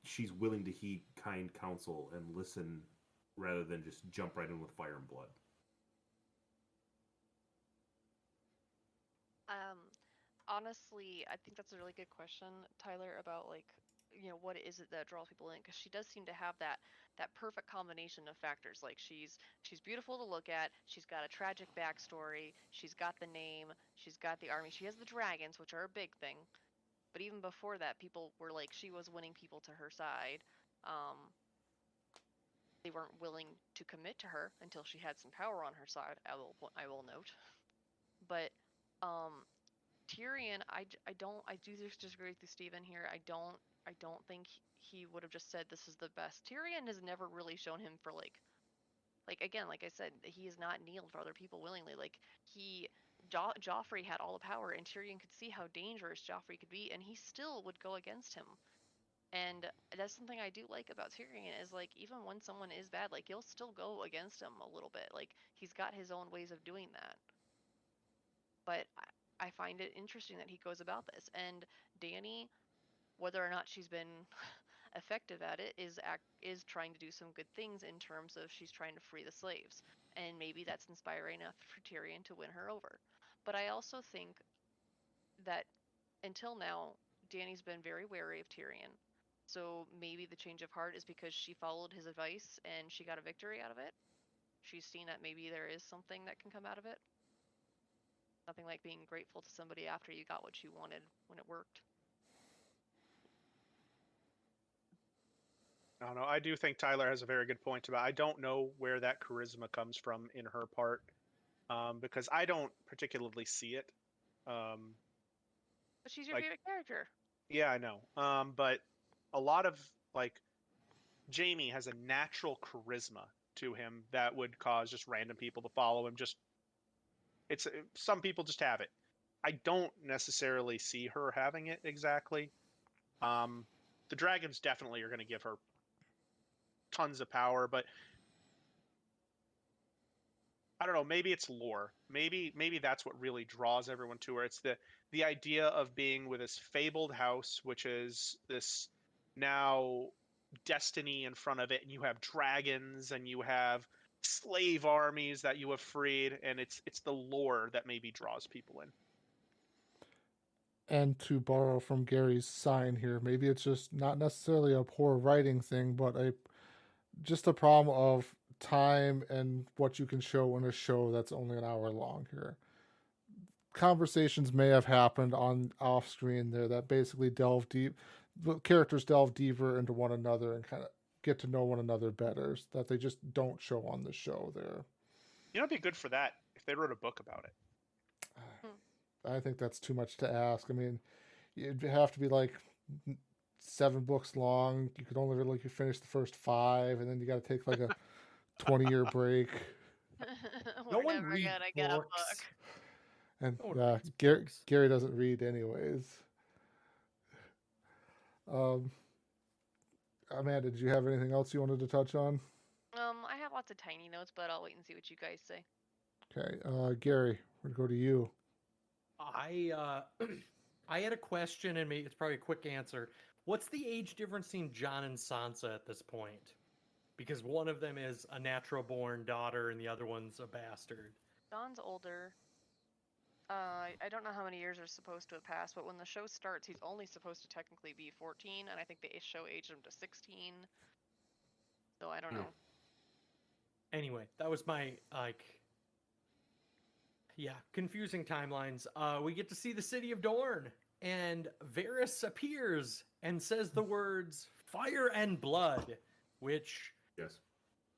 Speaker 4: She's willing to heed kind counsel and listen rather than just jump right in with fire and blood.
Speaker 3: Honestly, I think that's a really good question, Tyler, about like, what is it that draws people in? Because she does seem to have that perfect combination of factors. Like she's beautiful to look at. She's got a tragic backstory. She's got the name. She's got the army. She has the dragons, which are a big thing. But even before that, people were like, she was winning people to her side. They weren't willing to commit to her until she had some power on her side. I will note. But Tyrion, I do disagree with you, Stephen, here. I don't think he would have just said this is the best. Tyrion has never really shown him for like again, like I said, he has not kneeled for other people willingly. Like Joffrey had all the power, and Tyrion could see how dangerous Joffrey could be, and he still would go against him. And that's something I do like about Tyrion is like even when someone is bad, like he'll still go against him a little bit. Like he's got his own ways of doing that. But I find it interesting that he goes about this. And Dany, whether or not she's been effective at it, is trying to do some good things in terms of she's trying to free the slaves. And maybe that's inspiring enough for Tyrion to win her over. But I also think that until now, Dany's been very wary of Tyrion. So maybe the change of heart is because she followed his advice and she got a victory out of it. She's seen that maybe there is something that can come out of it. Nothing like being grateful to somebody after you got what you wanted when it worked.
Speaker 2: I don't know. I do think Tyler has a very good point about. I don't know where that charisma comes from in her part, because I don't particularly see it.
Speaker 3: But she's your favorite character.
Speaker 2: Yeah, I know. But a lot of like Jaime has a natural charisma to him that would cause just random people to follow him. Some people just have it. I don't necessarily see her having it exactly. The dragons definitely are going to give her tons of power, but I don't know, maybe it's lore. Maybe that's what really draws everyone to her. It's the idea of being with this fabled house, which is this now destiny in front of it, and you have dragons and you have slave armies that you have freed, and it's the lore that maybe draws people in.
Speaker 1: And to borrow from Gary's sign here, maybe it's just not necessarily a poor writing thing, but just a problem of time and what you can show in a show that's only an hour long here. Conversations may have happened on off screen there that basically delve deep. The characters delve deeper into one another and kind of get to know one another better that they just don't show on the show there.
Speaker 2: You know, it'd be good for that if they wrote a book about it.
Speaker 1: I think that's too much to ask. I mean, it'd have to be like 7 books long. You could only really finish the first 5, and then you got to take like a 20-year break.
Speaker 5: No one
Speaker 3: never
Speaker 5: reads
Speaker 3: gonna get a book.
Speaker 5: books.
Speaker 1: And
Speaker 5: No one reads books.
Speaker 1: Gary doesn't read anyways. Amanda, did you have anything else you wanted to touch on?
Speaker 3: I have lots of tiny notes, but I'll wait and see what you guys say.
Speaker 1: Okay, Gary, we're gonna go to you.
Speaker 5: I had a question, and maybe it's probably a quick answer. What's the age difference between Jon and Sansa at this point? Because one of them is a natural-born daughter, and the other one's a bastard.
Speaker 3: Jon's older. I don't know how many years are supposed to have passed, but when the show starts, he's only supposed to technically be 14, and I think the show aged him to 16. So I don't know.
Speaker 5: Anyway, that was my, confusing timelines. We get to see the city of Dorne, and Varys appears and says the words "fire and blood," which,
Speaker 4: Yes.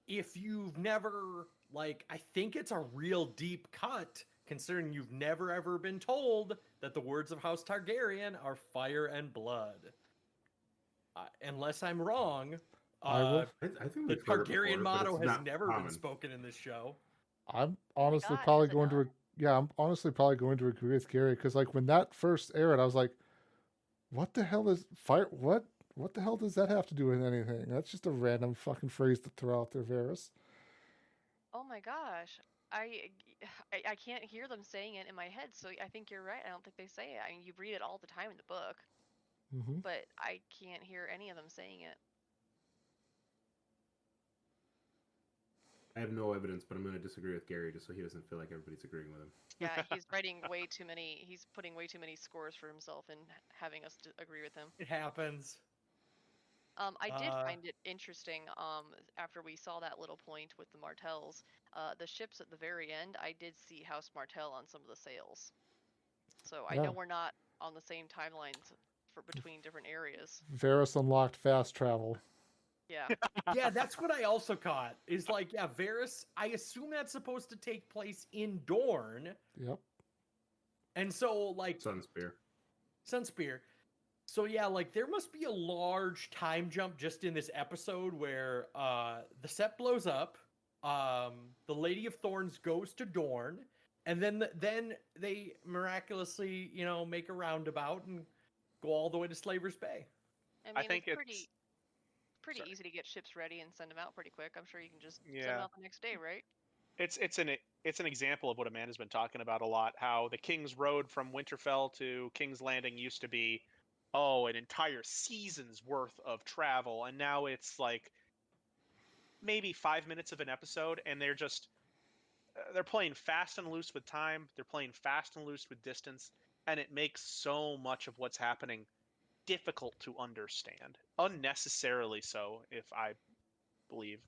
Speaker 5: if you've never, I think it's a real deep cut, considering you've never ever been told that the words of House Targaryen are fire and blood. Unless I'm wrong,
Speaker 1: I will.
Speaker 4: I think
Speaker 5: The
Speaker 4: we've heard it before,
Speaker 5: Targaryen
Speaker 4: but
Speaker 5: motto
Speaker 4: it's
Speaker 5: has
Speaker 4: not
Speaker 5: never been
Speaker 4: common.
Speaker 5: spoken in this show.
Speaker 1: I'm honestly
Speaker 3: God,
Speaker 1: probably
Speaker 3: has it
Speaker 1: going
Speaker 3: not?
Speaker 1: to. Yeah, I'm honestly probably going to agree with Gary because like when that first aired, I was like, "What the hell is fire? What? What the hell does that have to do with anything? That's just a random fucking phrase to throw out there, Varys."
Speaker 3: Oh my gosh. I can't hear them saying it in my head, so I think you're right. I don't think they say it. I mean, you read it all the time in the book,
Speaker 1: Mm-hmm.
Speaker 3: but I can't hear any of them saying it.
Speaker 4: I have no evidence, but I'm going to disagree with Gary just so he doesn't feel like everybody's agreeing with him.
Speaker 3: Yeah, he's writing way too many. He's putting way too many scores for himself and having us agree with him.
Speaker 5: It happens.
Speaker 3: I did find it interesting. After we saw that little point with the Martells, the ships at the very end, I did see House Martell on some of the sails. So I
Speaker 1: Yeah.
Speaker 3: know we're not on the same timelines for between different areas.
Speaker 1: Varys unlocked fast travel.
Speaker 3: Yeah.
Speaker 5: Yeah, that's what I also caught. Is like, yeah, Varys. I assume that's supposed to take place in Dorne,
Speaker 1: Yep.
Speaker 5: and so like Sunspear. So yeah, like there must be a large time jump just in this episode where the set blows up, the Lady of Thorns goes to Dorne, and then they miraculously, make a roundabout and go all the way to Slaver's Bay.
Speaker 3: I mean,
Speaker 2: think
Speaker 3: it's
Speaker 2: it's
Speaker 3: pretty
Speaker 2: sorry.
Speaker 3: easy to get ships ready and send them out pretty quick. I'm sure you can just send
Speaker 2: Yeah.
Speaker 3: them out the next day, right?
Speaker 2: It's an example of what Amanda's been talking about a lot. How the King's Road from Winterfell to King's Landing used to be, an entire season's worth of travel, and now it's like maybe 5 minutes of an episode, and they're playing fast and loose with time. They're playing fast and loose with distance, and it makes so much of what's happening difficult to understand, unnecessarily so, if I believe.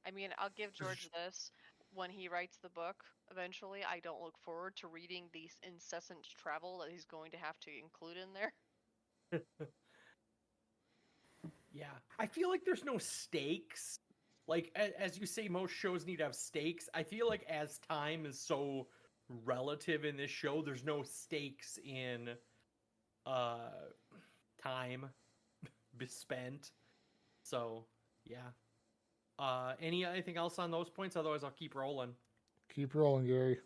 Speaker 3: I mean, I'll give George this. When he writes the book, eventually, I don't look forward to reading the incessant travel that he's going to have to include in there.
Speaker 5: Yeah, I feel like there's no stakes. Like as you say, most shows need to have stakes. I feel like as time is so relative in this show, there's no stakes in time spent. So yeah. Anything else on those points? Otherwise, I'll keep rolling.
Speaker 1: Keep rolling, Gary.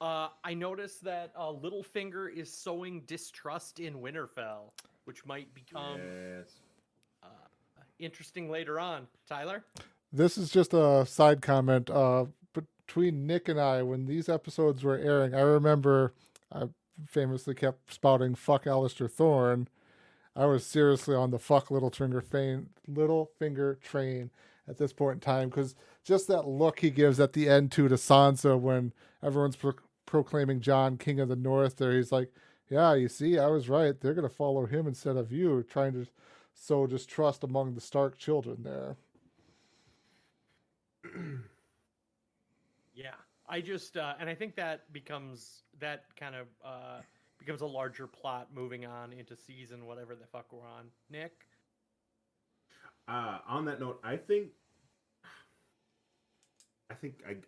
Speaker 5: I noticed that Littlefinger is sowing distrust in Winterfell, which might become interesting later on. Tyler?
Speaker 1: This is just a side comment. Between Nick and I, when these episodes were airing, I remember I famously kept spouting "fuck Alistair Thorne." I was seriously on the "fuck Littlefinger train at this point in time because just that look he gives at the end to Sansa when everyone's proclaiming Jon King of the North. There, he's like, "Yeah, you see, I was right. They're gonna follow him instead of you," trying to sow distrust among the Stark children there.
Speaker 5: Yeah, I just and I think that becomes a larger plot moving on into season whatever the fuck we're on. Nick?
Speaker 4: On that note, I think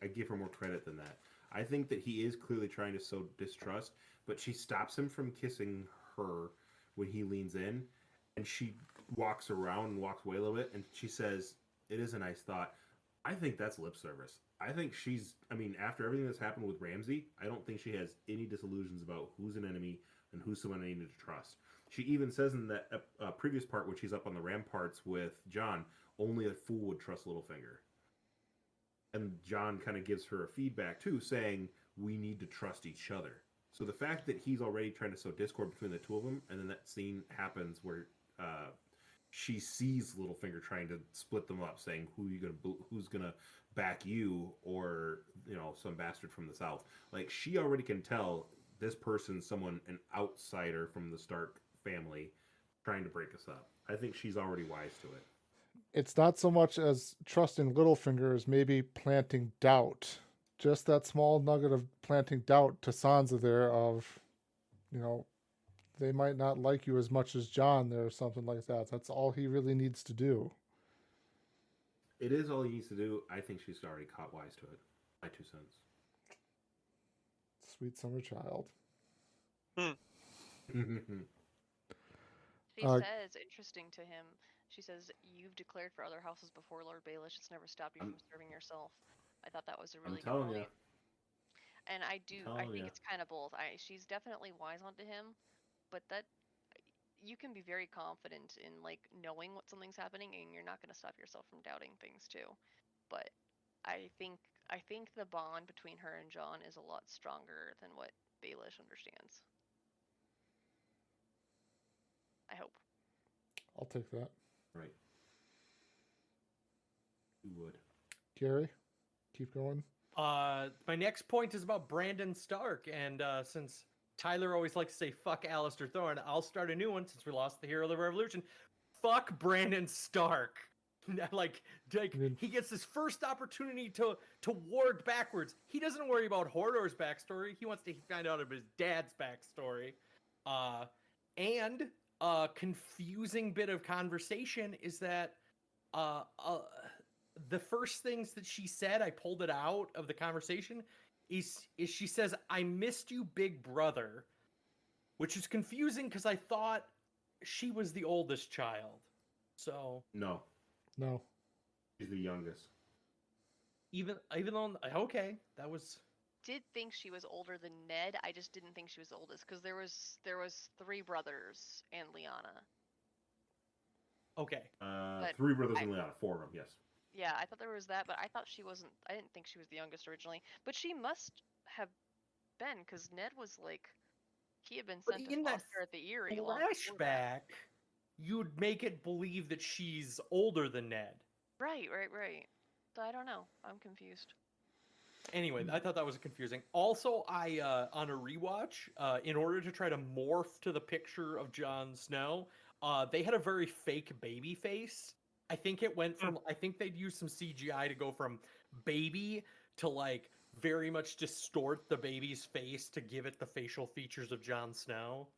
Speaker 4: I give her more credit than that. I think that he is clearly trying to sow distrust, but she stops him from kissing her when he leans in, and she walks around and walks away a little bit, and she says, "It is a nice thought." I think that's lip service. I think after everything that's happened with Ramsay, I don't think she has any disillusions about who's an enemy and who's someone I need to trust. She even says in that previous part when she's up on the ramparts with Jon, only a fool would trust Littlefinger. And Jon kind of gives her a feedback too, saying we need to trust each other. So the fact that he's already trying to sow discord between the two of them, and then that scene happens where she sees Littlefinger trying to split them up, saying who's gonna back you, or some bastard from the south. Like, she already can tell this person's an outsider from the Stark family trying to break us up. I think she's already wise to it.
Speaker 1: It's not so much as trusting Littlefinger as maybe planting doubt. Just that small nugget of planting doubt to Sansa there of, they might not like you as much as Jon there or something like that. That's all he really needs to do.
Speaker 4: It is all he needs to do. I think she's already caught wise to it. My 2 cents.
Speaker 1: Sweet summer child.
Speaker 3: She
Speaker 1: Uh,
Speaker 3: says, interesting to him, she says, "You've declared for other houses before, Lord Baelish. It's never stopped you
Speaker 4: I'm,
Speaker 3: from serving yourself." I thought that was a
Speaker 4: I'm
Speaker 3: really good
Speaker 4: telling you.
Speaker 3: point. And I
Speaker 4: Telling
Speaker 3: think
Speaker 4: you.
Speaker 3: it's kind of both. She's definitely wise onto him, but that you can be very confident in like knowing what something's happening, and you're not going to stop yourself from doubting things too. But I think I think the bond between her and John is a lot stronger than what Baelish understands. I hope.
Speaker 1: I'll take that.
Speaker 4: Right. You would.
Speaker 1: Gary, keep going.
Speaker 5: My next point is about Brandon Stark, and since Tyler always likes to say "fuck Alistair Thorne," I'll start a new one since we lost the hero of the revolution. Fuck Brandon Stark. like
Speaker 1: mean-
Speaker 5: he gets his first opportunity to ward backwards. He doesn't worry about Hodor's backstory. He wants to find out about his dad's backstory. And a confusing bit of conversation is that the first things that she said, I pulled it out of the conversation, is she says, "I missed you, big brother," which is confusing because I thought she was the oldest child. So
Speaker 4: No,
Speaker 1: No.
Speaker 4: she's the youngest.
Speaker 5: even though, okay, that was
Speaker 3: Did think she was older than Ned. I just didn't think she was the oldest because there was 3 brothers and Lyanna.
Speaker 5: okay.
Speaker 3: But
Speaker 4: 3 brothers and Lyanna, 4 of them, yes.
Speaker 3: Yeah, I thought there was that, but I thought she wasn't. I didn't think she was the youngest originally, but she must have been because Ned was like, he had been
Speaker 5: But
Speaker 3: sent to
Speaker 5: in that
Speaker 3: foster at the Eyrie. long before that.
Speaker 5: flashback, you'd make it believe that she's older than Ned.
Speaker 3: Right. So I don't know. I'm confused.
Speaker 5: Anyway, I thought that was confusing. Also, I on a rewatch, in order to try to morph to the picture of Jon Snow, they had a very fake baby face. I think it went from I think they'd used some CGI to go from baby to like very much distort the baby's face to give it the facial features of Jon Snow.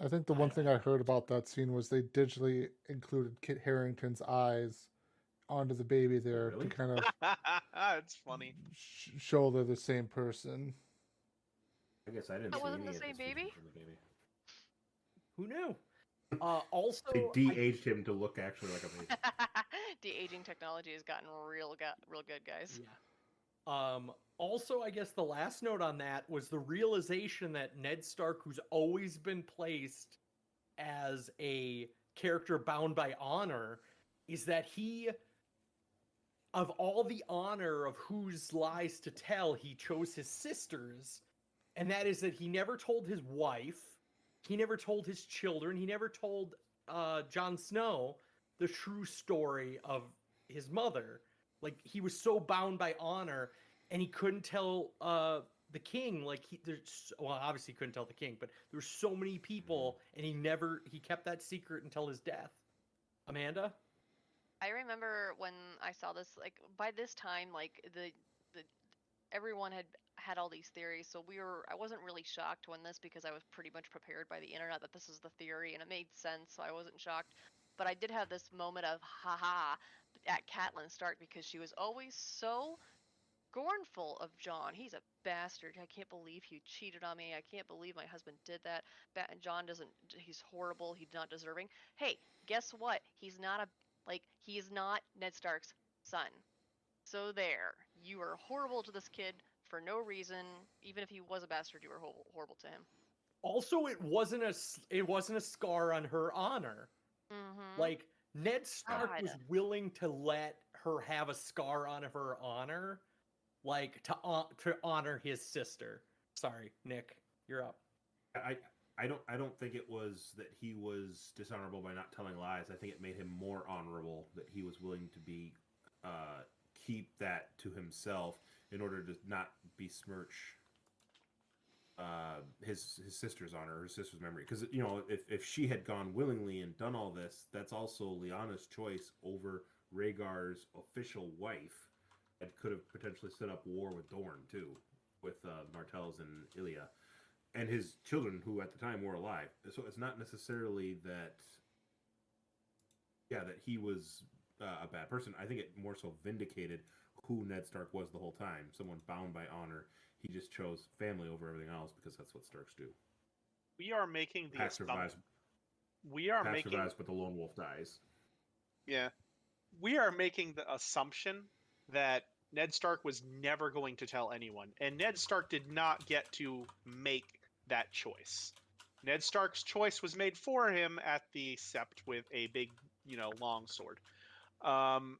Speaker 1: I think the one thing I heard about that scene was they digitally included Kit Harington's eyes onto the baby there
Speaker 4: Really?
Speaker 1: to kind of
Speaker 2: It's funny.
Speaker 1: show they're the same person.
Speaker 4: I guess I didn't
Speaker 3: That
Speaker 4: see
Speaker 3: wasn't
Speaker 4: any
Speaker 3: the
Speaker 4: of
Speaker 3: same
Speaker 4: his features
Speaker 3: baby?
Speaker 4: in the baby.
Speaker 5: Who knew? Also,
Speaker 4: They de-aged him to look actually like a baby.
Speaker 3: De-aging technology has gotten real good, guys.
Speaker 5: yeah. Also, I guess the last note on that was the realization that Ned Stark, who's always been placed as a character bound by honor, is that he, of all the honor of whose lies to tell, he chose his sisters, and that is that he never told his wife, he never told his children, he never told Jon Snow the true story of his mother. Like, he was so bound by honor, and he couldn't tell the king. Like, obviously he couldn't tell the king, but there were so many people, and he kept that secret until his death. Amanda?
Speaker 3: I remember when I saw this, like by this time, like the everyone had all these theories, so I wasn't really shocked when this, because I was pretty much prepared by the internet that this is the theory, and it made sense, so I wasn't shocked. But I did have this moment of haha at Catelyn Stark, because she was always so scornful of John. He's a bastard. I can't believe he cheated on me. I can't believe my husband did that. John doesn't. He's horrible. He's not deserving. Hey, guess what? He is not Ned Stark's son. So there, you are horrible to this kid for no reason. Even if he was a bastard, you were horrible to him.
Speaker 5: Also, it wasn't a scar on her honor.
Speaker 3: Mm-hmm.
Speaker 5: Like, Ned Stark
Speaker 3: God.
Speaker 5: was willing to let her have a scar on her honor, like to honor his sister. Sorry, Nick, you're up.
Speaker 4: I don't think it was that he was dishonorable by not telling lies. I think it made him more honorable that he was willing to be keep that to himself in order to not besmirch his sister's honor, his sister's memory. Because if she had gone willingly and done all this, that's also Lyanna's choice over Rhaegar's official wife, that could have potentially set up war with Dorne too, with Martellus and Ilya, and his children, who at the time were alive. So it's not necessarily that he was a bad person. I think it more so vindicated who Ned Stark was the whole time. Someone bound by honor. He just chose family over everything else because that's what Starks do.
Speaker 2: We are making the
Speaker 4: Passive
Speaker 2: assumption. we are
Speaker 4: Pasture
Speaker 2: making
Speaker 4: dies, but the lone wolf dies.
Speaker 2: yeah, we are making the assumption that Ned Stark was never going to tell anyone, and Ned Stark did not get to make that choice. Ned Stark's choice was made for him at the sept with a big, long sword. Um,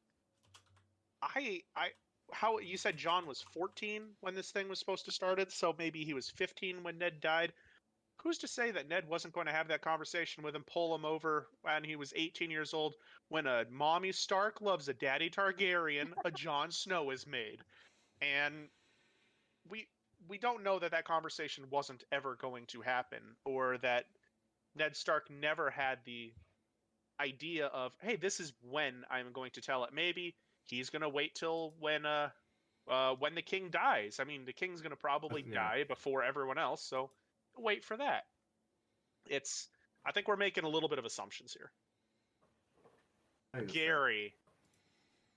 Speaker 2: how you said John was 14 when this thing was supposed to started, so maybe he was 15 when Ned died. Who's to say that Ned wasn't going to have that conversation with him, pull him over when he was 18 years old, when a mommy Stark loves a daddy Targaryen, a Jon Snow is made, and we we don't know that conversation wasn't ever going to happen, or that Ned Stark never had the idea of, hey, this is when I'm going to tell it. Maybe he's going to wait till when the king dies. I mean, the king's going to probably
Speaker 4: Yeah.
Speaker 2: die before everyone else, so wait for that. I think we're making a little bit of assumptions here.
Speaker 4: I think that's fair.
Speaker 2: Gary.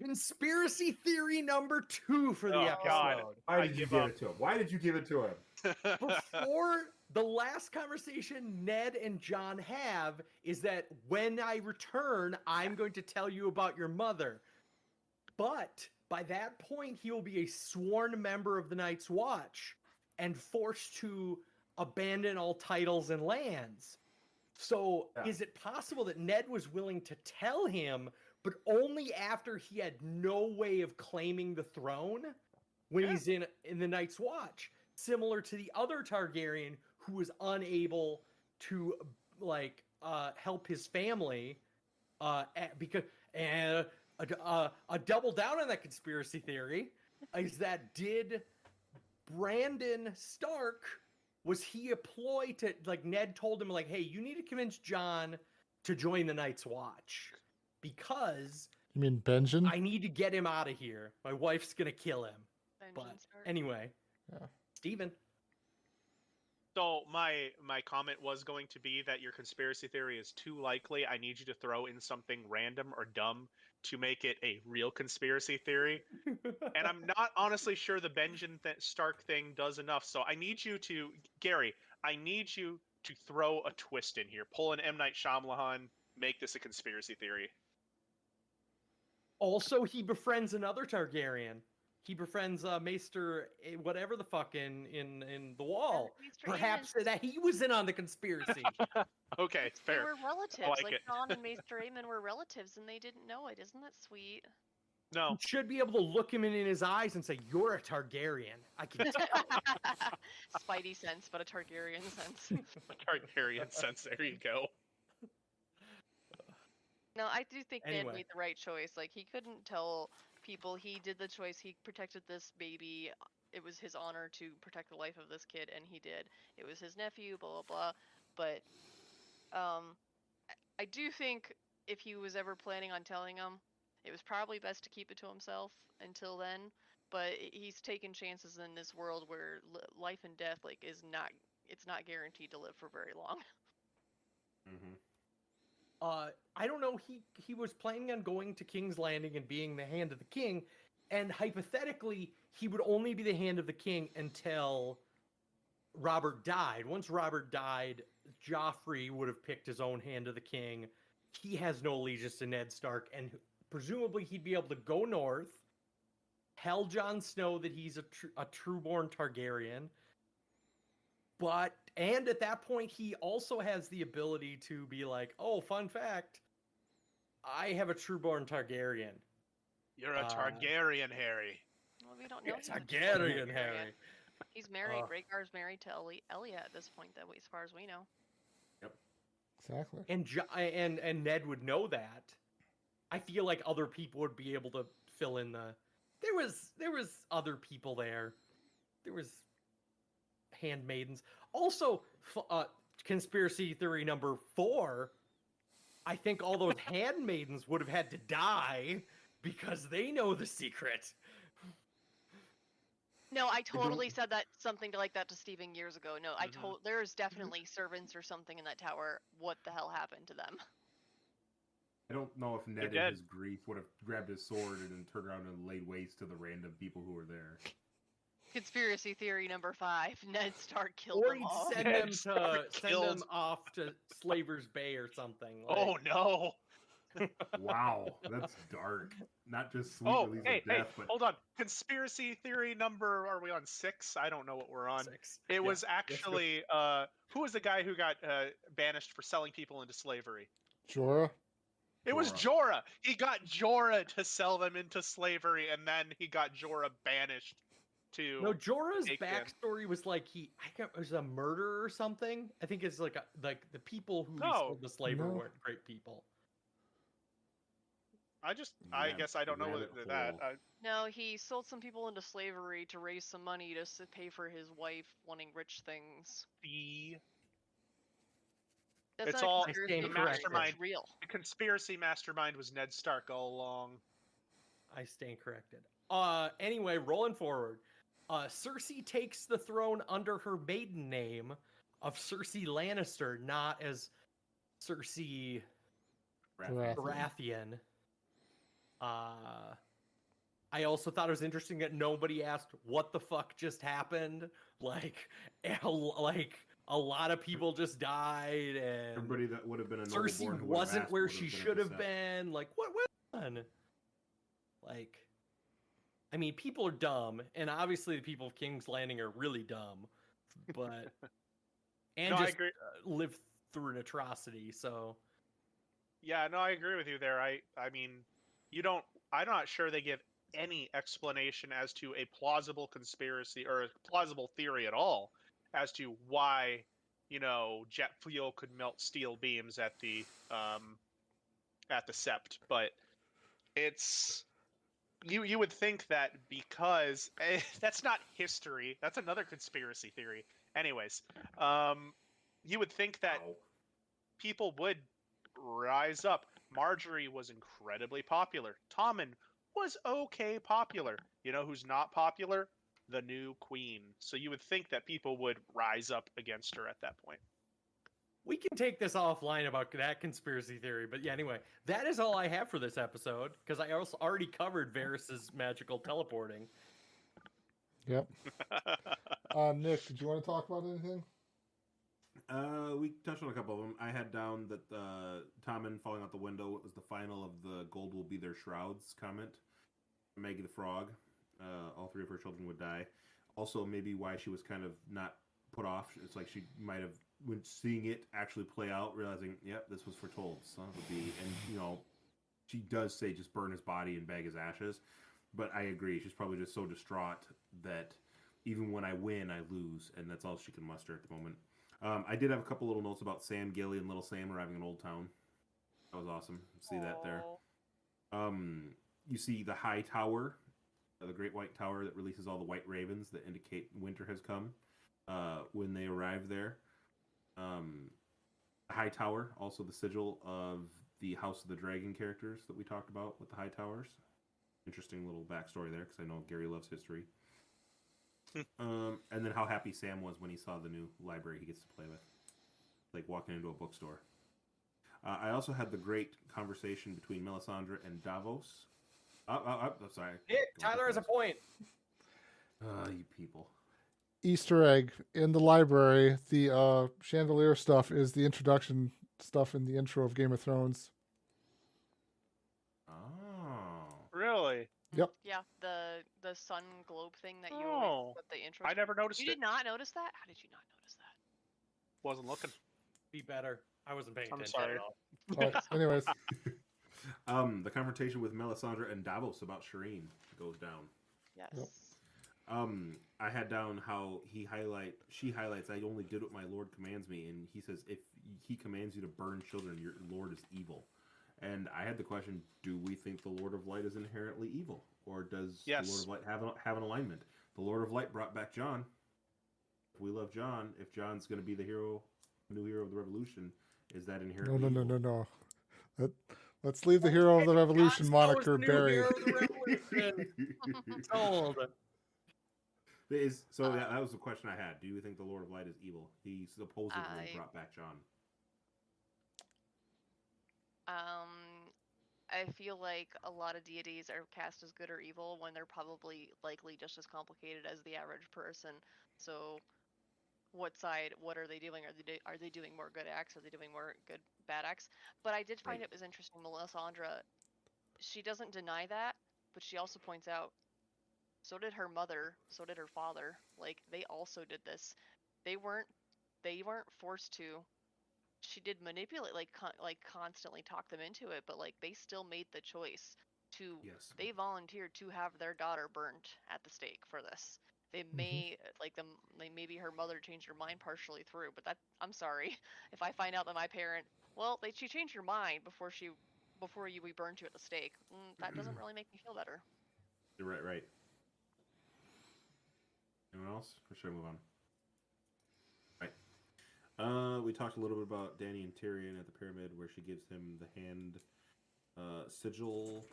Speaker 5: Conspiracy theory number 2 for the
Speaker 2: Oh,
Speaker 5: episode.
Speaker 2: God.
Speaker 4: Why
Speaker 2: I
Speaker 4: did you
Speaker 2: give
Speaker 4: give
Speaker 2: up.
Speaker 4: it to him? Why did you give it to him?
Speaker 5: Before the last conversation Ned and John have is that when I return, I'm going to tell you about your mother. But by that point, he will be a sworn member of the Night's Watch and forced to abandon all titles and lands. So
Speaker 4: Yeah.
Speaker 5: is it possible that Ned was willing to tell him, but only after he had no way of claiming the throne when he's in the Night's Watch? Similar to the other Targaryen who was unable to help his family because a double down on that conspiracy theory is that did Brandon Stark, was he a ploy to, Ned told him, hey, you need to convince John to join the Night's Watch because
Speaker 1: You mean Benjen?
Speaker 5: I need to get him out of here. My wife's gonna kill him. But
Speaker 3: Benjen Stark.
Speaker 5: anyway,
Speaker 1: Yeah.
Speaker 5: Steven.
Speaker 2: So my comment was going to be that your conspiracy theory is too likely. I need you to throw in something random or dumb to make it a real conspiracy theory. And I'm not honestly sure the Benjen Stark thing does enough. So I need you to, Gary, I need you to throw a twist in here. Pull an M. Night Shyamalan, make this a conspiracy theory.
Speaker 5: Also, he befriends another Targaryen. He befriends Maester whatever the fuck in the Wall.
Speaker 3: Maester
Speaker 5: Perhaps
Speaker 3: Aemon.
Speaker 5: that he was in on the conspiracy.
Speaker 2: Okay,
Speaker 3: They
Speaker 2: fair.
Speaker 3: were relatives.
Speaker 2: like it.
Speaker 3: John and Maester Aemon were relatives, and they didn't know it. Isn't that sweet?
Speaker 2: No.
Speaker 5: You should be able to look him in his eyes and say, "You're a Targaryen." I can tell.
Speaker 3: Spidey sense, but a Targaryen sense.
Speaker 2: Targaryen sense. There you go.
Speaker 3: No, I do think Ned
Speaker 5: Anyway.
Speaker 3: made the right choice. He couldn't tell people he did the choice. He protected this baby. It was his honor to protect the life of this kid, and he did. It was his nephew, blah, blah, blah. But I do think if he was ever planning on telling him, it was probably best to keep it to himself until then. But he's taken chances in this world where life and death it's not guaranteed to live for very long.
Speaker 4: Mm-hmm.
Speaker 5: I don't know. He was planning on going to King's Landing and being the Hand of the King, and hypothetically, he would only be the Hand of the King until Robert died. Once Robert died, Joffrey would have picked his own Hand of the King. He has no allegiance to Ned Stark, and presumably he'd be able to go north, tell Jon Snow that he's a true-born Targaryen. And at that point, he also has the ability to be like, oh, fun fact, I have a true-born Targaryen.
Speaker 2: You're a Targaryen, Harry.
Speaker 3: Well, we don't know. he's a
Speaker 5: Targaryen, Harry.
Speaker 3: He's married. Rhaegar's married to Elia at this point, as far as we know.
Speaker 1: Exactly.
Speaker 5: And Ned would know that. I feel like other people would be able to fill in the. There was other people there. There was handmaidens. Also, conspiracy theory number 4. I think all those handmaidens would have had to die because they know the secret.
Speaker 3: No, I totally said something like that to Steven years ago. No, there's definitely servants or something in that tower. What the hell happened to them?
Speaker 4: I don't know if Ned, in his grief, would have grabbed his sword and then turned around and laid waste to the random people who were there.
Speaker 3: Conspiracy theory number 5: Ned Stark killed
Speaker 5: Or
Speaker 3: them
Speaker 5: he'd
Speaker 3: all.
Speaker 5: send
Speaker 2: Ned
Speaker 5: them
Speaker 2: Stark
Speaker 5: to
Speaker 2: killed-
Speaker 5: off to Slaver's Bay or something.
Speaker 2: Oh
Speaker 5: Like,
Speaker 2: no!
Speaker 4: Wow, that's dark. Not just sweet
Speaker 2: Oh,
Speaker 4: release
Speaker 2: hey,
Speaker 4: of death,
Speaker 2: hey,
Speaker 4: but
Speaker 2: hold on. Conspiracy theory number, are we on 6? I don't know what we're on.
Speaker 5: 6.
Speaker 2: It
Speaker 5: Yeah,
Speaker 2: was
Speaker 5: let's go.
Speaker 2: actually, who was the guy who got banished for selling people into slavery?
Speaker 1: Jorah.
Speaker 2: It was Jorah. He got Jorah to sell them into slavery, and then he got Jorah banished to.
Speaker 5: No, Jorah's
Speaker 2: take them.
Speaker 5: backstory was like it was a murderer or something. I think it's like the people who he
Speaker 2: No.
Speaker 5: sold to slavery
Speaker 1: No.
Speaker 5: weren't great people.
Speaker 2: I guess I don't know
Speaker 4: rabbit
Speaker 2: what that.
Speaker 4: hole.
Speaker 3: No, he sold some people into slavery to raise some money to pay for his wife wanting rich things.
Speaker 2: The
Speaker 3: That's
Speaker 2: It's
Speaker 3: not a
Speaker 2: all-
Speaker 5: I
Speaker 3: conspiracy
Speaker 5: stand
Speaker 3: theory,
Speaker 5: corrected.
Speaker 3: that's real.
Speaker 2: conspiracy mastermind was Ned Stark all along.
Speaker 5: I stand corrected. Anyway, rolling forward. Cersei takes the throne under her maiden name of Cersei Lannister, not as Cersei Baratheon. I also thought it was interesting that nobody asked what the fuck just happened. Like a lot of people just died, and
Speaker 4: everybody that would have been a
Speaker 5: Cersei wasn't where she should have been. Like, what went on? Like, I mean, people are dumb, and obviously the people of King's Landing are really dumb, but and
Speaker 2: No, I
Speaker 5: just
Speaker 2: agree.
Speaker 5: live through an atrocity. So
Speaker 2: Yeah, no, I agree with you there. I mean, I'm not sure they give any explanation as to a plausible conspiracy or a plausible theory at all as to why, jet fuel could melt steel beams at the Sept. But it's you would think that because that's not history. That's another conspiracy theory. Anyways, you would think that people would rise up. Marjorie was incredibly popular. Tommen was okay popular. You know who's not popular? The new queen. So you would think that people would rise up against her at that point.
Speaker 5: we can take this offline about that conspiracy theory. But yeah, anyway, that is all I have for this episode because I also already covered Varys's magical teleporting.
Speaker 1: Yep. Nick, did you want to talk about anything?
Speaker 4: We touched on a couple of them. I had down that Tommen falling out the window was the final of the "Gold will be their shrouds" comment. Maggie the Frog. All 3 of her children would die. Also, maybe why she was kind of not put off. It's like she might have, when seeing it actually play out, realizing, yep, this was foretold. Son of a bee. And, she does say just burn his body and bag his ashes. But I agree. She's probably just so distraught that even when I win, I lose. And that's all she can muster at the moment. I did have a couple little notes about Sam, Gilly, and Little Sam arriving in Old Town. That was awesome. See that there. You see the High Tower, the Great White Tower that releases all the white ravens that indicate winter has come when they arrive there. The High Tower, also the sigil of the House of the Dragon characters that we talked about with the High Towers. Interesting little backstory there because I know Gary loves history. And then how happy Sam was when he saw the new library he gets to play with. Like walking into a bookstore. I also had the great conversation between Melisandre and Davos. I'm sorry.
Speaker 5: Nick, Tyler has a point.
Speaker 4: You people.
Speaker 1: Easter egg in the library. The chandelier stuff is the introduction stuff in the intro of Game of Thrones.
Speaker 4: Oh.
Speaker 2: Really?
Speaker 1: Yep.
Speaker 3: Yeah, the sun globe thing that you
Speaker 2: Oh.
Speaker 3: always put the intro.
Speaker 2: I
Speaker 3: to.
Speaker 2: never noticed
Speaker 3: You
Speaker 2: it.
Speaker 3: did not notice that? How did you not notice that?
Speaker 2: Wasn't looking.
Speaker 5: Be better. I wasn't paying
Speaker 2: I'm
Speaker 5: attention
Speaker 2: sorry.
Speaker 5: at all.
Speaker 1: All right, anyways,
Speaker 4: The confrontation with Melisandre and Davos about Shireen goes down.
Speaker 3: Yes.
Speaker 4: I had down how she highlights, I only did what my Lord commands me, and he says, if he commands you to burn children, your Lord is evil. And I had the question, do we think the Lord of Light is inherently evil? Or does the Lord of Light have an alignment? The Lord of Light brought back Jon. If we love Jon, if Jon's going to be the new hero of the Revolution, is that inherently evil?
Speaker 1: No. Let's leave the hero of the Revolution moniker buried.
Speaker 5: Sold.
Speaker 4: That was the question I had. Do you think the Lord of Light is evil? He supposedly brought back Jon.
Speaker 3: I feel like a lot of deities are cast as good or evil when they're probably likely just as complicated as the average person. So, what are they doing? Are they doing more good acts? Are they doing more good bad acts? But I did find
Speaker 4: Right.
Speaker 3: it was interesting. Melisandre, she doesn't deny that, but she also points out so did her mother, so did her father. Like they also did this. They weren't forced to. She did manipulate, like constantly talk them into it, but like they still made the choice to.
Speaker 4: Yes.
Speaker 3: They volunteered to have their daughter burnt at the stake for this. They may maybe her mother changed her mind partially through, but that I'm sorry if I find out that my parent, she changed her mind before we burned you at the stake. That doesn't really make me feel better.
Speaker 4: You're right. Right. Anyone else? Or should I move on? Right. We talked a little bit about Dany and Tyrion at the pyramid, where she gives him the hand sigil.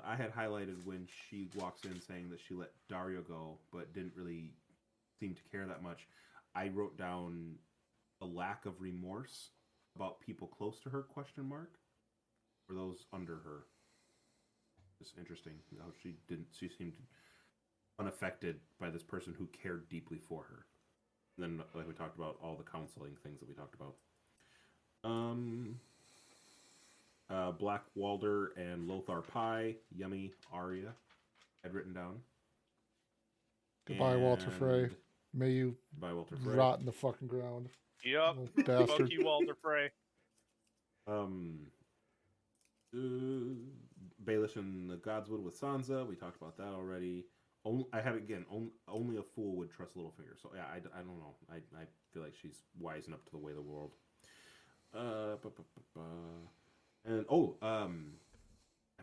Speaker 4: I had highlighted when she walks in saying that she let Dario go, but didn't really seem to care that much. I wrote down a lack of remorse about people close to her, question mark, or those under her. It's interesting how she seemed unaffected by this person who cared deeply for her. And then, like we talked about, all the counseling things that we talked about. Black Walder and Lothar Pye, yummy Arya, had written down.
Speaker 1: Goodbye, Walter Frey. May you
Speaker 4: Goodbye, Walter Frey.
Speaker 1: rot in the fucking ground.
Speaker 2: Yep.
Speaker 1: Little
Speaker 2: Fuck
Speaker 1: bastard.
Speaker 2: you, Walter Frey.
Speaker 4: Baelish and the Godswood with Sansa. We talked about that already. I have again. Only a fool would trust Littlefinger. So yeah, I don't know. I feel like she's wising up to the way of the world. And I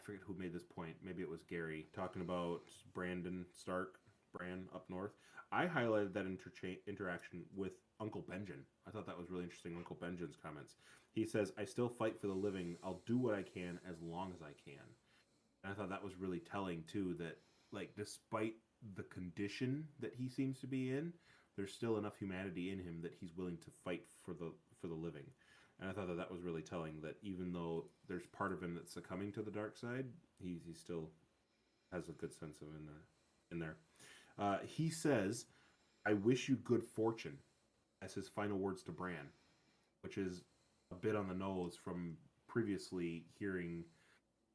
Speaker 4: forget who made this point. Maybe it was Gary talking about Bran up north. I highlighted that interaction with Uncle Benjen. I thought that was really interesting. Uncle Benjen's comments. He says, "I still fight for the living. I'll do what I can as long as I can." And I thought that was really telling too. That like despite the condition that he seems to be in, there's still enough humanity in him that he's willing to fight for the living. And I thought that was really telling, that even though there's part of him that's succumbing to the dark side, he still has a good sense of in there. He says, "I wish you good fortune," as his final words to Bran, which is a bit on the nose from previously hearing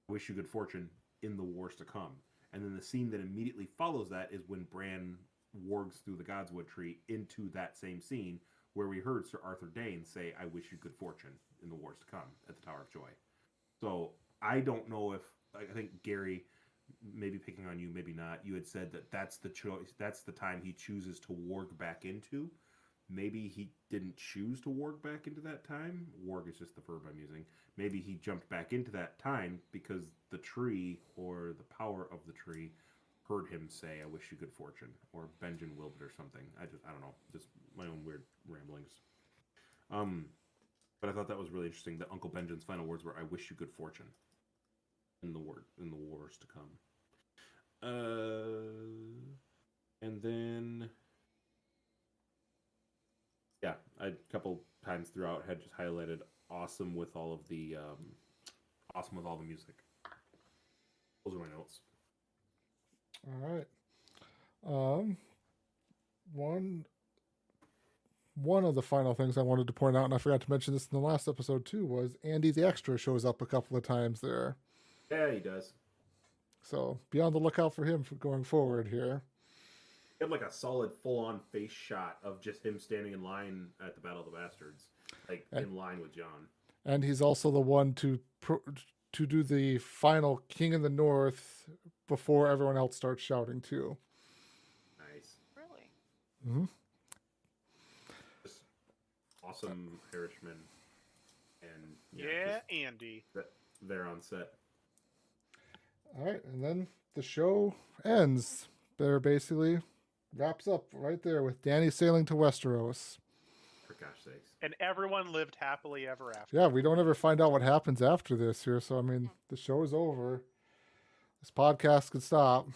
Speaker 4: "I wish you good fortune" in the wars to come. And then the scene that immediately follows that is when Bran wargs through the Godswood tree into that same scene, where we heard Sir Arthur Dayne say, "I wish you good fortune" in the wars to come at the Tower of Joy. So I don't know if, I think Gary, maybe picking on you, maybe not, you had said that that's the choice, that's the time he chooses to warg back into. Maybe he didn't choose to warg back into that time. Warg is just the verb I'm using. Maybe he jumped back into that time because the tree, or the power of the tree, heard him say, "I wish you good fortune," or Benjen willed it or something. I don't know. Just my own weird ramblings. But I thought that was really interesting that Uncle Benjen's final words were, "I wish you good fortune," in the wars to come. And then, yeah, a couple times throughout had just highlighted awesome with all of the music. Those are my notes.
Speaker 1: All right. One of the final things I wanted to point out, and I forgot to mention this in the last episode too, was Andy the Extra shows up a couple of times there.
Speaker 4: Yeah, he does.
Speaker 1: So be on the lookout for him going forward here.
Speaker 4: He had like a solid full-on face shot of just him standing in line at the Battle of the Bastards, in line with Jon.
Speaker 1: And he's also the one to do the final King in the North before everyone else starts shouting too.
Speaker 4: Nice.
Speaker 3: Really?
Speaker 1: Mm-hmm.
Speaker 4: Just awesome Irishman. And
Speaker 2: Yeah, Andy.
Speaker 4: They're on set.
Speaker 1: All right, and then the show ends. There basically wraps up right there with Dany sailing to Westeros.
Speaker 4: For gosh sakes.
Speaker 2: And everyone lived happily ever after.
Speaker 1: Yeah, we don't ever find out what happens after this here, so I mean, the show is over. This podcast could stop.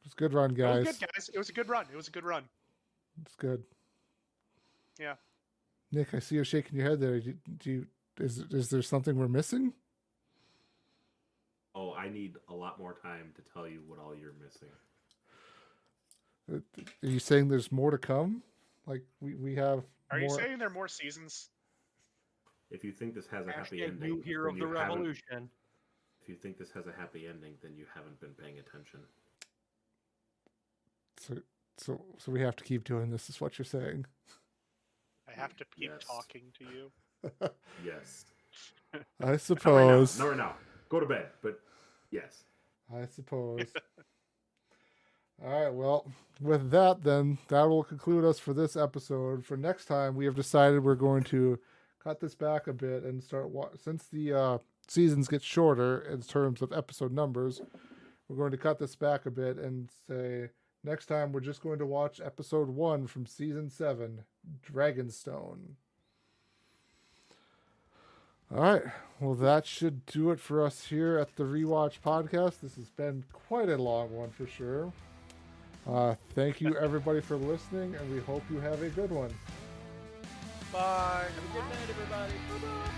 Speaker 1: It's a good run, guys.
Speaker 2: It was good, guys. It was a good run.
Speaker 1: It's good.
Speaker 2: Yeah.
Speaker 1: Nick, I see you shaking your head there. Is there something we're missing?
Speaker 4: So I need a lot more time to tell you what all you're missing.
Speaker 1: Are you saying there's more to come? Like we have
Speaker 2: Are
Speaker 1: more.
Speaker 2: you saying there are more seasons?
Speaker 4: If you think this has a happy
Speaker 5: Hashtag
Speaker 4: ending,
Speaker 5: new hero
Speaker 4: then
Speaker 5: of the
Speaker 4: you haven't-
Speaker 5: revolution.
Speaker 4: If you think this has a happy ending, then you haven't been paying attention.
Speaker 1: So we have to keep doing this, is what you're saying.
Speaker 2: I have to keep
Speaker 4: Yes.
Speaker 2: talking to you.
Speaker 4: Yes.
Speaker 1: I suppose.
Speaker 4: Not right now. Go to bed. But yes.
Speaker 1: I suppose. All right, well, with that, then, that will conclude us for this episode. For next time, we have decided we're going to cut this back a bit and start, since the seasons get shorter in terms of episode numbers, we're going to cut this back a bit and say, next time we're just going to watch episode 1 from season 7, Dragonstone. All right, well, that should do it for us here at the Rewatch podcast. This has been quite a long one for sure. Thank you, everybody, for listening, and we hope you have a good one.
Speaker 2: Bye.
Speaker 5: Have a good night, everybody. Bye-bye.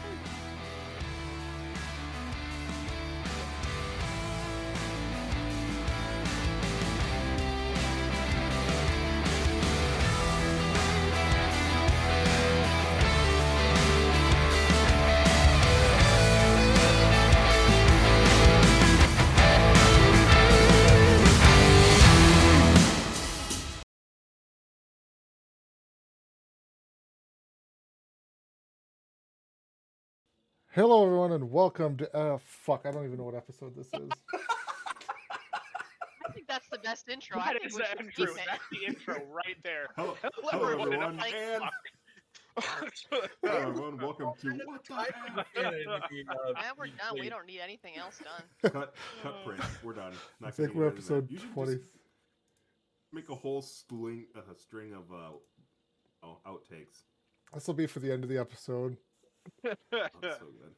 Speaker 1: Hello, everyone, and welcome to... I don't even know what episode this is.
Speaker 3: I think that's the best intro. I
Speaker 2: That
Speaker 3: think
Speaker 2: is
Speaker 3: we
Speaker 2: the
Speaker 3: should
Speaker 2: intro.
Speaker 3: keep it.
Speaker 2: That's the intro right there.
Speaker 4: Hello,
Speaker 2: everyone, and
Speaker 4: everyone.
Speaker 2: I'm
Speaker 4: Hello, everyone. Welcome to What the Heck?
Speaker 3: Man, we're done. We don't need anything else done.
Speaker 4: Cut print. We're done.
Speaker 1: I
Speaker 4: Not
Speaker 1: think
Speaker 4: gonna
Speaker 1: we're
Speaker 4: get into that.
Speaker 1: episode
Speaker 4: You should
Speaker 1: 20.
Speaker 4: just make a whole string of outtakes.
Speaker 1: This will be for the end of the episode.
Speaker 4: That's so good.